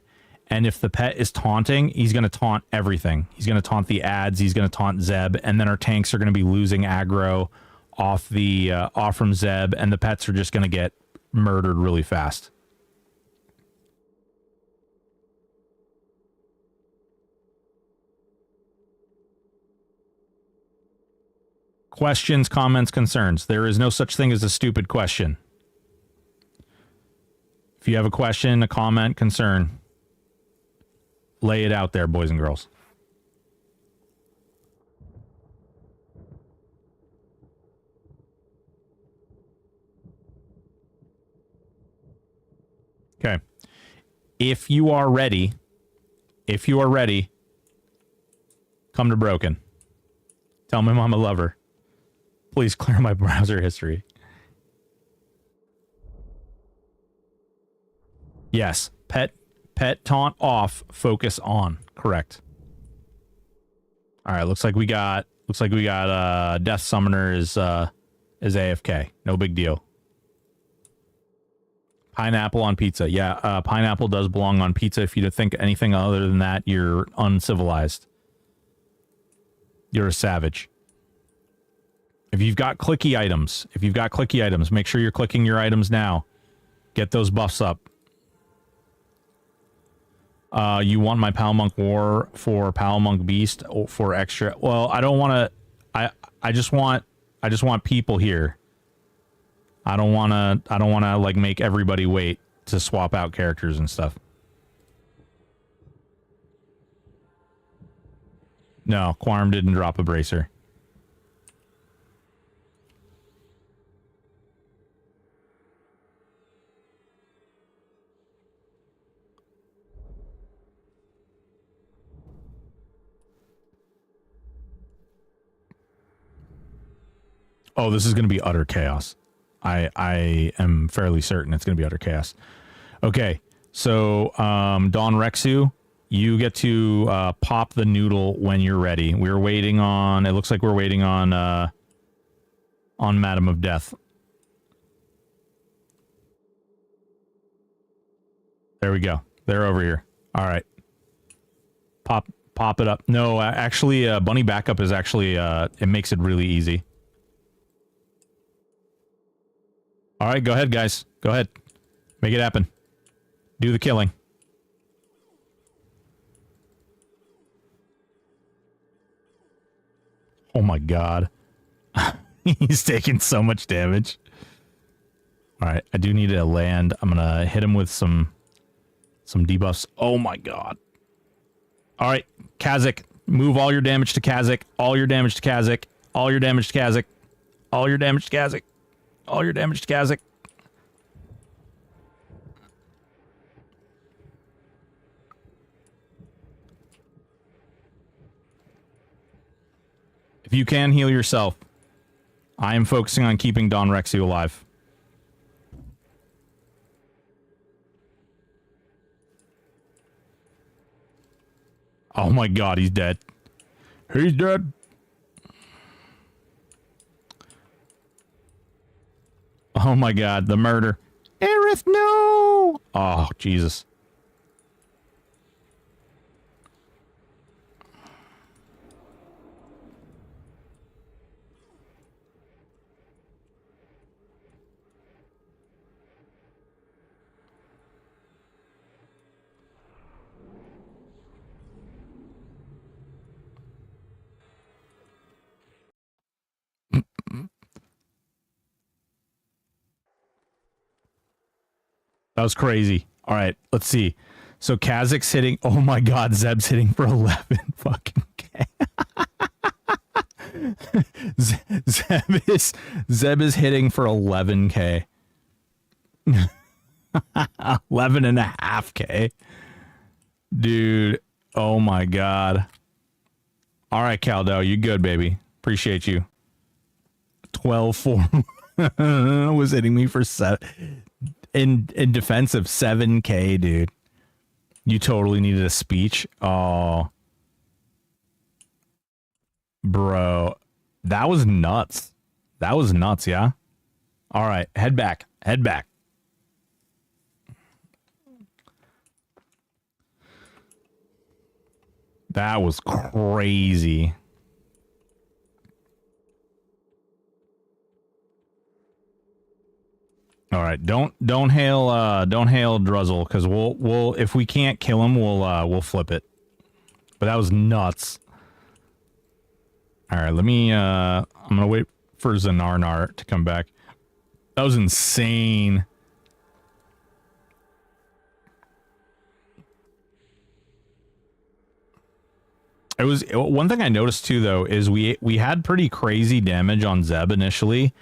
and if the pet is taunting, he's going to taunt everything. He's going to taunt the ads. He's going to taunt Zeb. And then our tanks are going to be losing aggro off from Zeb. And the pets are just going to get murdered really fast. Questions, comments, concerns. There is no such thing as a stupid question. If you have a question, a comment, concern, lay it out there, boys and girls. Okay. If you are ready, come to Broken. Tell me I'm a lover. Please clear my browser history. Yes, pet taunt off, focus on. Correct. All right, looks like we got Death Summoner is AFK. No big deal. Pineapple on pizza. Yeah, pineapple does belong on pizza. If you think anything other than that, you're uncivilized. You're a savage. If you've got clicky items, make sure you're clicking your items now. Get those buffs up. You want my Palmonk War for Palmonk Beast for extra? Well, I don't want to. I just want people here. I don't wanna like make everybody wait to swap out characters and stuff. No, Quarm didn't drop a bracer. Oh, this is going to be utter chaos. I am fairly certain it's going to be utter chaos. Okay, so Don Rexu, you get to pop the noodle when you're ready. We're waiting on. It looks like we're waiting on Madam of Death. There we go. They're over here. All right. Pop it up. No, actually, Bunny Backup is actually it makes it really easy. All right, go ahead, guys. Go ahead. Make it happen. Do the killing. Oh my god. He's taking so much damage. All right, I do need to land. I'm gonna hit him with some debuffs. Oh my god. All right, Kazakh, move all your damage to Kazakh. All your damage to Kazakh. All your damage to Kazakh. All your damage to Kazakh. All your damage to Kazakh. If you can, heal yourself. I am focusing on keeping Don Rexy alive. Oh my god, he's dead. He's dead. Oh my god, the murder. Aerith, no! Oh, Jesus. That was crazy. All right, let's see. So Kazakh's hitting. Oh my God, Zeb's hitting for 11 fucking K. Zeb is hitting for 11K. 11.5K. Dude, oh my God. All right, Caldo, you good, baby. Appreciate you. 12-4 was hitting me for 7. In defense of 7K, dude. You totally needed a speech. Oh. Bro. That was nuts. That was nuts, yeah? All right. Head back. Head back. That was crazy. All right, don't hail Druzzle, because we'll if we can't kill him, we'll flip it. But that was nuts. All right, let me I'm gonna wait for Zanarnar to come back. That was insane. It was one thing I noticed too, though, is we had pretty crazy damage on Zeb initially.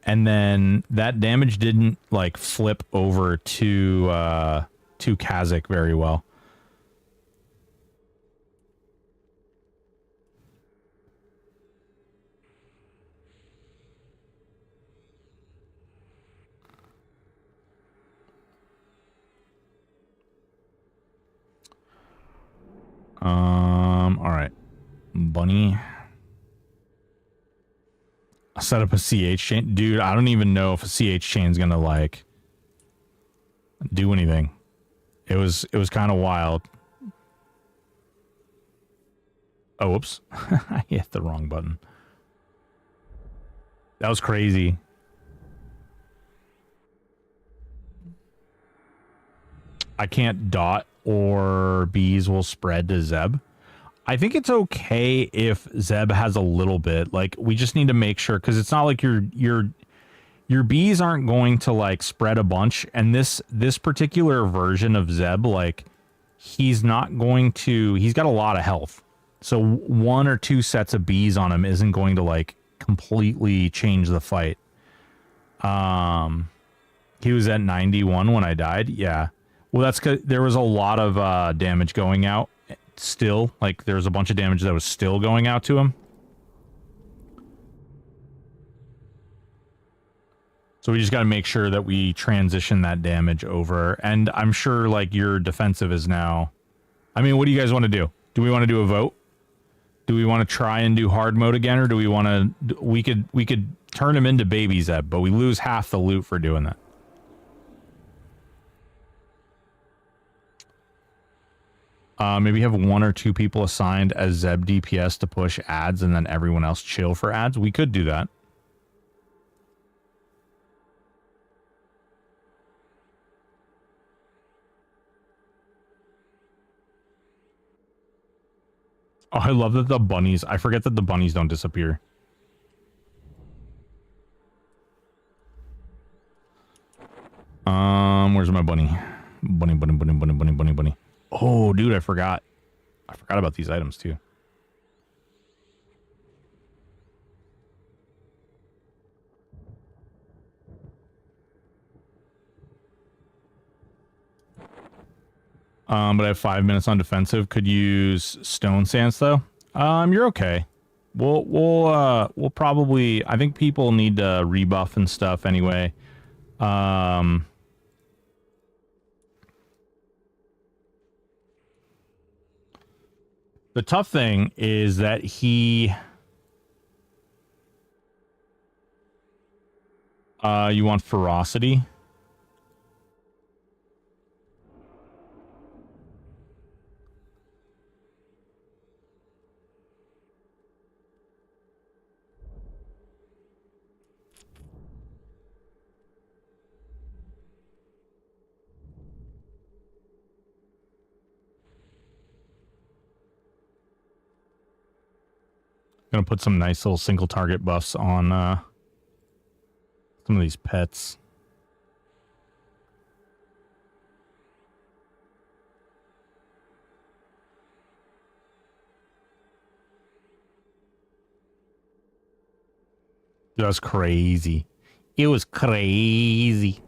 And then that damage didn't like flip over to Kazakh very well. All right, Bunny. Set up a CH chain. Dude, I don't even know if a CH chain's gonna like do anything. It was kind of wild. Oh, whoops. I hit the wrong button. That was crazy. I can't dot or bees will spread to Zeb. I think it's okay if Zeb has a little bit. Like, we just need to make sure, because it's not like you're your bees aren't going to like spread a bunch, and this particular version of Zeb, like he's not going to, he's got a lot of health, so one or two sets of bees on him isn't going to like completely change the fight. He was at 91 when I died. Yeah, well, that's because there was a lot of damage going out still. Like there was a bunch of damage that was still going out to him. So we just got to make sure that we transition that damage over. And I'm sure like your defensive is now. I mean, what do you guys want to do? Do we want to do a vote? Do we want to try and do hard mode again, or do we want to? We could turn him into baby Zeb, but we lose half the loot for doing that. Maybe have one or two people assigned as Zeb DPS to push ads, and then everyone else chill for ads. We could do that. Oh, I love that the bunnies. I forget that the bunnies don't disappear. Where's my bunny? Bunny. Oh, dude, I forgot. I forgot about these items too. But I have 5 minutes on defensive. Could use stone stance though. You're okay. We'll probably. I think people need to rebuff and stuff anyway. The tough thing is that he. You want ferocity? Gonna put some nice little single target buffs on some of these pets. That was crazy. It was crazy.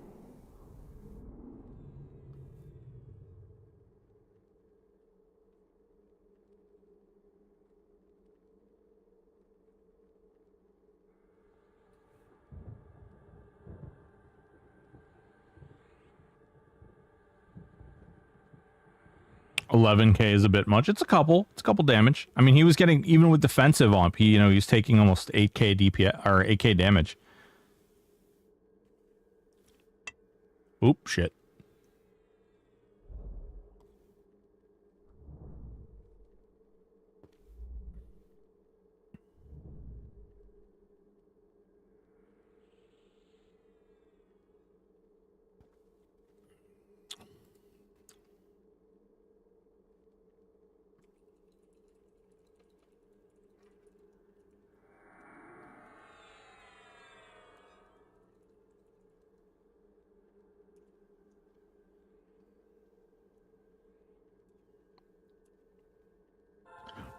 $11K is a bit much. It's a couple damage. I mean, he was getting, even with defensive on, he was taking almost 8K DPS or 8K damage. Oop, shit.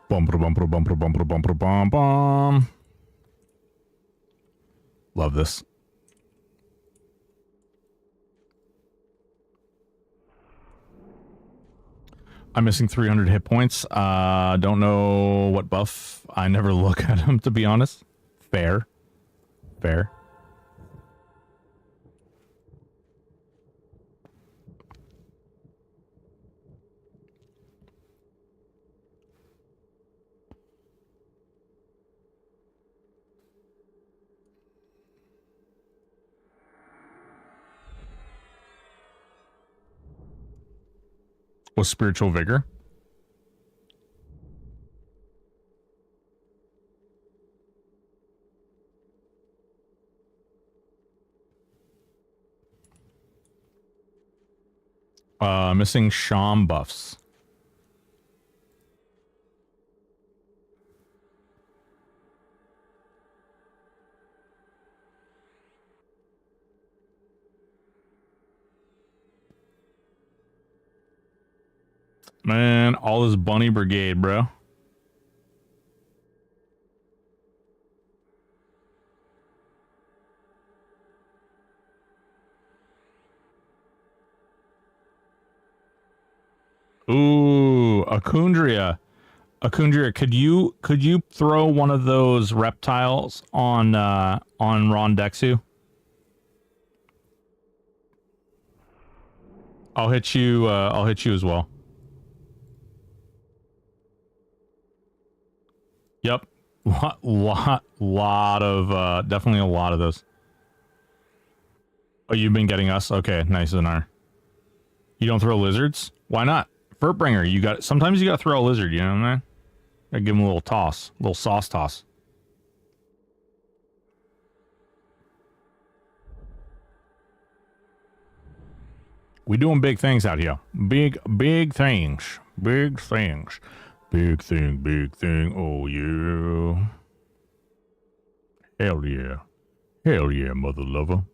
Bum. Love this. I'm missing 300 hit points. Don't know what buff. I never look at them, to be honest. Fair. Was spiritual vigor? Missing Sham buffs. Man, all this bunny brigade, bro. Ooh, Acundria. Acundria, could you throw one of those reptiles on Rondexu? I'll hit you as well. Yep. Lot of definitely a lot of those. Oh, you've been getting us? Okay, nice and R. You don't throw lizards? Why not? Furtbringer, you got sometimes you gotta throw a lizard, you know what I mean? Gotta give him a little toss, a little sauce toss. We doing big things out here. Big things. Big things. Big thing. Oh, yeah. Hell yeah. Hell yeah, mother lover.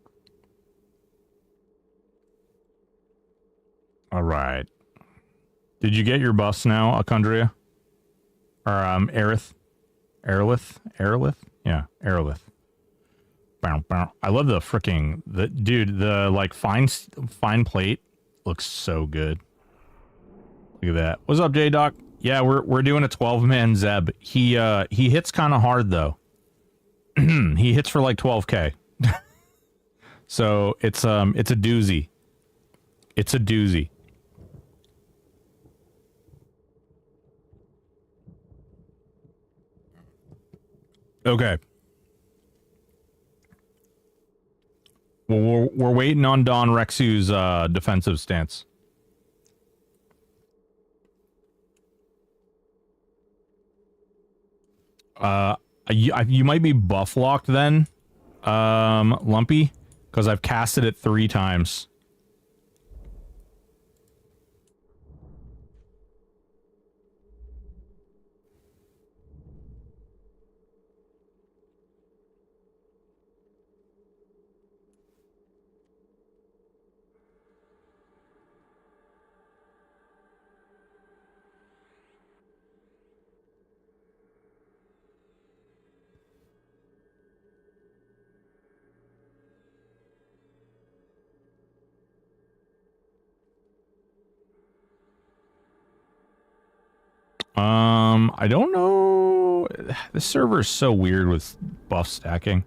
All right. Did you get your buffs now, Acundria? Or, Aerith? Aerolith? Yeah, Aerolith. Bow, bow. I love the freaking... Dude, the, like, fine plate looks so good. Look at that. What's up, J-Doc? Yeah, we're doing a 12-man Zeb. He hits kind of hard, though. He hits for, like, 12k. So, it's a doozy. It's a doozy. Okay. Well, we're waiting on Don Rexu's defensive stance. You might be buff locked then, Lumpy, because I've casted it 3 times. I don't know. This server is so weird with buff stacking.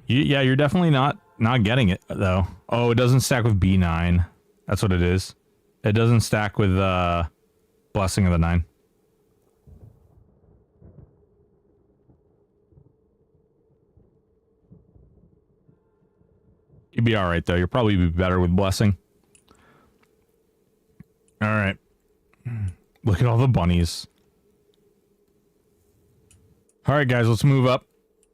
Yeah, you're definitely not getting it though. Oh, it doesn't stack with B9. That's what it is. It doesn't stack with Blessing of the 9. You'd be all right though. You'll probably be better with Blessing. All right. Look at all the bunnies. All right, guys, let's move up.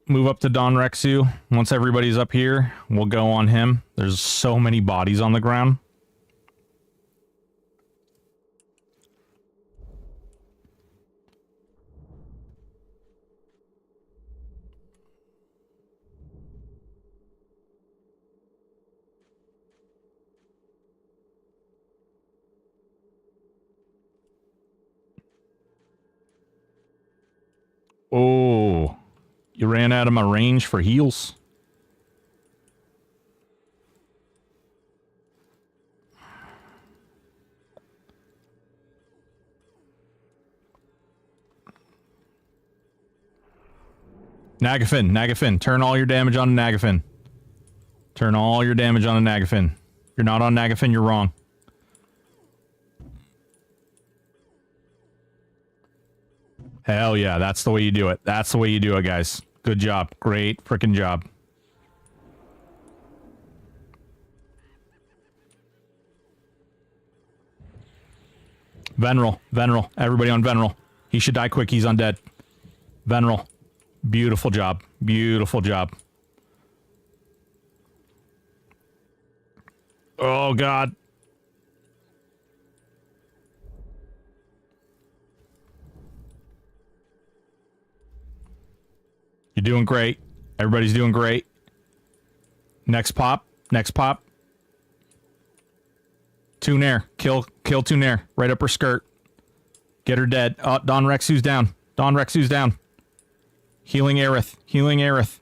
Move up to Don Rexu. Once everybody's up here, we'll go on him. There's so many bodies on the ground. Oh, you ran out of my range for heals. Nagafin, turn all your damage on Nagafin. Turn all your damage on Nagafin. You're not on Nagafin, you're wrong. Hell yeah, that's the way you do it. That's the way you do it, guys. Good job. Great freaking job. Veneral. Everybody on Veneral. He should die quick. He's undead. Veneral. Beautiful job. Beautiful job. Oh, God. You're doing great. Everybody's doing great. Next pop. Tunair. Kill Tunair. Right up her skirt. Get her dead. Oh, Don Rexu's down. Don Rexu's down. Healing Aerith. Healing Aerith.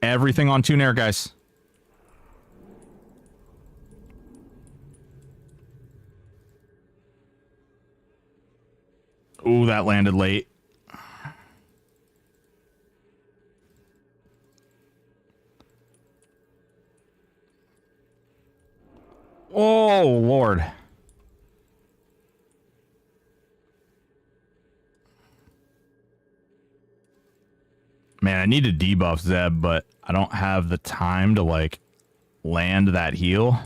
Everything on Tunair, guys. Ooh, that landed late. Oh, Lord. Man, I need to debuff Zeb, but I don't have the time to, like, land that heal.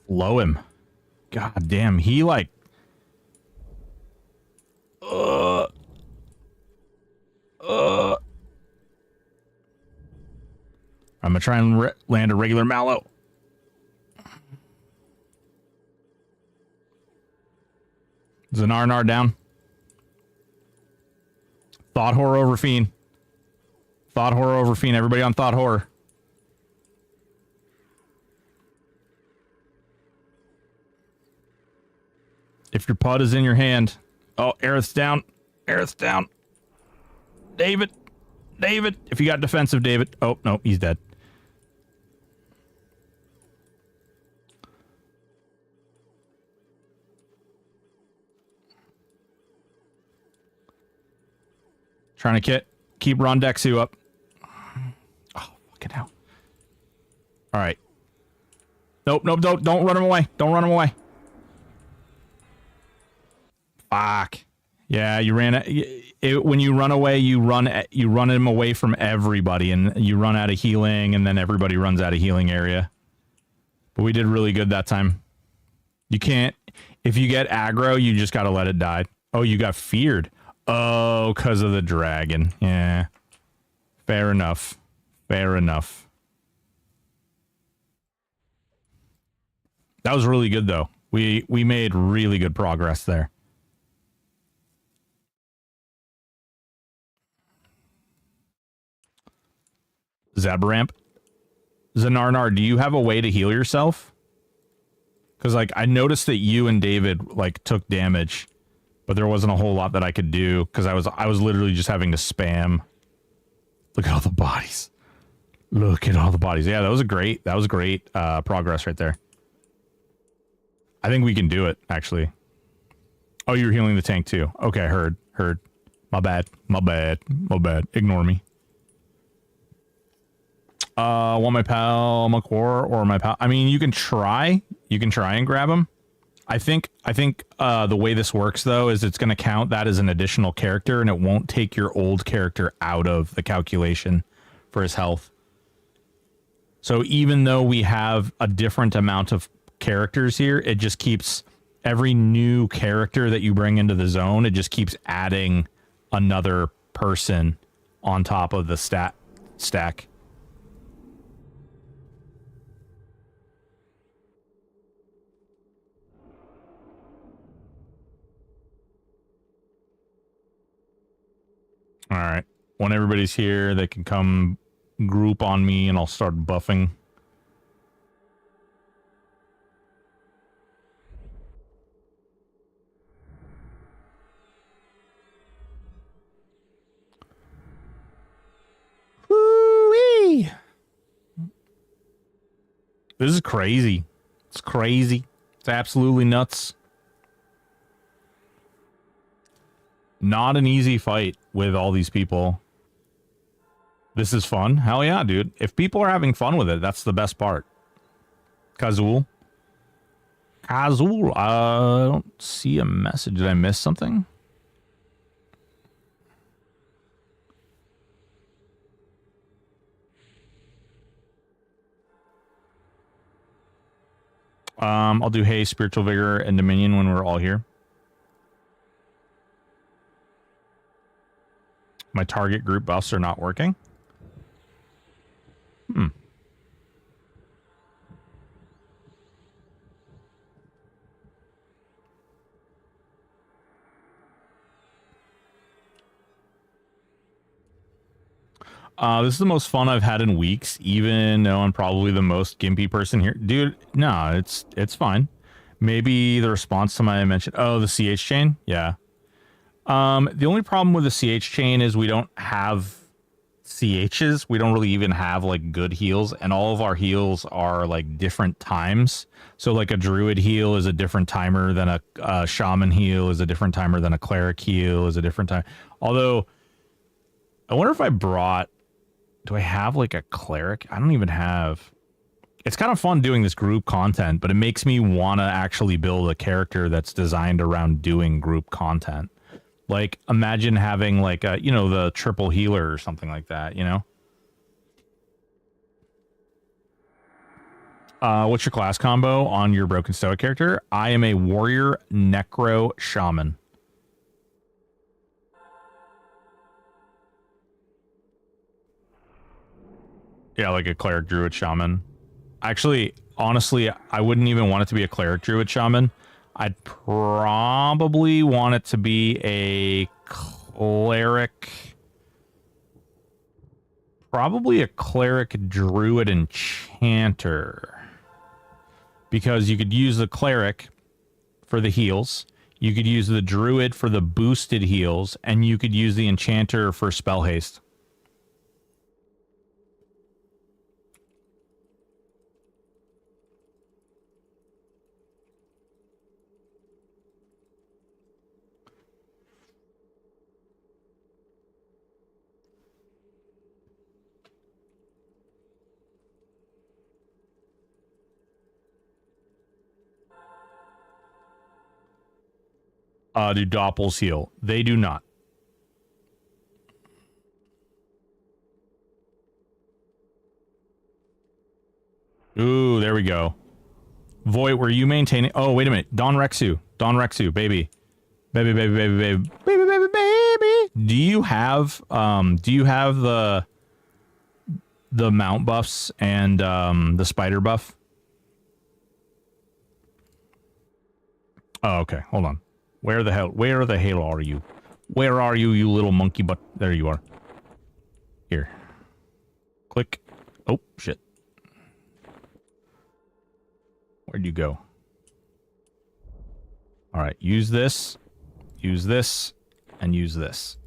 Blow him. God damn, he, like... I'm gonna try and land a regular Mallow. Zanarnar down. Thought Horror over Fiend. Thought Horror over Fiend. Everybody on Thought Horror. If your pud is in your hand. Oh, Aerith's down. Aerith's down. David. David. If you got defensive, David. Oh, no, he's dead. Trying to keep Rondexu up. Oh, fucking hell. All right. Nope, don't run him away. Don't run him away. Fuck. Yeah, you ran it. When you run away, you run him away from everybody, and you run out of healing, and then everybody runs out of healing area. But we did really good that time. You can't... If you get aggro, you just gotta let it die. Oh, you got feared. Oh, because of the dragon. Yeah. Fair enough. Fair enough. That was really good, though. We made really good progress there. Zabramp. Zanarnar, do you have a way to heal yourself? Because, like, I noticed that you and David, like, took damage, but there wasn't a whole lot that I could do, because I was literally just having to spam. Look at all the bodies. Look at all the bodies. Yeah, that was great progress right there. I think we can do it, actually. Oh, you're healing the tank, too. Okay, heard. My bad. Ignore me. Want my pal McCore or my pal? I mean, you can try. You can try and grab him. I think the way this works, though, is it's going to count that as an additional character, and it won't take your old character out of the calculation for his health. So even though we have a different amount of characters here, it just keeps every new character that you bring into the zone, it just keeps adding another person on top of the stack. All right. When everybody's here, they can come group on me and I'll start buffing. Woo-wee! This is crazy. It's crazy. It's absolutely nuts. Not an easy fight with all these people. This is fun. Hell yeah, dude. If people are having fun with it, that's the best part. Kazul. I don't see a message. Did I miss something? I'll do Hey, Spiritual Vigor, and Dominion when we're all here. My target group buffs are not working. This is the most fun I've had in weeks, even though I'm probably the most gimpy person here. Dude, no, it's fine. Maybe the response to my mention. Oh, the CH chain? Yeah. The only problem with the CH chain is we don't have CHs. We don't really even have like good heals, and all of our heals are like different times. So like a druid heal is a different timer than a shaman heal is a different timer than a cleric heal is a different time. Although, I wonder if I brought... Do I have like a cleric? I don't even have... It's kind of fun doing this group content, but it makes me want to actually build a character that's designed around doing group content. Like, imagine having like a, you know, the triple healer or something like that, you know? What's your class combo on your Broken Stoic character? I am a warrior necro shaman. Yeah, like a cleric druid shaman. Actually, honestly, I wouldn't even want it to be a cleric druid shaman. I'd probably want it to be a cleric... Probably a cleric druid enchanter. Because you could use the cleric for the heals, you could use the druid for the boosted heals, and you could use the enchanter for spell haste. Do doppels heal? They do not. Ooh, there we go. Void, were you maintaining... Oh, wait a minute. Don Rexu. Don Rexu, baby. Baby, baby, baby, baby. Baby, baby, baby. Do you have the mount buffs and the spider buff? Oh, okay. Hold on. Where the hell are you? Where are you, you little monkey butt? There you are. Here. Click. Oh, shit. Where'd you go? All right, use this, and use this.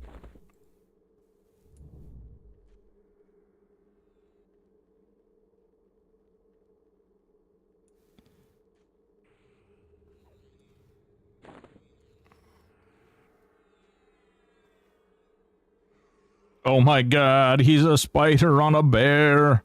Oh my god, he's a spider on a bear.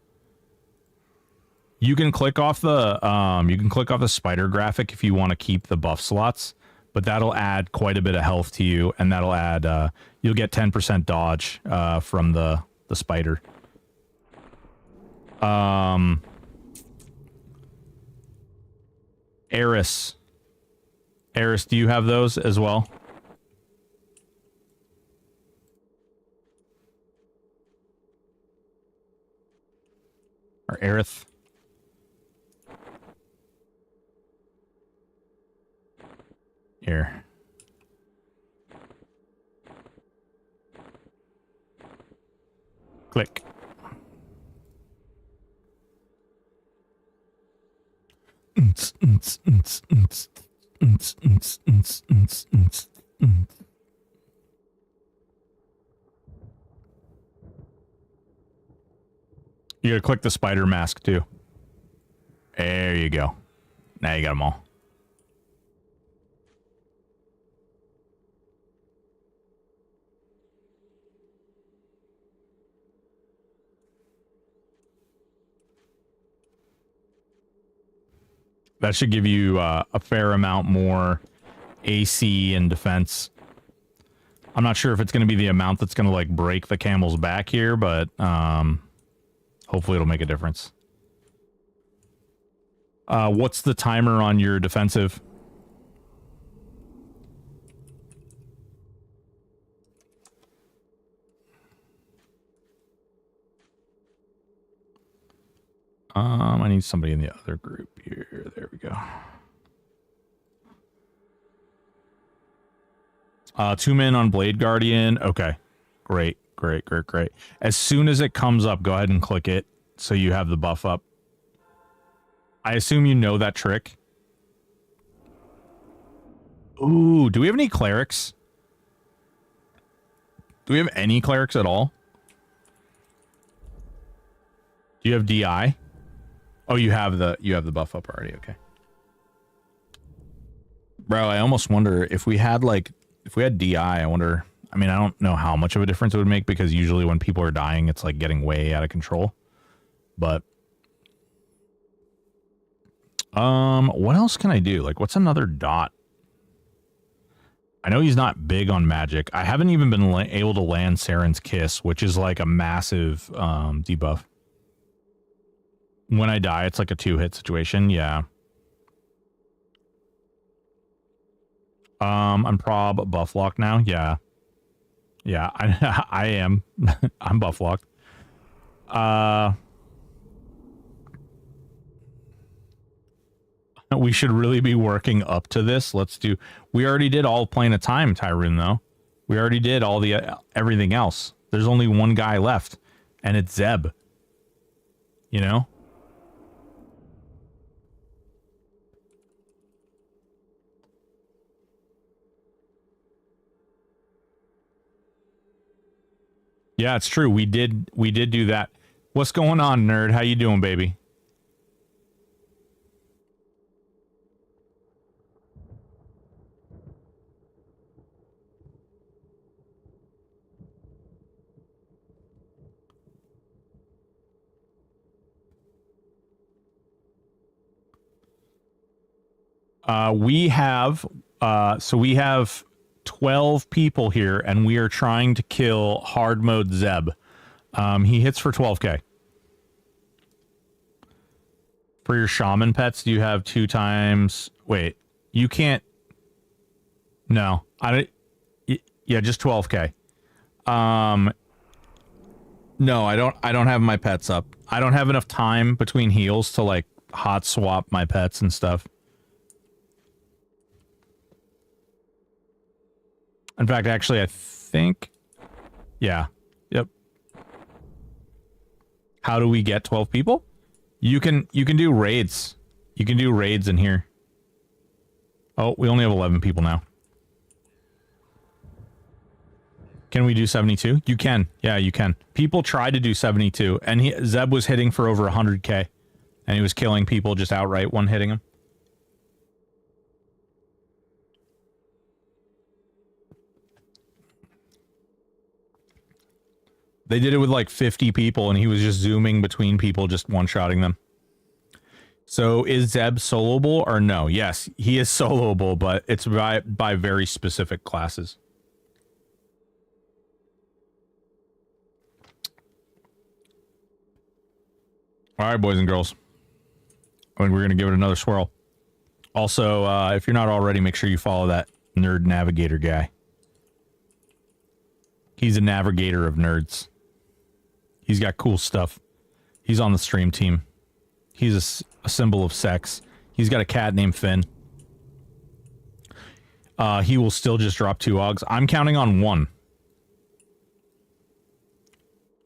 You can click off the spider graphic if you want to keep the buff slots, but that'll add quite a bit of health to you, and that'll add you'll get 10% dodge from the spider. Eris, do you have those as well? Or Aerith? Here. Click. You gotta click the spider mask too. There you go. Now you got them all. That should give you a fair amount more AC and defense. I'm not sure if it's going to be the amount that's going to like break the camel's back here, but hopefully it'll make a difference. What's the timer on your defensive? I need somebody in the other group here. There we go. 2 men on Blade Guardian. Okay, great. Great, great, great. As soon as it comes up, go ahead and click it so you have the buff up. I assume you know that trick. Ooh, do we have any clerics? Do we have any clerics at all? Do you have DI? Oh, you have the buff up already, okay. Bro, I almost wonder if we had DI, I wonder, I mean, I don't know how much of a difference it would make because usually when people are dying, it's like getting way out of control. But what else can I do? Like, what's another dot? I know he's not big on magic. I haven't even been able to land Saren's Kiss, which is like a massive debuff. When I die, it's like a 2-hit situation. Yeah. I'm prob buff locked now. Yeah. Yeah, I am. I'm buff locked. We should really be working up to this. We already did all Plane of Time, Tyrone, though. We already did all the everything else. There's only one guy left, and it's Zeb. You know? Yeah, it's true. We did do that. What's going on, nerd? How you doing, baby? We have 12 people here, and we are trying to kill hard mode Zeb. He hits for 12k. For your shaman pets, do you have 2 times? Wait, you can't. No, I don't. Yeah, just 12k. No, I don't have my pets up. I don't have enough time between heals to like hot swap my pets and stuff. In fact, actually, I think... Yeah. Yep. How do we get 12 people? You can do raids. You can do raids in here. Oh, we only have 11 people now. Can we do 72? You can. Yeah, you can. People tried to do 72, and Zeb was hitting for over 100k. And he was killing people just outright, one-hitting him. They did it with like 50 people, and he was just zooming between people, just one-shotting them. So is Zeb soloable or no? Yes, he is soloable, but it's by very specific classes. All right, boys and girls. I think we're going to give it another swirl. Also, if you're not already, make sure you follow that nerd navigator guy. He's a navigator of nerds. He's got cool stuff. He's on the stream team. He's a symbol of sex. He's got a cat named Finn. He will still just drop 2 Augs. I'm counting on 1.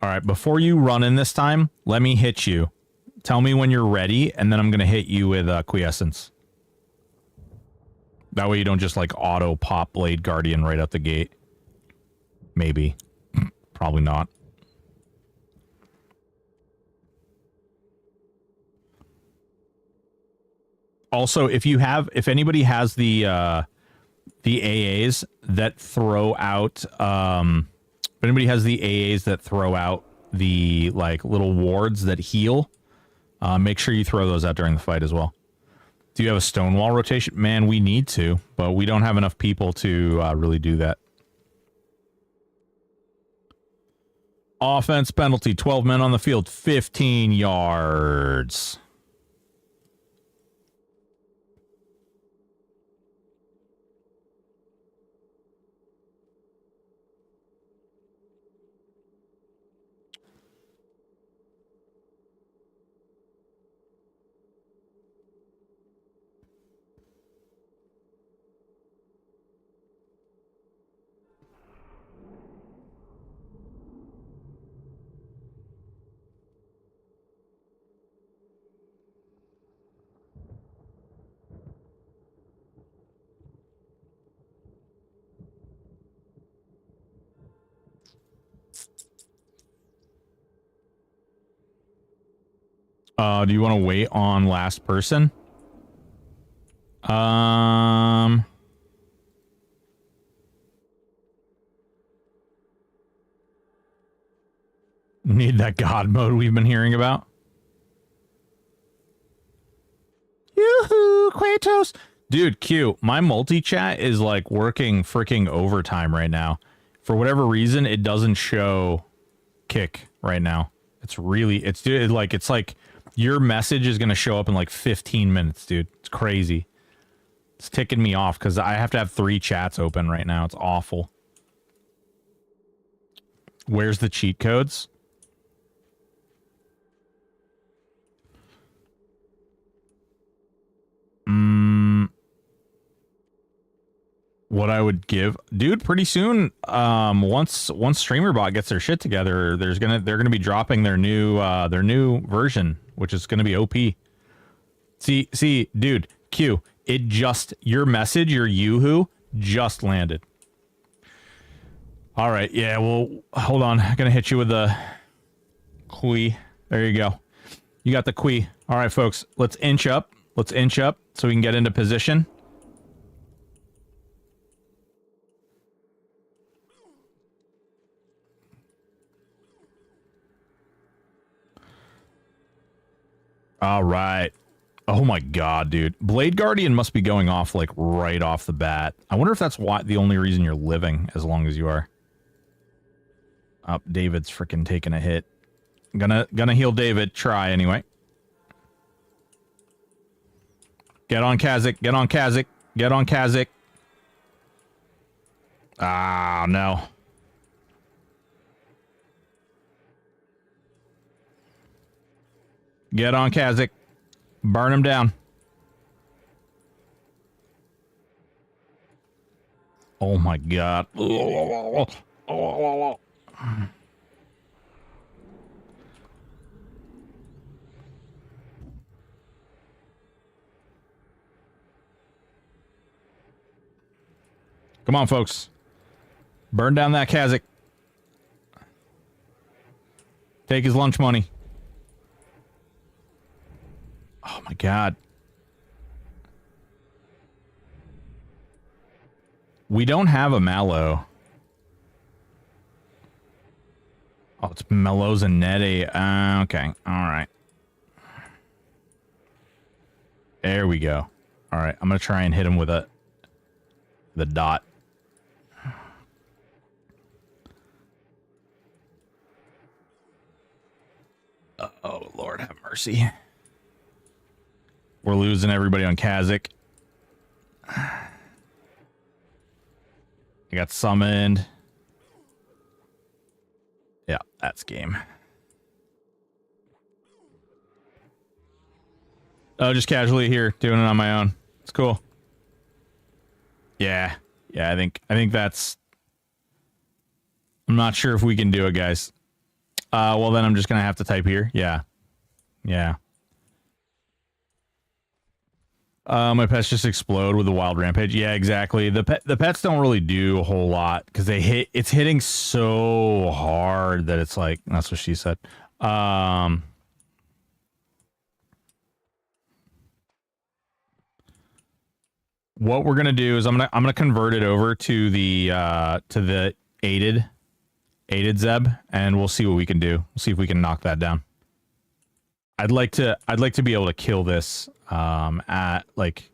All right, before you run in this time, let me hit you. Tell me when you're ready, and then I'm going to hit you with Quiescence. That way you don't just, like, auto-pop Blade Guardian right out the gate. Maybe. Probably not. Also, if anybody has the AAs that throw out, if anybody has the AAs that throw out the, like, little wards that heal, make sure you throw those out during the fight as well. Do you have a Stonewall rotation? Man, we need to, but we don't have enough people to really do that. Offense penalty, 12 men on the field, 15 yards. Do you want to wait on last person? Need that God mode we've been hearing about. Yoo-hoo, Kratos. Dude, Q, my multi-chat is like working freaking overtime right now. For whatever reason, it doesn't show kick right now. It's like your message is going to show up in like 15 minutes, dude. It's crazy. It's ticking me off because I have to have 3 chats open right now. It's awful. Where's the cheat codes? What I would give, dude, pretty soon, once StreamerBot gets their shit together, they're gonna be dropping their new version, which is gonna be OP. See, dude, Q, your message, your yoo-hoo just landed. All right, yeah, well, hold on, I'm gonna hit you with the Qui. There you go. You got the Qui. All right, folks, let's inch up so we can get into position. All right. Oh my god, dude. Blade Guardian must be going off like right off the bat. I wonder if that's the only reason you're living as long as you are. Oh, David's freaking taking a hit. Gonna heal David. Try anyway. Get on Kazik. Get on Kazik. Get on Kazik. Ah, no. Get on Kazik. Burn him down. Oh my god. Come on, folks. Burn down that Kazik. Take his lunch money. Oh my god. We don't have a Mallow. Oh, it's Mellows and Nettie. Okay. Alright. There we go. Alright, I'm gonna try and hit him with the dot. Oh, Lord have mercy. We're losing everybody on Kazik. I got summoned. Yeah, that's game. Oh, just casually here, doing it on my own. It's cool. Yeah. Yeah, I think that's... I'm not sure if we can do it, guys. Well, then I'm just gonna have to type here. Yeah. Yeah. My pets just explode with the wild rampage. Yeah, exactly. The pets don't really do a whole lot because it's hitting so hard that it's like, that's what she said. What we're gonna do is I'm gonna convert it over to the aided Zeb, and we'll see what we can do. We'll see if we can knock that down. I'd like to be able to kill this at like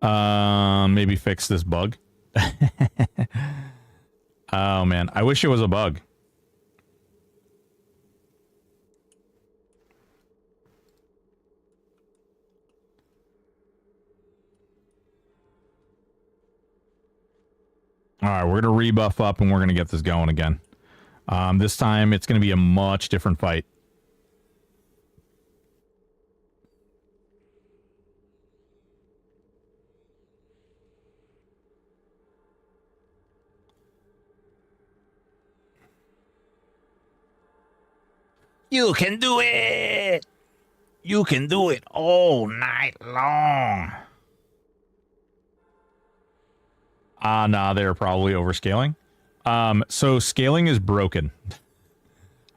maybe fix this bug. Oh man, I wish it was a bug. All right, we're gonna rebuff up and we're gonna get this going again. This time it's gonna be a much different fight. You can do it! You can do it all night long. Nah, they're probably overscaling. So scaling is broken.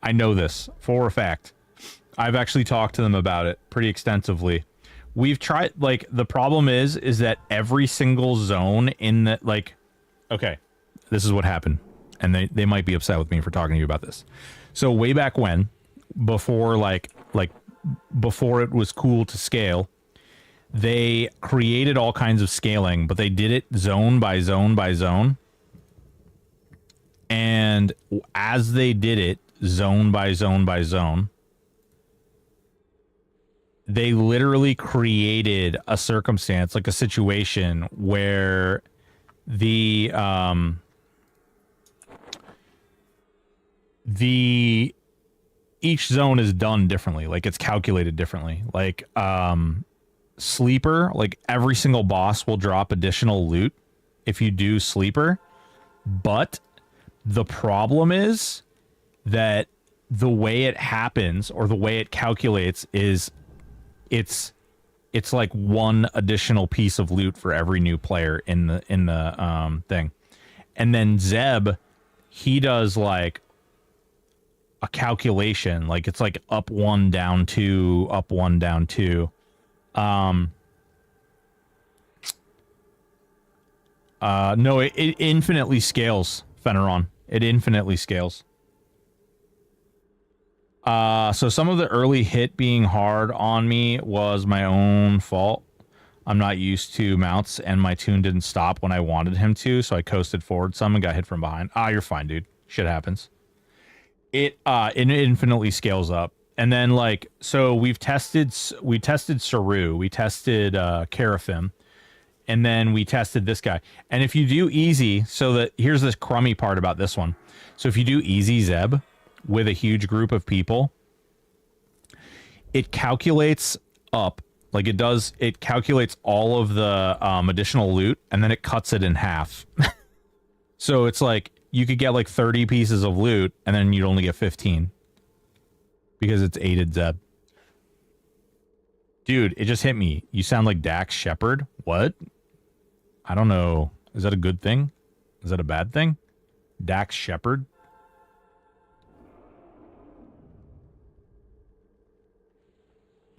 I know this for a fact. I've actually talked to them about it pretty extensively. We've tried, like, the problem is that every single zone in the, like, okay, this is what happened. And they might be upset with me for talking to you about this. So way back when, before, before it was cool to scale, they created all kinds of scaling, but they did it zone by zone by zone. And as they did it, zone by zone by zone, they literally created a circumstance, like a situation where the each zone is done differently, like it's calculated differently. Like sleeper, like every single boss will drop additional loot if you do sleeper, but the problem is that the way it happens, or the way it calculates, is it's like one additional piece of loot for every new player in the thing. And then Zeb, he does like a calculation, like it's like up one down two, up one down two. No, it infinitely scales, Fenneron. It infinitely scales. So some of the early hit being hard on me was my own fault. I'm not used to mounts, and my tune didn't stop when I wanted him to, so I coasted forward some and got hit from behind. You're fine, dude. Shit happens. It infinitely scales up. And then, like, so we tested Saru, we tested Carafim, and then we tested this guy. And if you do easy, so that here's this crummy part about this one. So if you do easy Zeb with a huge group of people, it calculates up, like it calculates all of the additional loot, and then it cuts it in half. So it's like you could get like 30 pieces of loot, and then you'd only get 15 because it's aided Zeb. Dude, it just hit me. You sound like Dax Shepard. What? I don't know. Is that a good thing? Is that a bad thing? Dax Shepard?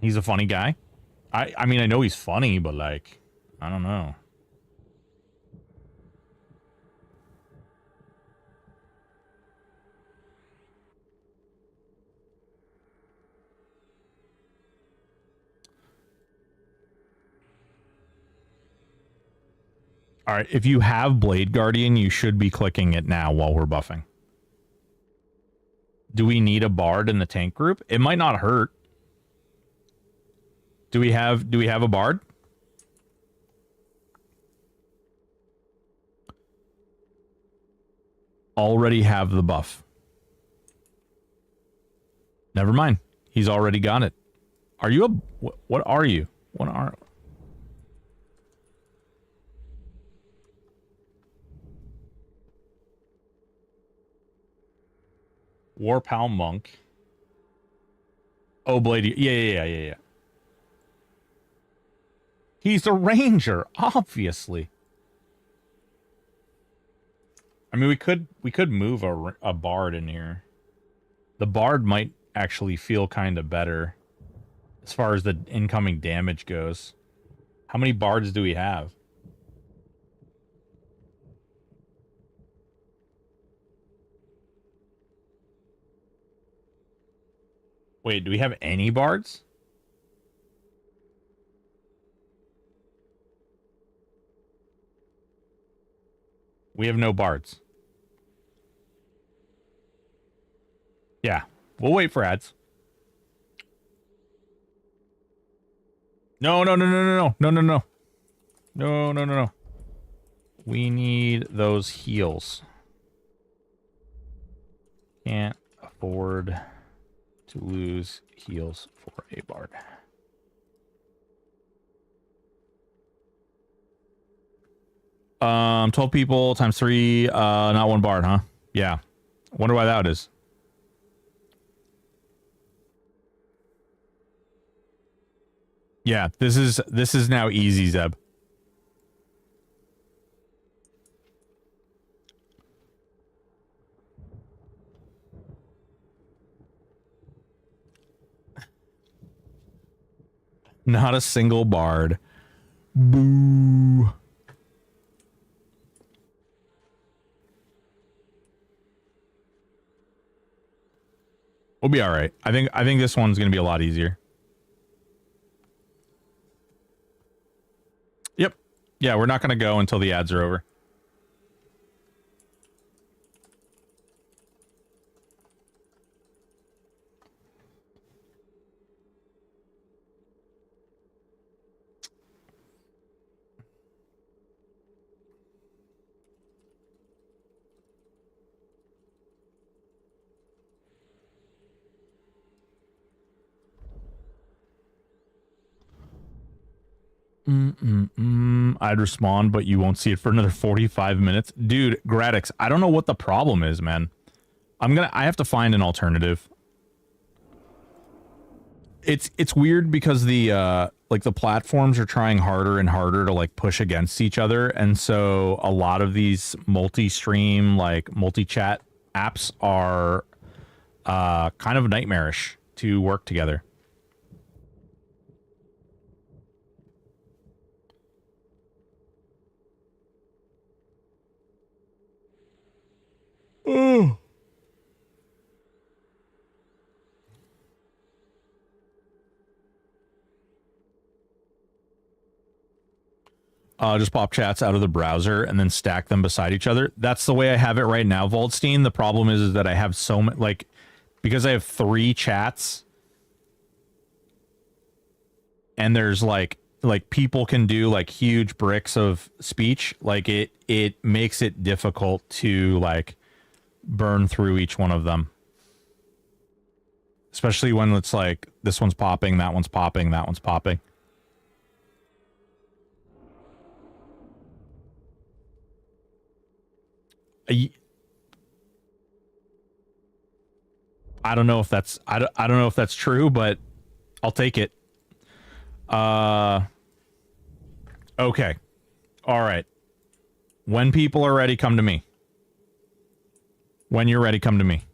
He's a funny guy. I mean, I know he's funny, but like, I don't know. All right, if you have Blade Guardian, you should be clicking it now while we're buffing. Do we need a bard in the tank group? It might not hurt. Do we have a bard? Already have the buff. Never mind. He's already got it. Are you a... What are you? What are... Warpal Monk. Oh, Blade. Yeah. He's a ranger, obviously. I mean, we could move a bard in here. The bard might actually feel kind of better as far as the incoming damage goes. How many bards do we have? Wait, do we have any bards? We have no bards. Yeah, we'll wait for ads. No. We need those heals. Can't afford to lose heals for a bard. 12 people times 3, not one bard, huh? Yeah. Wonder why that is. Yeah, this is now easy, Zeb. Not a single bard. Boo. We'll be all right. I think this one's going to be a lot easier. Yep. Yeah, we're not going to go until the ads are over. I'd respond, but you won't see it for another 45 minutes. Dude, Gradix, I don't know what the problem is, man. I have to find an alternative. It's weird because the like the platforms are trying harder and harder to like push against each other, and so a lot of these multi-stream, like multi-chat apps are kind of nightmarish to work together. Oh. Just pop chats out of the browser and then stack them beside each other. That's the way I have it right now, Vaultstein. The problem is that I have so many, like, because I have 3 chats and there's like people can do like huge bricks of speech. Like it makes it difficult to like burn through each one of them. Especially when it's like this one's popping, that one's popping, that one's popping. I don't know if that's I don't know if that's true, but I'll take it. Okay. All right. When people are ready, come to me. When you're ready, come to me.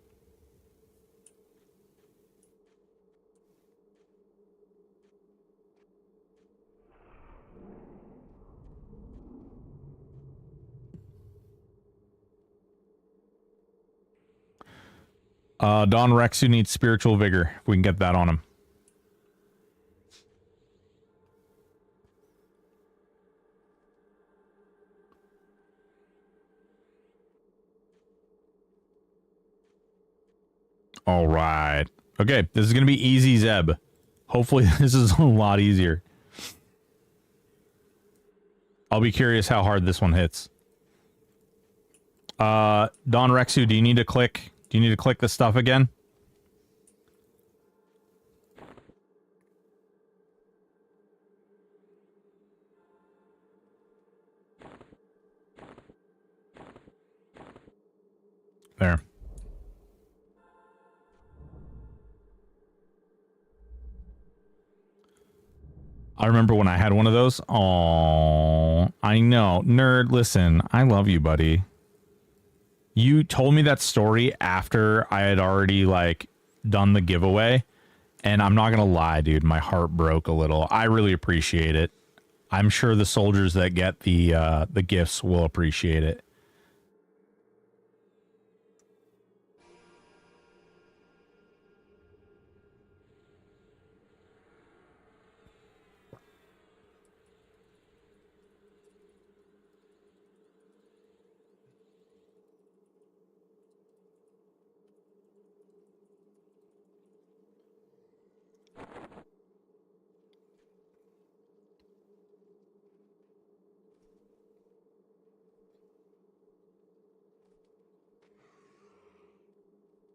Don Rex, who needs spiritual vigor. If we can get that on him. All right. Okay, this is going to be easy, Zeb. Hopefully this is a lot easier. I'll be curious how hard this one hits. Don Rexu, do you need to click? Do you need to click the stuff again? There. I remember when I had one of those. Oh, I know. Nerd, listen. I love you, buddy. You told me that story after I had already, like, done the giveaway. And I'm not going to lie, dude. My heart broke a little. I really appreciate it. I'm sure the soldiers that get the gifts will appreciate it.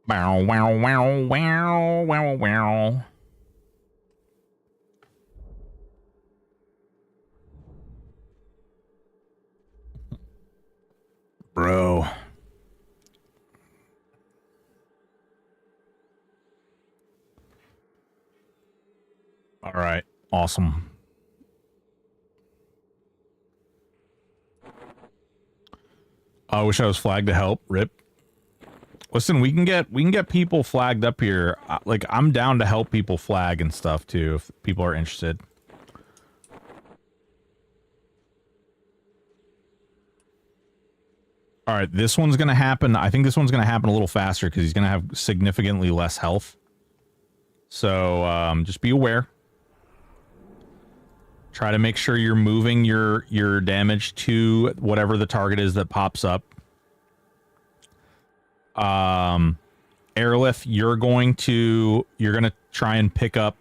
Wow, wow, wow, wow, wow, wow. Bro. All right. Awesome. I wish I was flagged to help. Rip. Listen, we can get people flagged up here. Like, I'm down to help people flag and stuff too if people are interested. All right, this one's going to happen. I think this one's going to happen a little faster because he's going to have significantly less health. So just be aware. Try to make sure you're moving your damage to whatever the target is that pops up. Airlift, you're going to try and pick up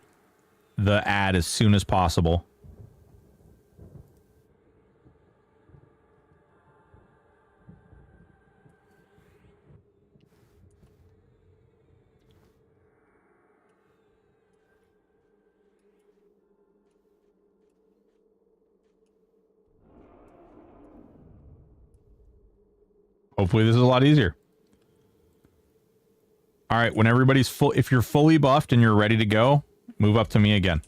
the ad as soon as possible. Hopefully this is a lot easier. All right, when everybody's full, if you're fully buffed and you're ready to go, move up to me again.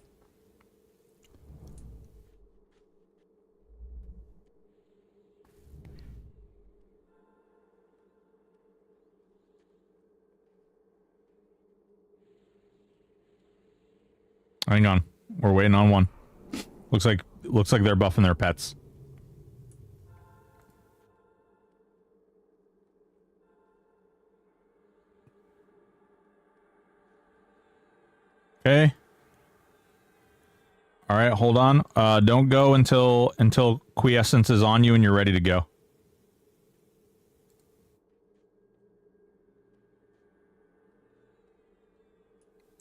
Hang on. We're waiting on one. Looks like they're buffing their pets. Okay. All right, hold on. Don't go until quiescence is on you and you're ready to go.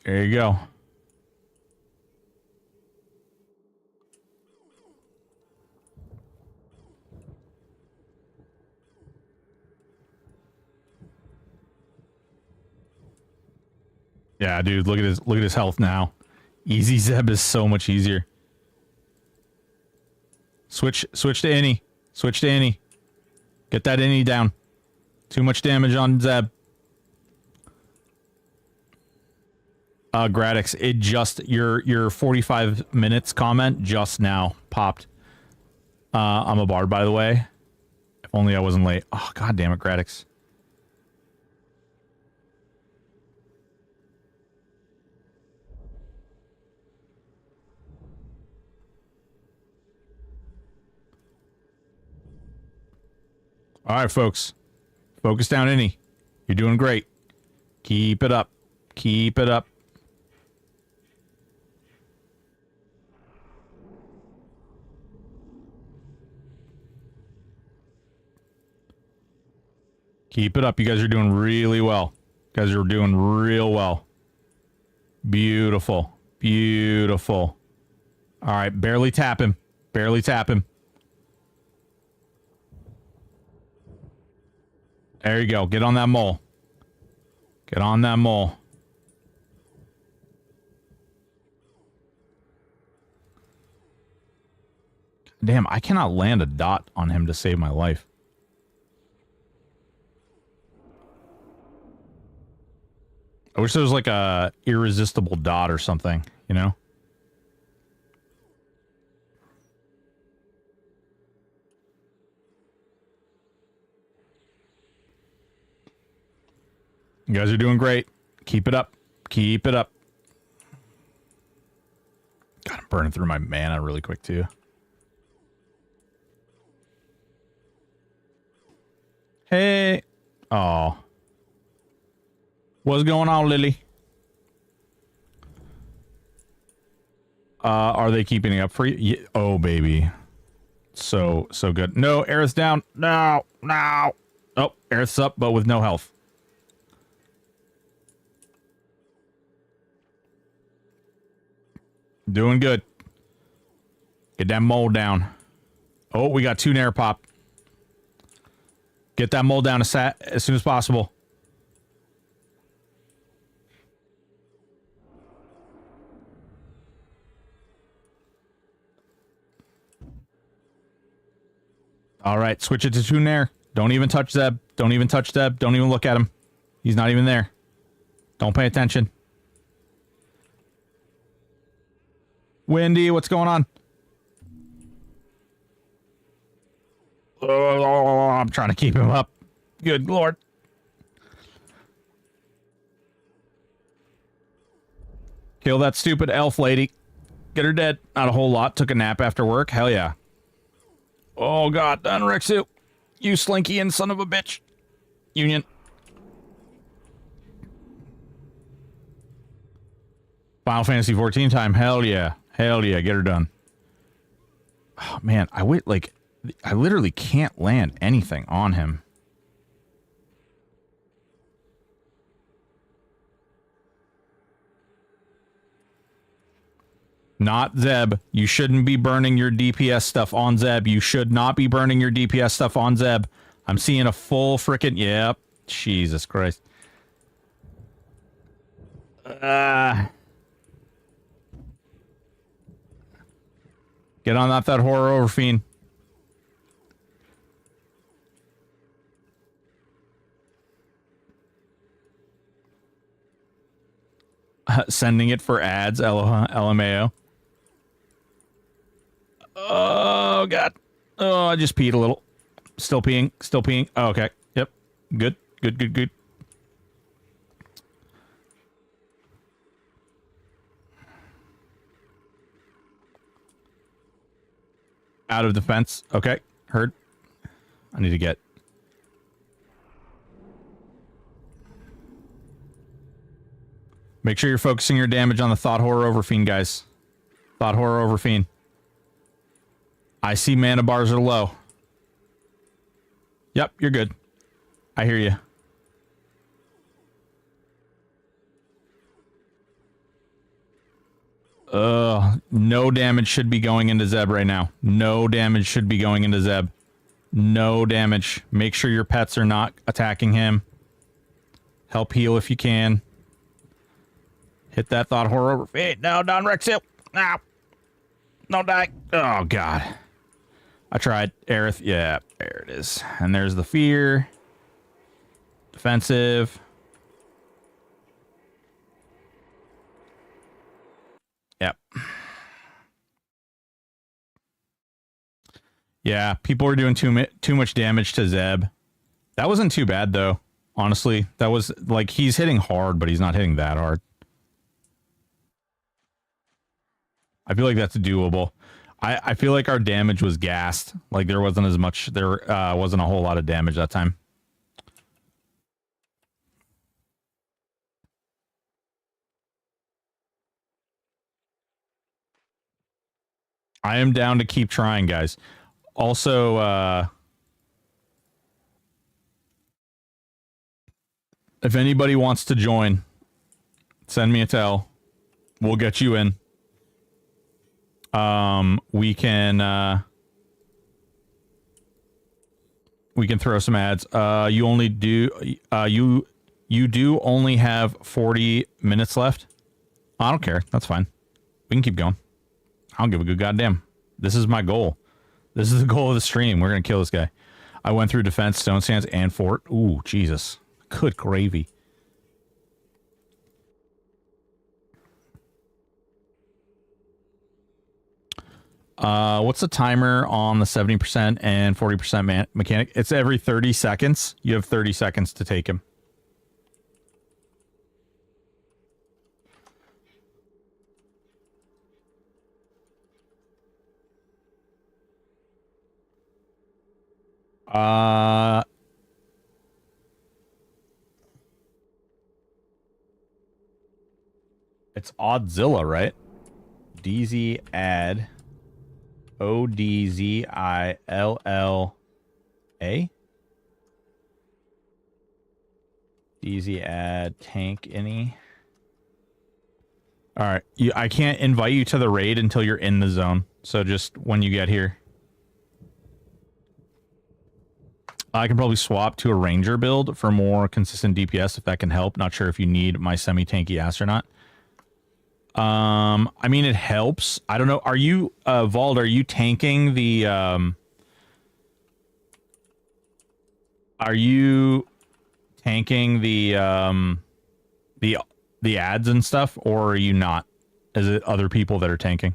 There you go. Yeah, dude, look at his health now. Easy Zeb is so much easier. Switch to Innie. Switch to Innie. Get that Innie down. Too much damage on Zeb. Gradix, it just your 45 minutes comment just now popped. I'm a bard, by the way. If only I wasn't late. Oh, god damn it, Gradix. All right, folks. Focus down, Innie. You're doing great. Keep it up. Keep it up. Keep it up. You guys are doing really well. You guys are doing real well. Beautiful. Beautiful. All right, barely tap him. Barely tap him. There you go. Get on that mole. Get on that mole. Damn, I cannot land a dot on him to save my life. I wish there was like a irresistible dot or something, you know? You guys are doing great. Keep it up. Keep it up. God, I'm burning through my mana really quick, too. Hey. Oh. What's going on, Lily? Are they keeping it up for you? Yeah. Oh, baby. So good. No, Aerith's down. No. No. Oh, Aerith's up, but with no health. Doing good. Get that mole down. Oh, we got 2 Nair pop. Get that mole down as soon as possible. All right, switch it to 2 Nair. Don't even touch Zeb. Don't even touch Zeb. Don't even look at him. He's not even there. Don't pay attention. Wendy, what's going on? Oh, I'm trying to keep him up. Good lord. Kill that stupid elf lady. Get her dead. Not a whole lot. Took a nap after work. Hell yeah. Oh god, done, Rexu. You slinky and son of a bitch. Union. Final Fantasy 14 time. Hell yeah. Hell yeah. Get her done. Oh, man. I literally can't land anything on him. Not Zeb. You shouldn't be burning your DPS stuff on Zeb. You should not be burning your DPS stuff on Zeb. I'm seeing a full frickin'... Yep. Jesus Christ. Get on that horror overfiend. Sending it for ads, LMAO. Oh, God. Oh, I just peed a little. Still peeing. Still peeing. Oh, okay. Yep. Good. Good, good, good. Out of defense. Okay. Heard. I need to get... Make sure you're focusing your damage on the Thought Horror Overfiend, guys. Thought Horror Overfiend. I see mana bars are low. Yep, you're good. I hear you. No damage should be going into Zeb right now. No damage should be going into Zeb. No damage. Make sure your pets are not attacking him. Help heal if you can. Hit that Thought Horror over. Hey, no, Don Rex Hill. No. No die. Oh, God. I tried. Aerith. Yeah, there it is. And there's the fear. Defensive. Yep. Yeah, people were doing too much damage to Zeb. That wasn't too bad, though. Honestly, that was like he's hitting hard, but he's not hitting that hard. I feel like that's doable. I feel like our damage was gassed. Like there wasn't as much. There wasn't a whole lot of damage that time. I am down to keep trying, guys. Also, if anybody wants to join, send me a tell. We'll get you in. We can throw some ads. You only do you do only have 40 minutes left. I don't care. That's fine. We can keep going. I don't give a good goddamn. This is my goal. This is the goal of the stream. We're gonna kill this guy. I went through defense, stone stands, and fort. Ooh, Jesus. Good gravy. What's the timer on the 70% and 40% mechanic? It's every 30 seconds. You have 30 seconds to take him. It's Oddzilla, right? DZ add Odzilla. DZ add tank any. All right, I can't invite you to the raid until you're in the zone. So just when you get here. I can probably swap to a ranger build for more consistent DPS if that can help. Not sure if you need my semi-tanky ass or not. I mean, it helps. I don't know. Are you, Vald, are you tanking the, the ads and stuff, or are you not? Is it other people that are tanking?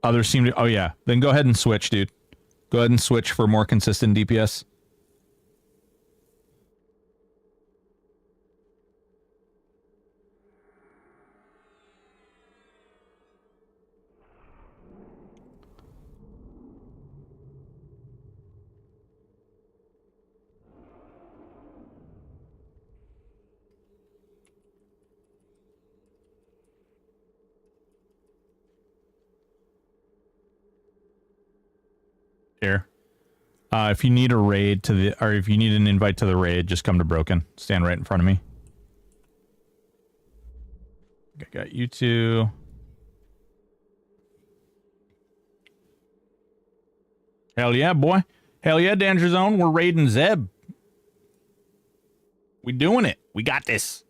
Others seem to... Oh, yeah. Then go ahead and switch, dude. Go ahead and switch for more consistent DPS. Here. If you need a raid to the, or if you need an invite to the raid, just come to Broken. Stand right in front of me. I got you two. Hell yeah, boy. Hell yeah, Danger Zone. We're raiding Zeb. We doing it. We got this.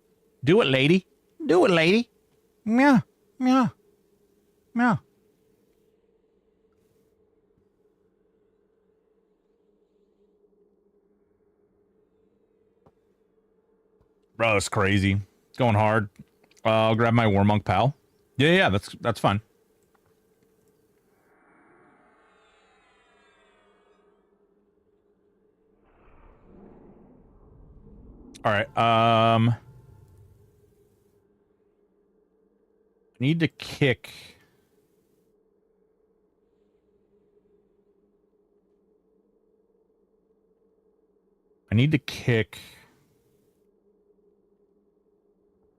Do it, lady. Do it, lady. Meow. Meow. Meow. Bro, it's crazy. It's going hard. I'll grab my War Monk pal. Yeah, that's fine. All right. I need to kick. I need to kick.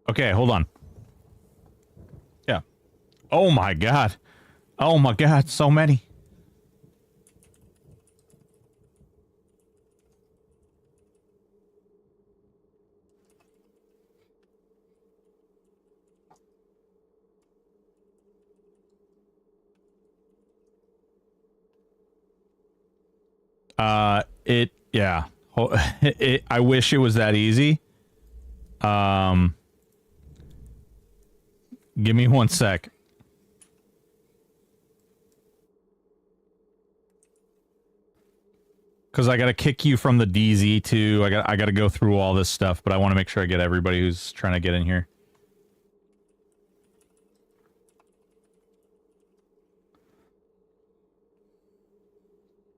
Okay, hold on. Yeah. Oh my god. Oh my god, so many. Yeah. I wish it was that easy. Give me 1 sec. Because I got to kick you from the DZ too. I got to go through all this stuff, but I want to make sure I get everybody who's trying to get in here.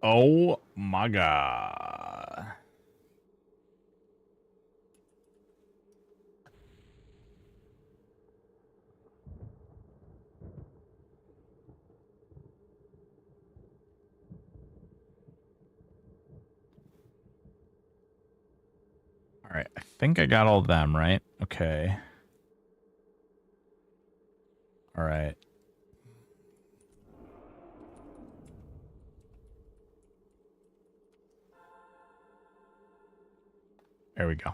Oh my god. All right, I think I got all of them, right? Okay. All right. There we go.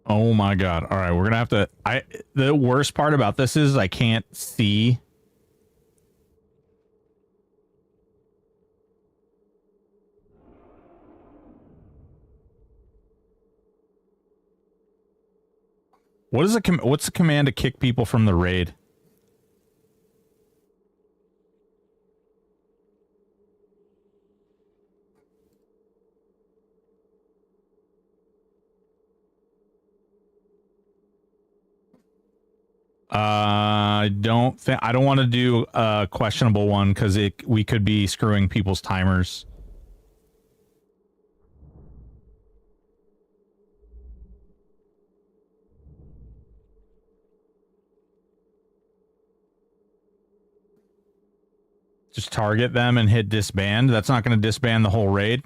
Oh my god. All right, we're going to have to the worst part about this is I can't see. What's the command to kick people from the raid? I don't want to do a questionable one because we could be screwing people's timers. Just target them and hit disband. That's not going to disband the whole raid.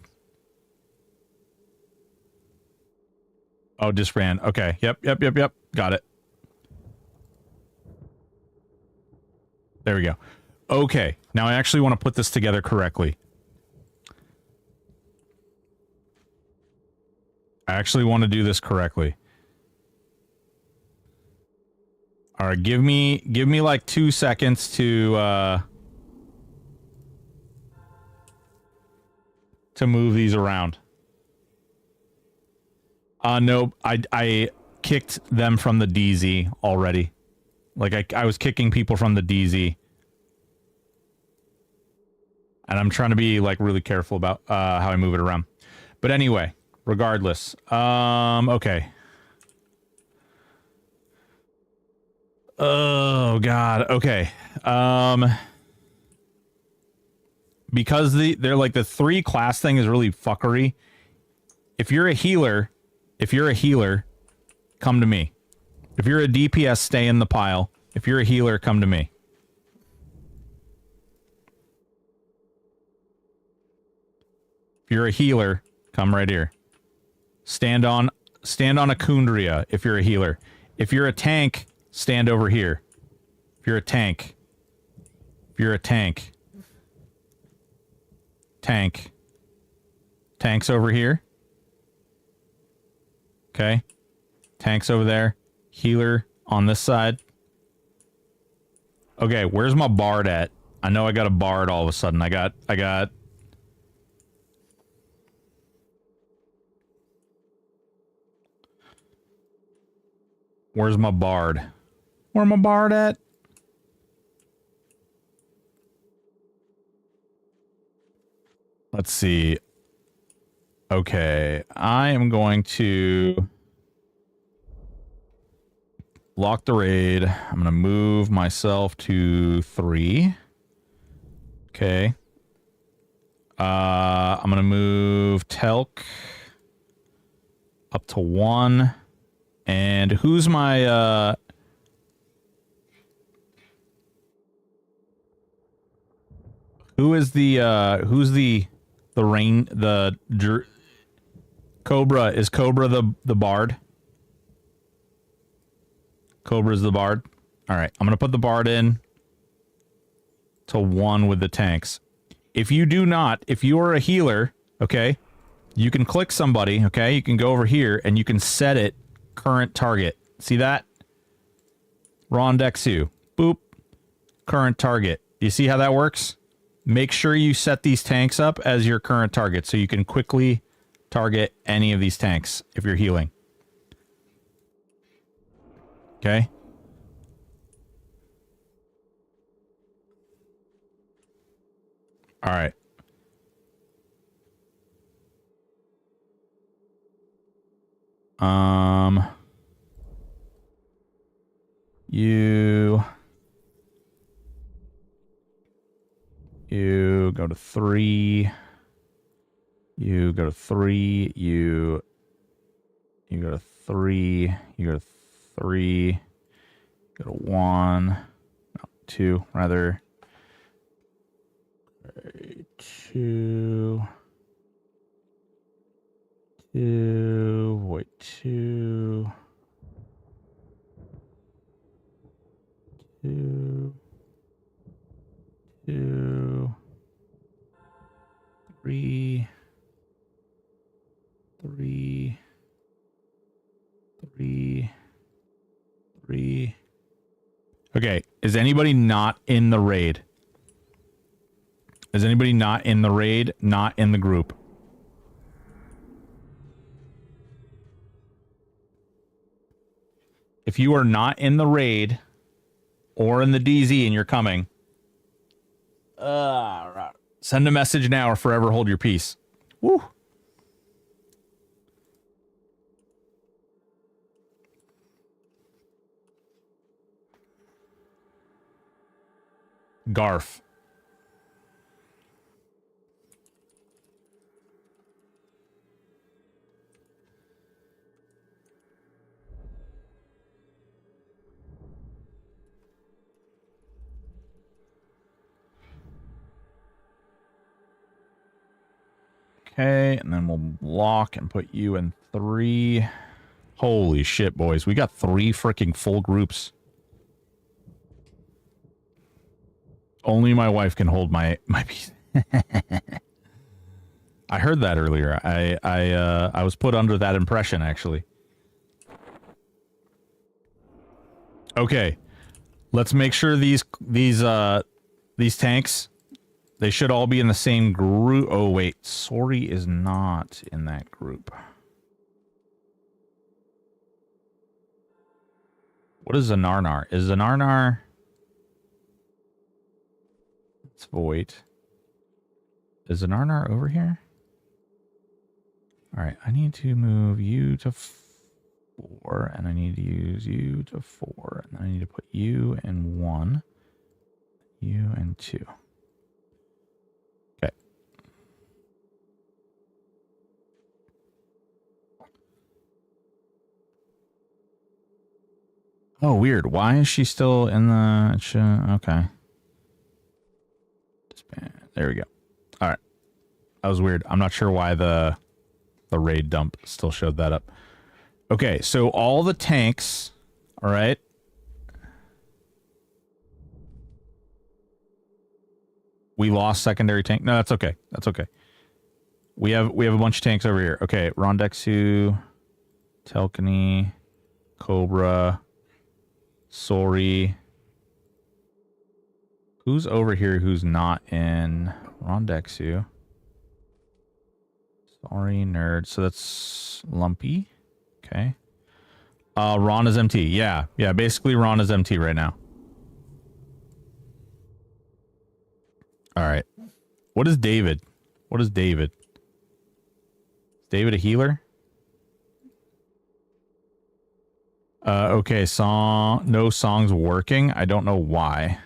Oh, disband. Okay. Yep. Got it. There we go. Okay. Now I actually want to put this together correctly. I actually want to do this correctly. All right. Give me like 2 seconds to, to move these around. No, I kicked them from the DZ already. Like, I was kicking people from the DZ. And I'm trying to be, like, really careful about how I move it around. But anyway, regardless. Okay. Oh, God. Okay. Because they're like the 3 class thing is really fuckery. If you're a healer, come to me. If you're a DPS, stay in the pile. If you're a healer, come to me. If you're a healer, come right here. Stand on Acrylia if you're a healer. If you're a tank, stand over here. If you're a tank. Tank. Tank's over here. Okay. Tank's over there. Healer on this side. Okay, where's my bard at? I know I got a bard all of a sudden. I got Where's my bard? Where my bard at? Let's see. Okay, I am going to lock the raid. I'm going to move myself to 3. Okay. I'm going to move Telk up to 1. And who's my, who's the Cobra? Is Cobra the bard? Cobra's the bard. All right, I'm going to put the bard in to 1 with the tanks. If you are a healer, okay, you can click somebody, okay? You can go over here and you can set it current target. See that? Rondexu. Boop. Current target. You see how that works? Make sure you set these tanks up as your current target so you can quickly target any of these tanks if you're healing. Okay? All right. You go to 3. You go to 3. You go to 3. You go to 3. Go to 1. No, 2, rather. 2. 2. Wait, 2. 2. 2. 3. 3. 3. 3. Okay, is anybody not in the raid? Is anybody not in the raid, not in the group? If you are not in the raid or in the DZ and you're coming, send a message now or forever hold your peace. Woo. Garf. Okay, and then we'll block and put you in 3. Holy shit, boys. We got 3 freaking full groups. Only my wife can hold my piece. I heard that earlier. I was put under that impression, actually. Okay. Let's make sure these tanks They should all be in the same group. Oh, wait. Sorry is not in that group. What is Zanarnar? Is Zanarnar... It's void. Is Zanarnar over here? All right, I need to move you to 4, and I need to use you to 4, and I need to put you in 1, you and 2. Okay. Oh, weird. Why is she still in the... Okay. There we go. All right. That was weird. I'm not sure why the raid dump still showed that up. Okay, so all the tanks, all right. We lost secondary tank. No, that's okay. That's okay. We have a bunch of tanks over here. Okay, Rondexu, Telkany, Cobra, Sori. Who's over here who's not in Rondexu? Sorry, nerd. So that's Lumpy. Okay. Ron is MT. Yeah. Yeah, basically Ron is MT right now. All right. What is David? What is David? Is David a healer? Okay, no songs working. I don't know why.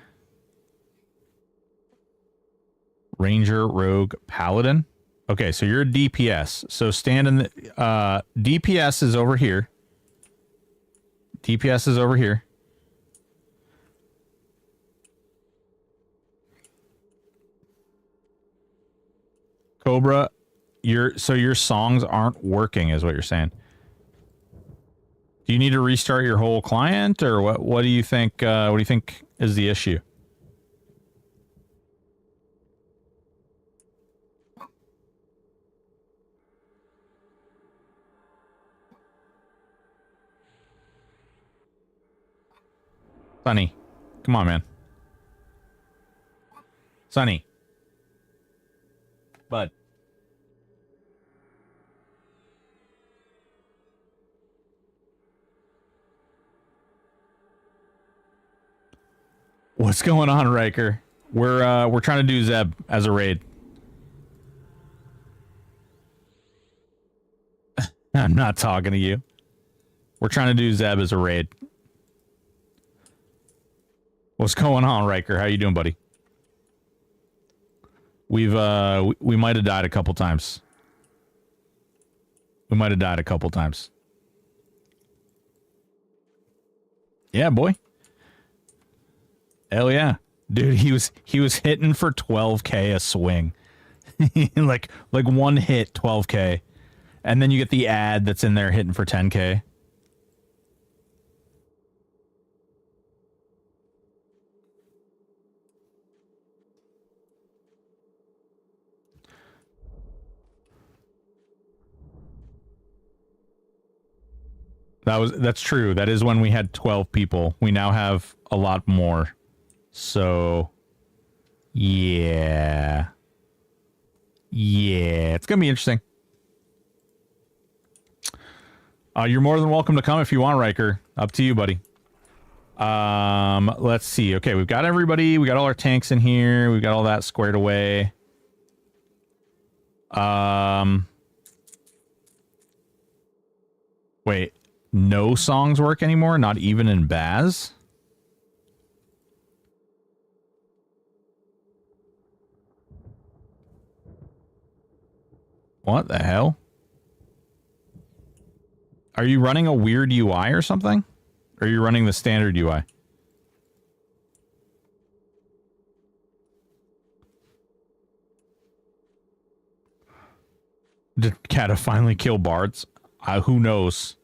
Ranger, Rogue, Paladin. Okay, so you're a DPS. So stand in the... DPS is over here. DPS is over here. Cobra, your songs aren't working is what you're saying. Do you need to restart your whole client, or what do you think is the issue? Sonny, come on, man. Sonny. Bud. What's going on, Riker? We're trying to do Zeb as a raid. I'm not talking to you. We're trying to do Zeb as a raid. What's going on, Riker? How you doing, buddy? We might have died a couple times. We might have died a couple times. Yeah, boy. Hell yeah. Dude, he was hitting for 12k a swing. like one hit 12k. And then you get the ad that's in there hitting for 10k. That's true. That is when we had 12 people. We now have a lot more. So yeah. Yeah, it's going to be interesting. You're more than welcome to come if you want, Riker. Up to you, buddy. Let's see. Okay, we've got everybody. We got all our tanks in here. We've got all that squared away. Wait. No songs work anymore? Not even in Baz? What the hell? Are you running a weird UI or something? Or are you running the standard UI? Did Kata finally kill Bards? Who knows?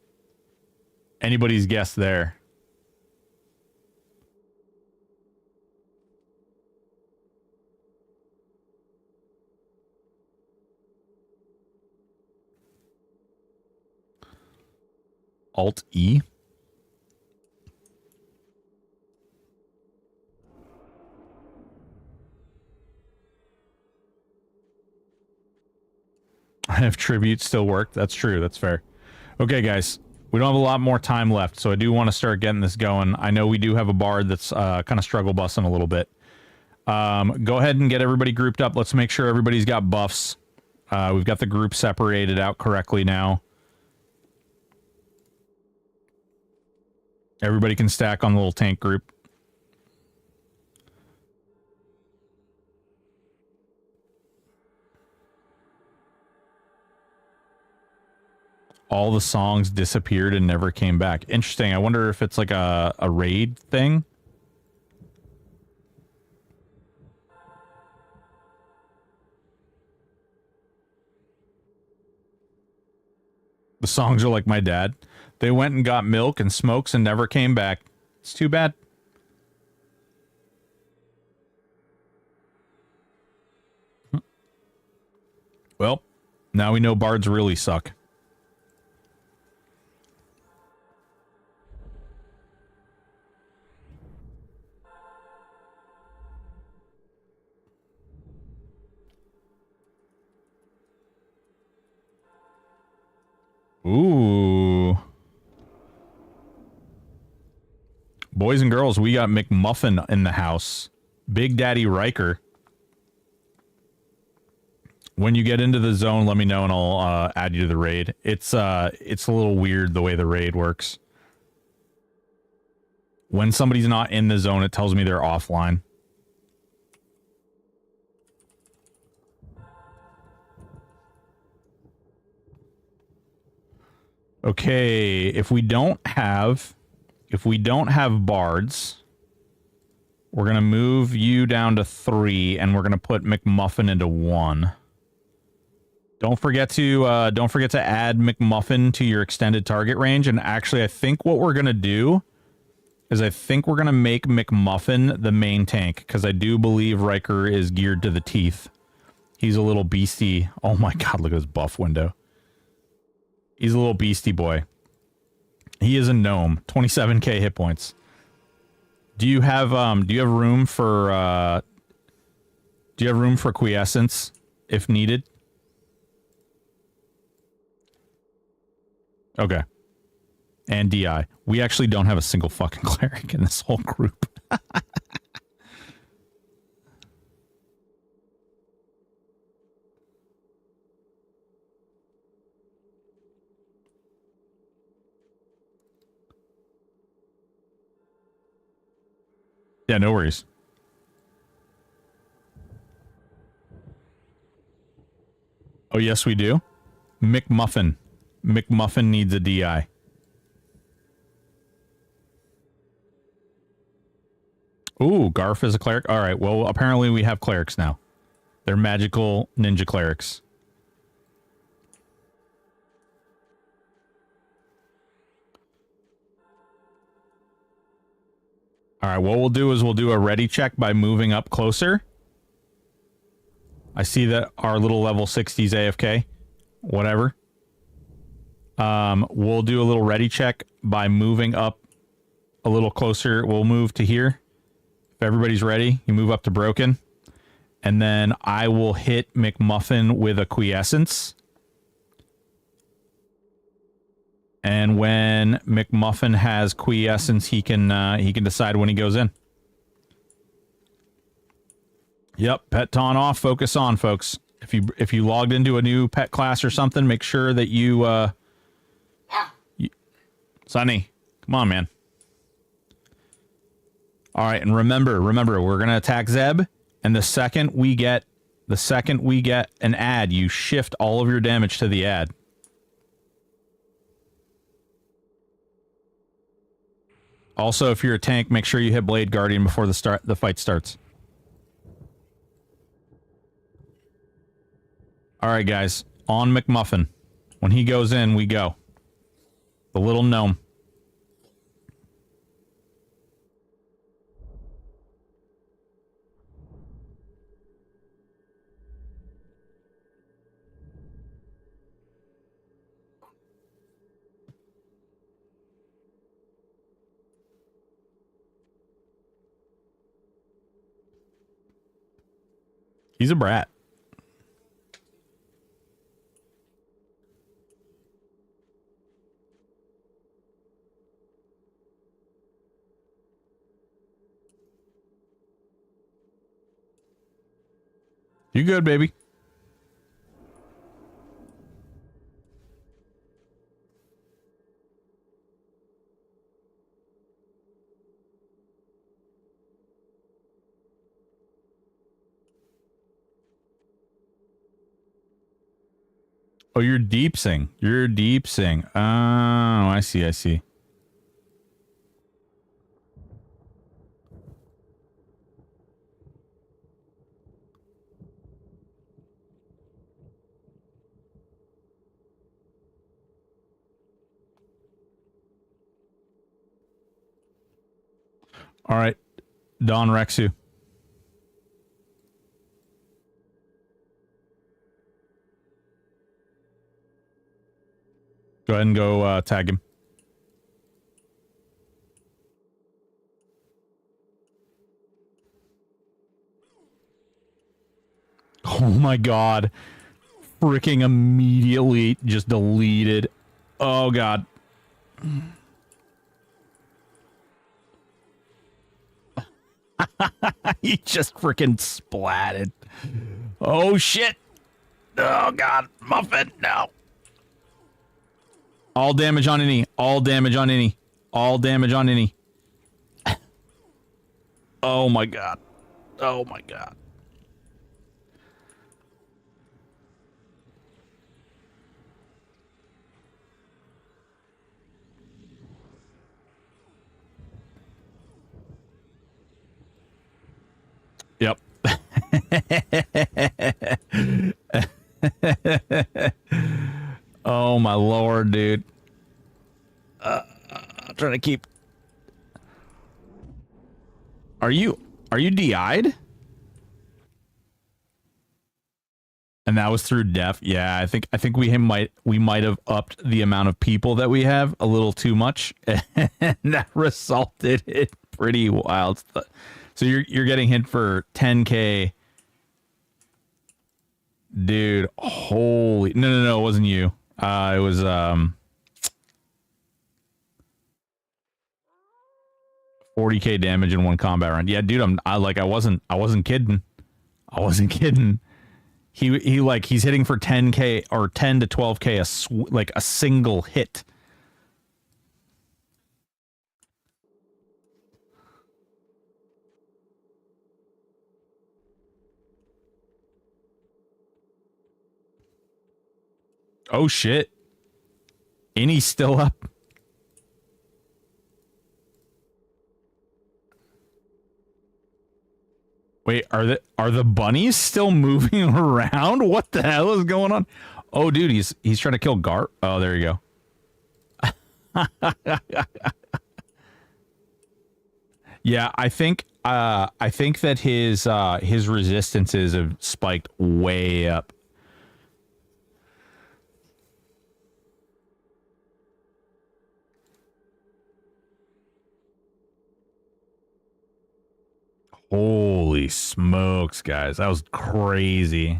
Anybody's guess there. Alt-E? If tribute still worked, that's true. That's fair. Okay, guys. We don't have a lot more time left, so I do want to start getting this going. I know we do have a bard that's kind of struggle bussing a little bit. Go ahead and get everybody grouped up. Let's make sure everybody's got buffs. We've got the group separated out correctly now. Everybody can stack on the little tank group. All the songs disappeared and never came back. Interesting. I wonder if it's like a raid thing. The songs are like my dad. They went and got milk and smokes and never came back. It's too bad. Well, now we know bards really suck. Ooh. Boys and girls, we got McMuffin in the house. Big Daddy Riker. When you get into the zone, let me know and I'll add you to the raid. It's a little weird the way the raid works. When somebody's not in the zone, it tells me they're offline. Okay, if we don't have bards, we're gonna move you down to 3, and we're gonna put McMuffin into 1. Don't forget to add McMuffin to your extended target range. And actually, I think what we're gonna do is I think we're gonna make McMuffin the main tank, because I do believe Riker is geared to the teeth. He's a little beastie. Oh my god, look at his buff window. He's a little beastie boy. He is a gnome. 27k hit points. Do you have room for quiescence if needed? Okay. And DI. We actually don't have a single fucking cleric in this whole group. Yeah, no worries. Oh, yes, we do. McMuffin. McMuffin needs a DI. Ooh, Garf is a cleric. All right, well, apparently we have clerics now. They're magical ninja clerics. All right, what we'll do is we'll do a ready check by moving up closer. I see that our little level 60's AFK. Whatever. We'll do a little ready check by moving up a little closer. We'll move to here. If everybody's ready, you move up to broken. And then I will hit McMuffin with a quiescence. And when McMuffin has quiescence, he can decide when he goes in. Yep, pet taunt off, focus on, folks. If you logged into a new pet class or something, make sure that you Sonny, come on, man. All right, and remember, we're gonna attack Zeb, and the second we get an ad, you shift all of your damage to the ad. Also, if you're a tank, make sure you hit Blade Guardian before the fight starts. All right, guys, on McMuffin. When he goes in, we go. The little gnome. He's a brat. You good, baby? Oh, you're deepsing. You're deepsing. Oh, I see. I see. All right, Don Rexu. Go ahead and go tag him. Oh my god. Freaking immediately just deleted. Oh god. He just freaking splatted. Oh shit. Oh god. Muffin, no. All damage on any. All damage on any. All damage on any. Oh my god. Oh my god. Yep. Oh my lord, dude. I'm trying to keep. Are you DI'd? And that was through def. Yeah, I think we might have upped the amount of people that we have a little too much, and that resulted in pretty wild stuff. So you're getting hit for 10K. Dude, holy no, it wasn't you. It was 40K damage in one combat round. Yeah, dude, I wasn't kidding. I wasn't kidding. He's hitting for 10K or 10 to 12K like a single hit. Oh shit. Innie's still up. Wait, are the bunnies still moving around? What the hell is going on? Oh dude, he's trying to kill Gar. Oh, there you go. Yeah, I think that his resistances have spiked way up. Holy smokes, guys. That was crazy.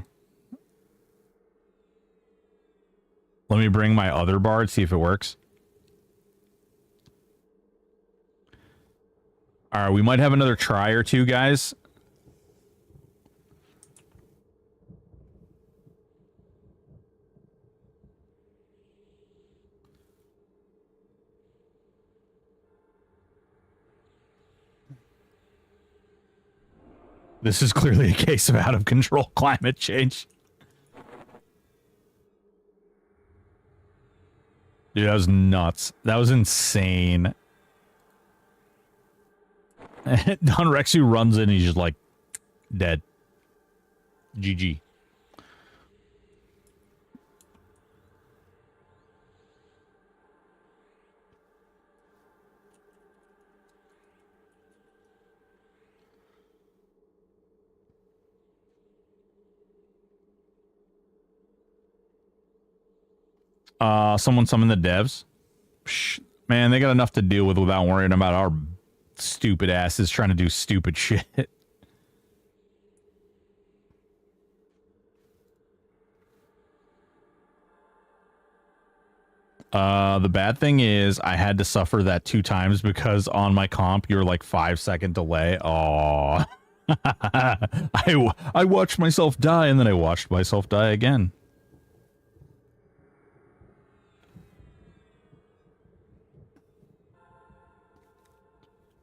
Let me bring my other bard, see if it works. Alright, we might have another try or two, guys. This is clearly a case of out of control climate change. Dude, that was nuts. That was insane. Don Rexu runs in, he's just like dead. GG. Someone summon the devs. Psh, man, they got enough to deal with without worrying about our stupid asses trying to do stupid shit. The bad thing is I had to suffer that 2 times because on my comp you're like 5-second delay. Oh. I watched myself die, and then I watched myself die again.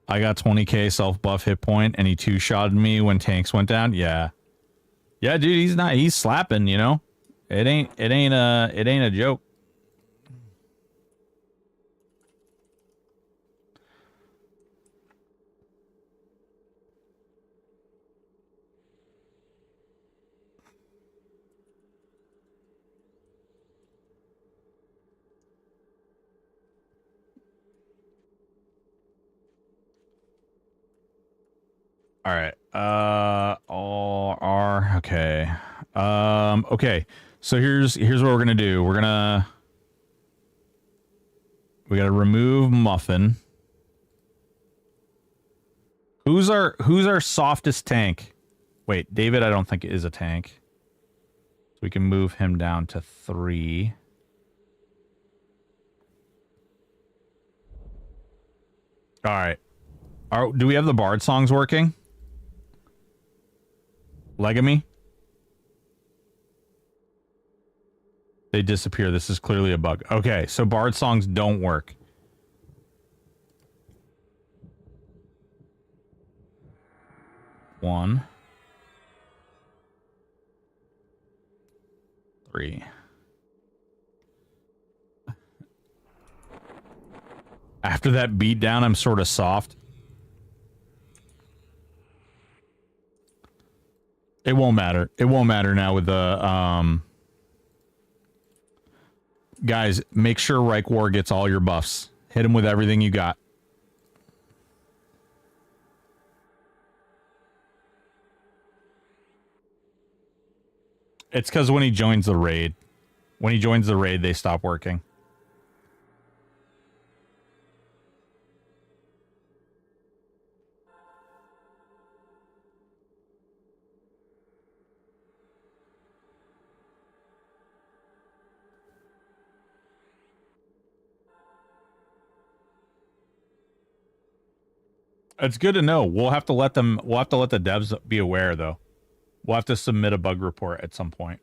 I got 20k self-buff hit point, and he two-shotted me when tanks went down. Yeah. Yeah, dude, he's slapping, you know? It ain't a joke. All right. All are okay. Okay. So here's what we're gonna do. We gotta remove Muffin. Who's our softest tank? Wait, David, I don't think is a tank. So we can move him down to 3. All right. Do we have the Bard songs working? Legamy? They disappear. This is clearly a bug. Okay, so Bard songs don't work. One. 3. After that beatdown, I'm sort of soft. It won't matter. It won't matter now with the, Guys, make sure Reich War gets all your buffs. Hit him with everything you got. It's because when he joins the raid. When he joins the raid, they stop working. It's good to know. We'll have to let the devs be aware, though. We'll have to submit a bug report at some point.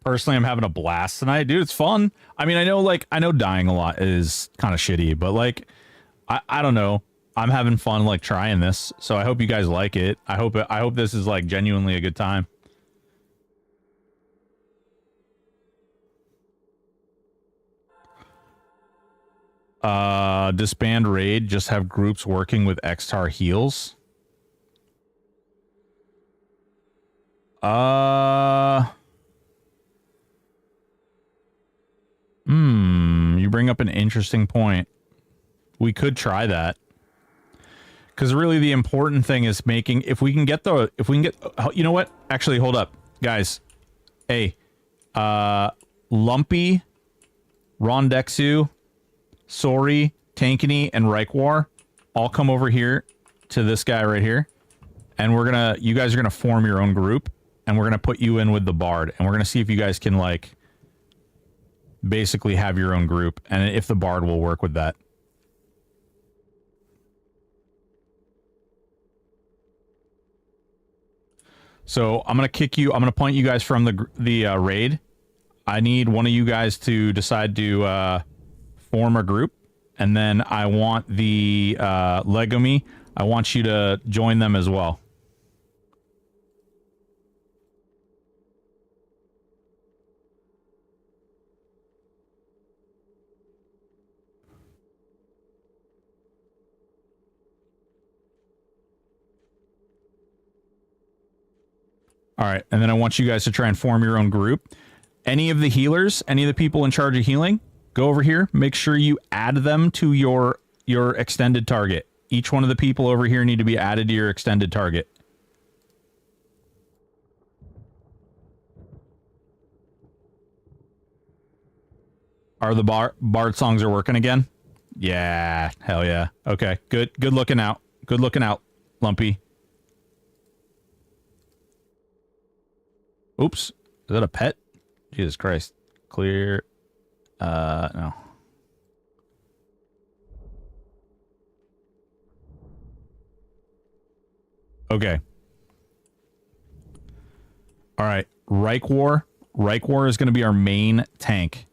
Personally, I'm having a blast tonight, dude. It's fun. I mean, I know dying a lot is kind of shitty, but like, I don't know. I'm having fun like trying this, so I hope you guys like it. I hope this is like genuinely a good time. Disband raid, just have groups working with X-Tar heals. You bring up an interesting point. We could try that. Because really the important thing is making, if we can get, you know what? Actually, hold up. Guys. Hey. Lumpy, Rondexu, Sori, Tankany, and Reikwar all come over here to this guy right here. And you guys are gonna form your own group, and we're gonna put you in with the Bard, and we're gonna see if you guys can, like, basically have your own group, and if the Bard will work with that. So I'm gonna point you guys from the raid. I need one of you guys to decide to form a group, and then I want the Legamy. I want you to join them as well. All right, and then I want you guys to try and form your own group. Any of the healers, any of the people in charge of healing, go over here. Make sure you add them to your extended target. Each one of the people over here need to be added to your extended target. Are the Bard songs are working again? Yeah, hell yeah. Okay, good looking out. Good looking out, Lumpy. Oops. Is that a pet? Jesus Christ. Clear. No. Okay. All right. Reich War. Reich War is going to be our main tank.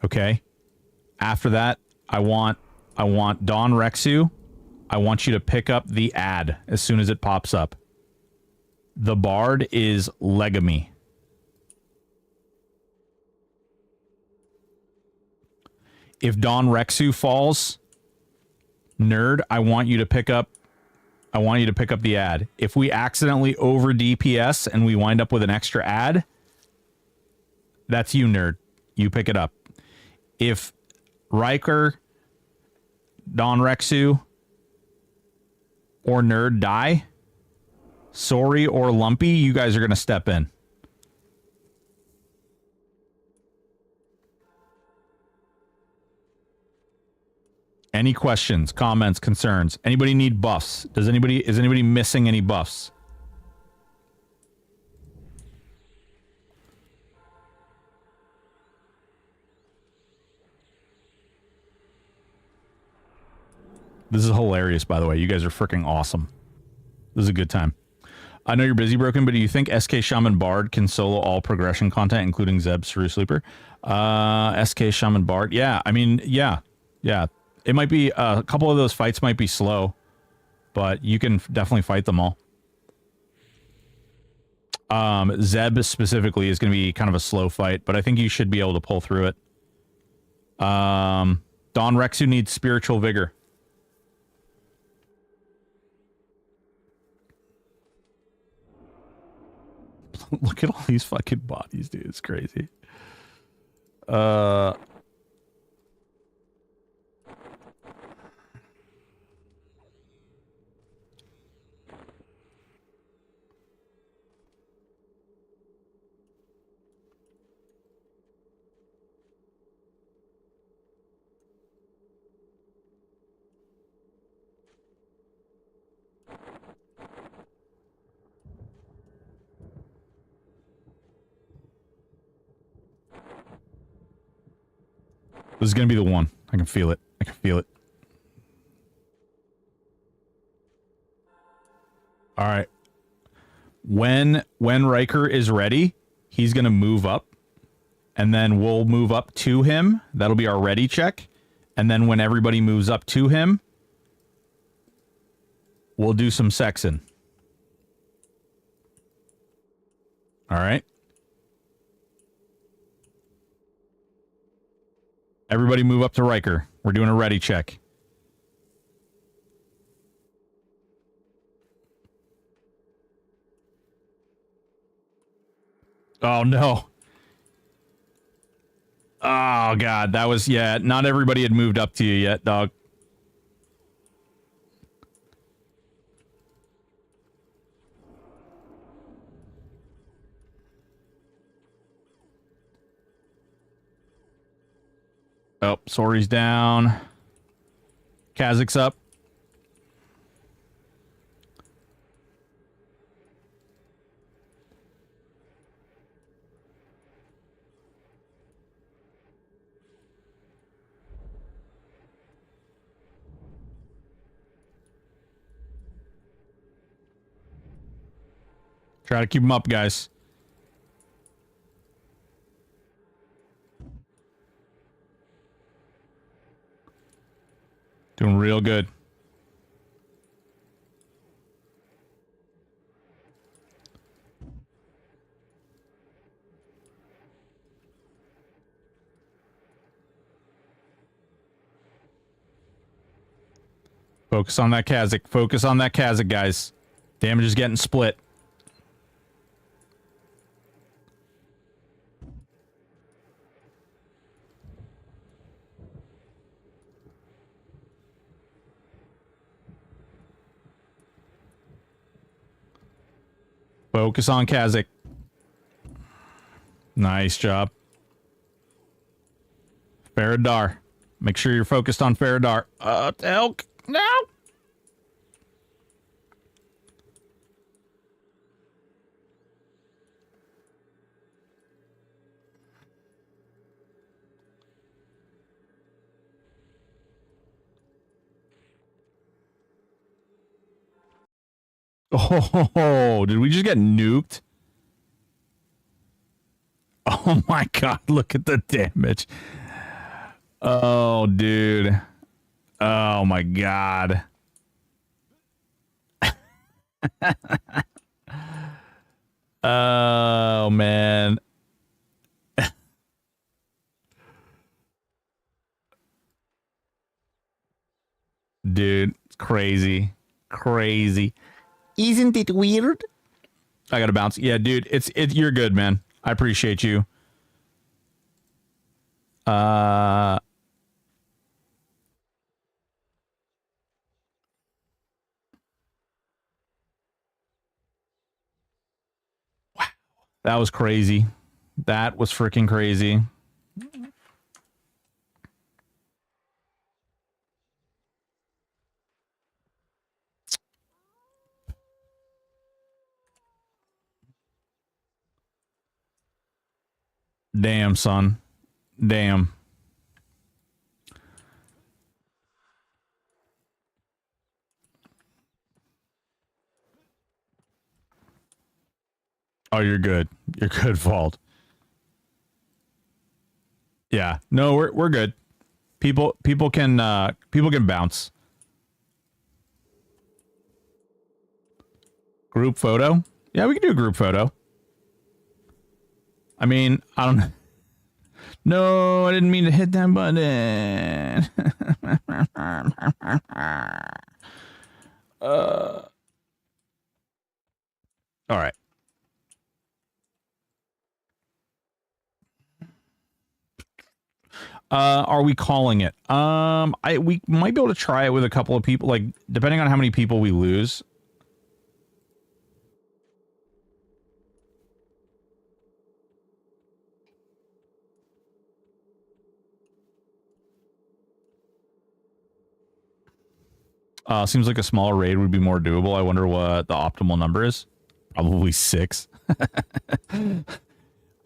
Okay. After that, I want Don Rexu. I want you to pick up the ad as soon as it pops up. The Bard is Legamy. If Don Rexu falls, Nerd, I want you to pick up the ad. If we accidentally over DPS and we wind up with an extra ad, that's you, Nerd. You pick it up. If Riker, Don Rexu, or Nerd die, Sorry or Lumpy, you guys are going to step in. Any questions, comments, concerns? Anybody need buffs? Is anybody missing any buffs? This is hilarious, by the way. You guys are freaking awesome. This is a good time. I know you're busy, Broken, but do you think SK Shaman Bard can solo all progression content, including Zeb, Saru Sleeper? SK Shaman Bard? Yeah, I mean, yeah. It might be, a couple of those fights might be slow, but you can definitely fight them all. Zeb specifically is going to be kind of a slow fight, but I think you should be able to pull through it. Don Rexu needs spiritual vigor. Look at all these fucking bodies, dude. It's crazy. This is going to be the one. I can feel it. I can feel it. All right. When Riker is ready, he's going to move up. And then we'll move up to him. That'll be our ready check. And then when everybody moves up to him, we'll do some sexing. All right. Everybody move up to Riker. We're doing a ready check. Oh, no. Oh, God. That was, yeah, not everybody had moved up to you yet, dog. Oh, Sorry's down. Kazak's up. Try to keep them up, guys. Doing real good. Focus on that Kazakh. Focus on that Kazakh, guys. Damage is getting split. Focus on Kazakh. Nice job. Faradar. Make sure you're focused on Faradar. Elk. No. Oh, did we just get nuked? Oh my god, look at the damage. Oh, dude. Oh my god. Oh man. Dude, it's crazy. Crazy. Isn't it weird? I gotta bounce. Yeah, dude, you're good, man. I appreciate you. That was crazy. That was freaking crazy. Damn, son. Damn. Oh, you're good. You're good, Vault. Yeah. No, we're good. People can bounce. Group photo? Yeah, we can do a group photo. I mean, I don't. No, I didn't mean to hit that button. All right. Are we calling it? We might be able to try it with a couple of people, like depending on how many people we lose. Seems like a smaller raid would be more doable. I wonder what the optimal number is. Probably 6. I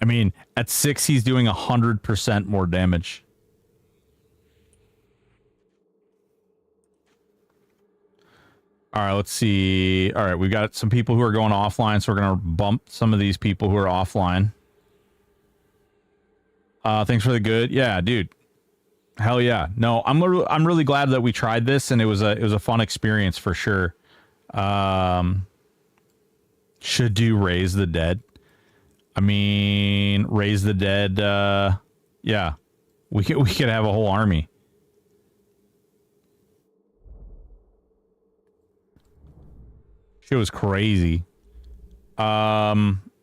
mean, at 6, he's doing 100% more damage. All right, let's see. All right, we've got some people who are going offline, so we're going to bump some of these people who are offline. Thanks for the good. Yeah, dude. Hell yeah. No, I'm really glad that we tried this, and it was a fun experience for sure. Should do Raise the Dead. I mean, Raise the Dead. Yeah, we could have a whole army. Shit was crazy. All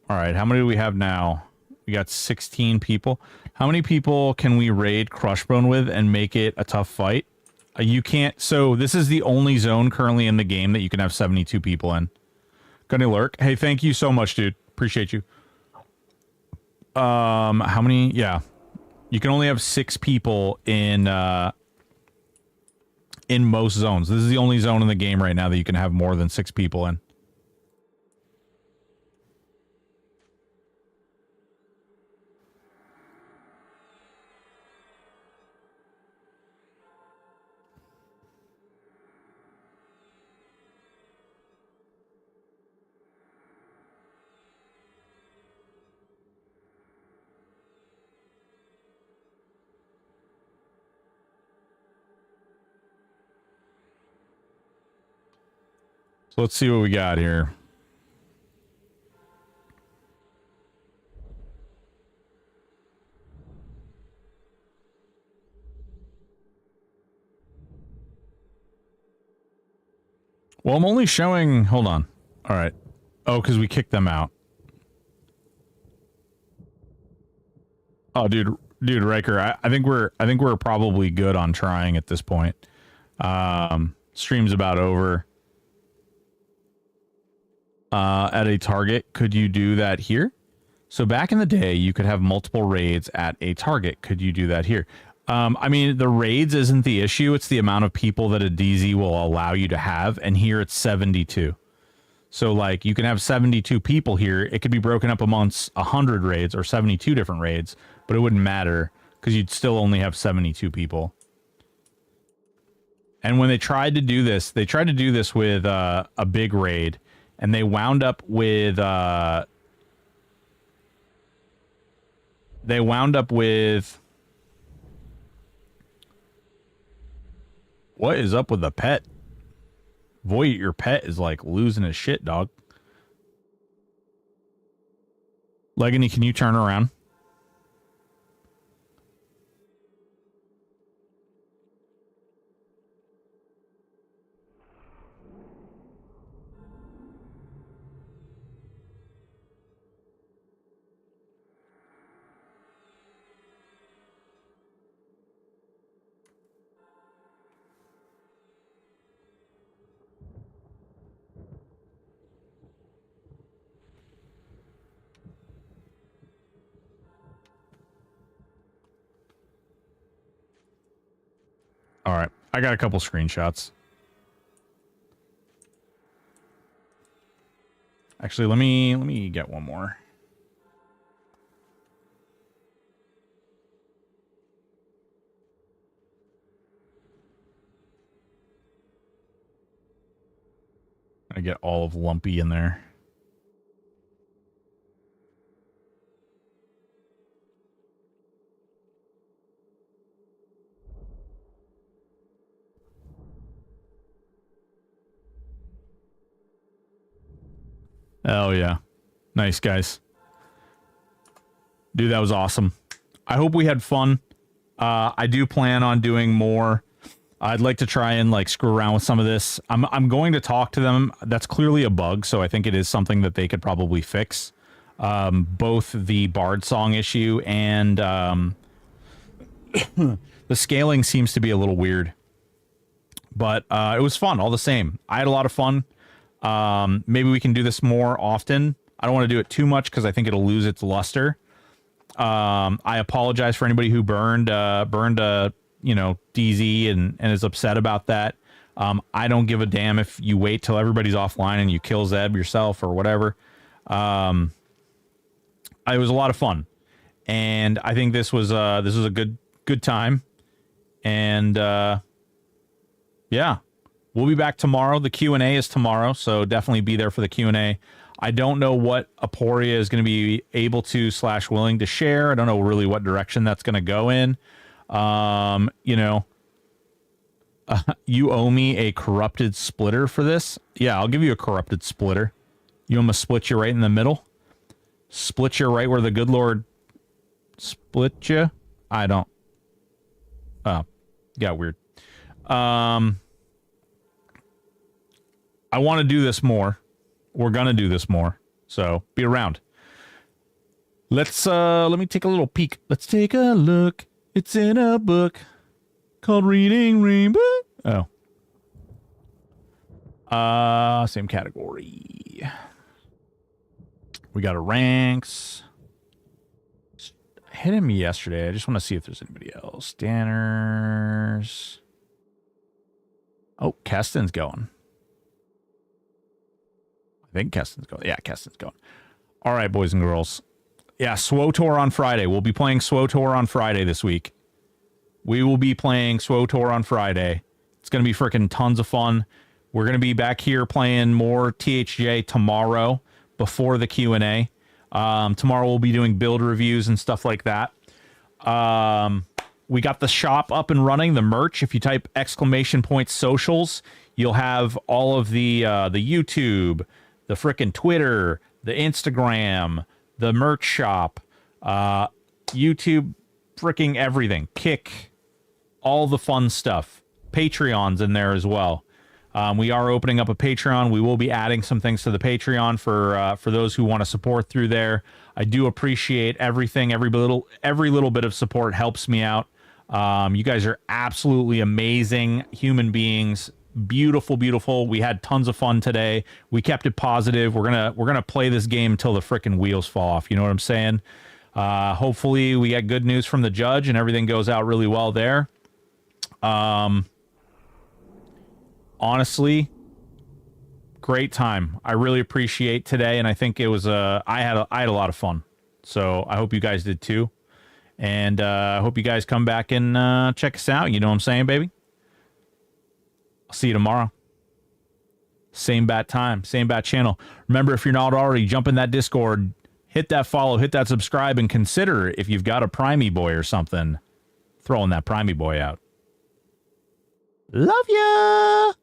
right, how many do we have now? We got 16 people. How many people can we raid Crushbone with and make it a tough fight? You can't. So this is the only zone currently in the game that you can have 72 people in. Gonna lurk. Hey, thank you so much, dude. Appreciate you. How many? Yeah, you can only have 6 people in most zones. This is the only zone in the game right now that you can have more than 6 people in. So let's see what we got here. Well, I'm only showing... Hold on. All right. Oh, because we kicked them out. Oh, dude, Riker, I think we're probably good on trying at this point. Stream's about over. At a target, could you do that here? So back in the day, you could have multiple raids at a target. Could you do that here? I mean, the raids isn't the issue. It's the amount of people that a DZ will allow you to have. And here it's 72. So, like, you can have 72 people here. It could be broken up amongst 100 raids or 72 different raids, but it wouldn't matter because you'd still only have 72 people. And when they tried to do this with a big raid, and they wound up with what is up with the pet? Voyt, your pet is like losing his shit, dog. Legany, can you turn around? All right, I got a couple screenshots. Actually, let me get one more. I get all of Lumpy in there. Oh yeah. Nice, guys. Dude, that was awesome. I hope we had fun. I do plan on doing more. I'd like to try and like screw around with some of this. I'm going to talk to them. That's clearly a bug, so I think it is something that they could probably fix. Both the Bard song issue and the scaling seems to be a little weird. But it was fun all the same. I had a lot of fun. Maybe we can do this more often. I don't want to do it too much because I think it'll lose its luster. I apologize for anybody who burned DZ and is upset about that. I don't give a damn if you wait till everybody's offline and you kill Zeb yourself or whatever. It was a lot of fun, and I think this was a good time. And yeah, we'll be back tomorrow. The Q&A is tomorrow, so definitely be there for the Q&A. I don't know what Aporia is going to be able to / willing to share. I don't know really what direction that's going to go in. You owe me a corrupted splitter for this. Yeah, I'll give you a corrupted splitter. You want me to split you right in the middle? Split you right where the good Lord split you? I don't. Oh, got weird. I want to do this more. We're gonna do this more. So be around. Let me take a little peek. Let's take a look. It's in a book called Reading Rainbow. Oh. Same category. We got a ranks. I hit him yesterday. I just want to see if there's anybody else. Danners. Oh, Keston's going. I think Keston's going. Yeah, Keston's going. All right, boys and girls. Yeah, SWOTOR on Friday. We'll be playing SWOTOR on Friday this week. We will be playing SWOTOR on Friday. It's going to be freaking tons of fun. We're going to be back here playing more THJ tomorrow before the Q&A. Tomorrow we'll be doing build reviews and stuff like that. We got the shop up and running, the merch. If you type !socials, you'll have all of the YouTube, the frickin' Twitter, the Instagram, the merch shop, YouTube, fricking everything. Kick, all the fun stuff. Patreon's in there as well. We are opening up a Patreon. We will be adding some things to the Patreon for those who want to support through there. I do appreciate everything. Every little bit of support helps me out. You guys are absolutely amazing human beings. Beautiful, beautiful. We had tons of fun today. We kept it positive. We're gonna play this game until the frickin' wheels fall off. You know what I'm saying? Hopefully we get good news from the judge and everything goes out really well there. Honestly, great time. I really appreciate today, and I think it was I had a lot of fun. So I hope you guys did too. And I hope you guys come back and check us out. You know what I'm saying, baby? I'll see you tomorrow. Same bat time, same bat channel. Remember, if you're not already, jump in that Discord, hit that follow, hit that subscribe, and consider if you've got a Primey boy or something, throwing that Primey boy out. Love ya!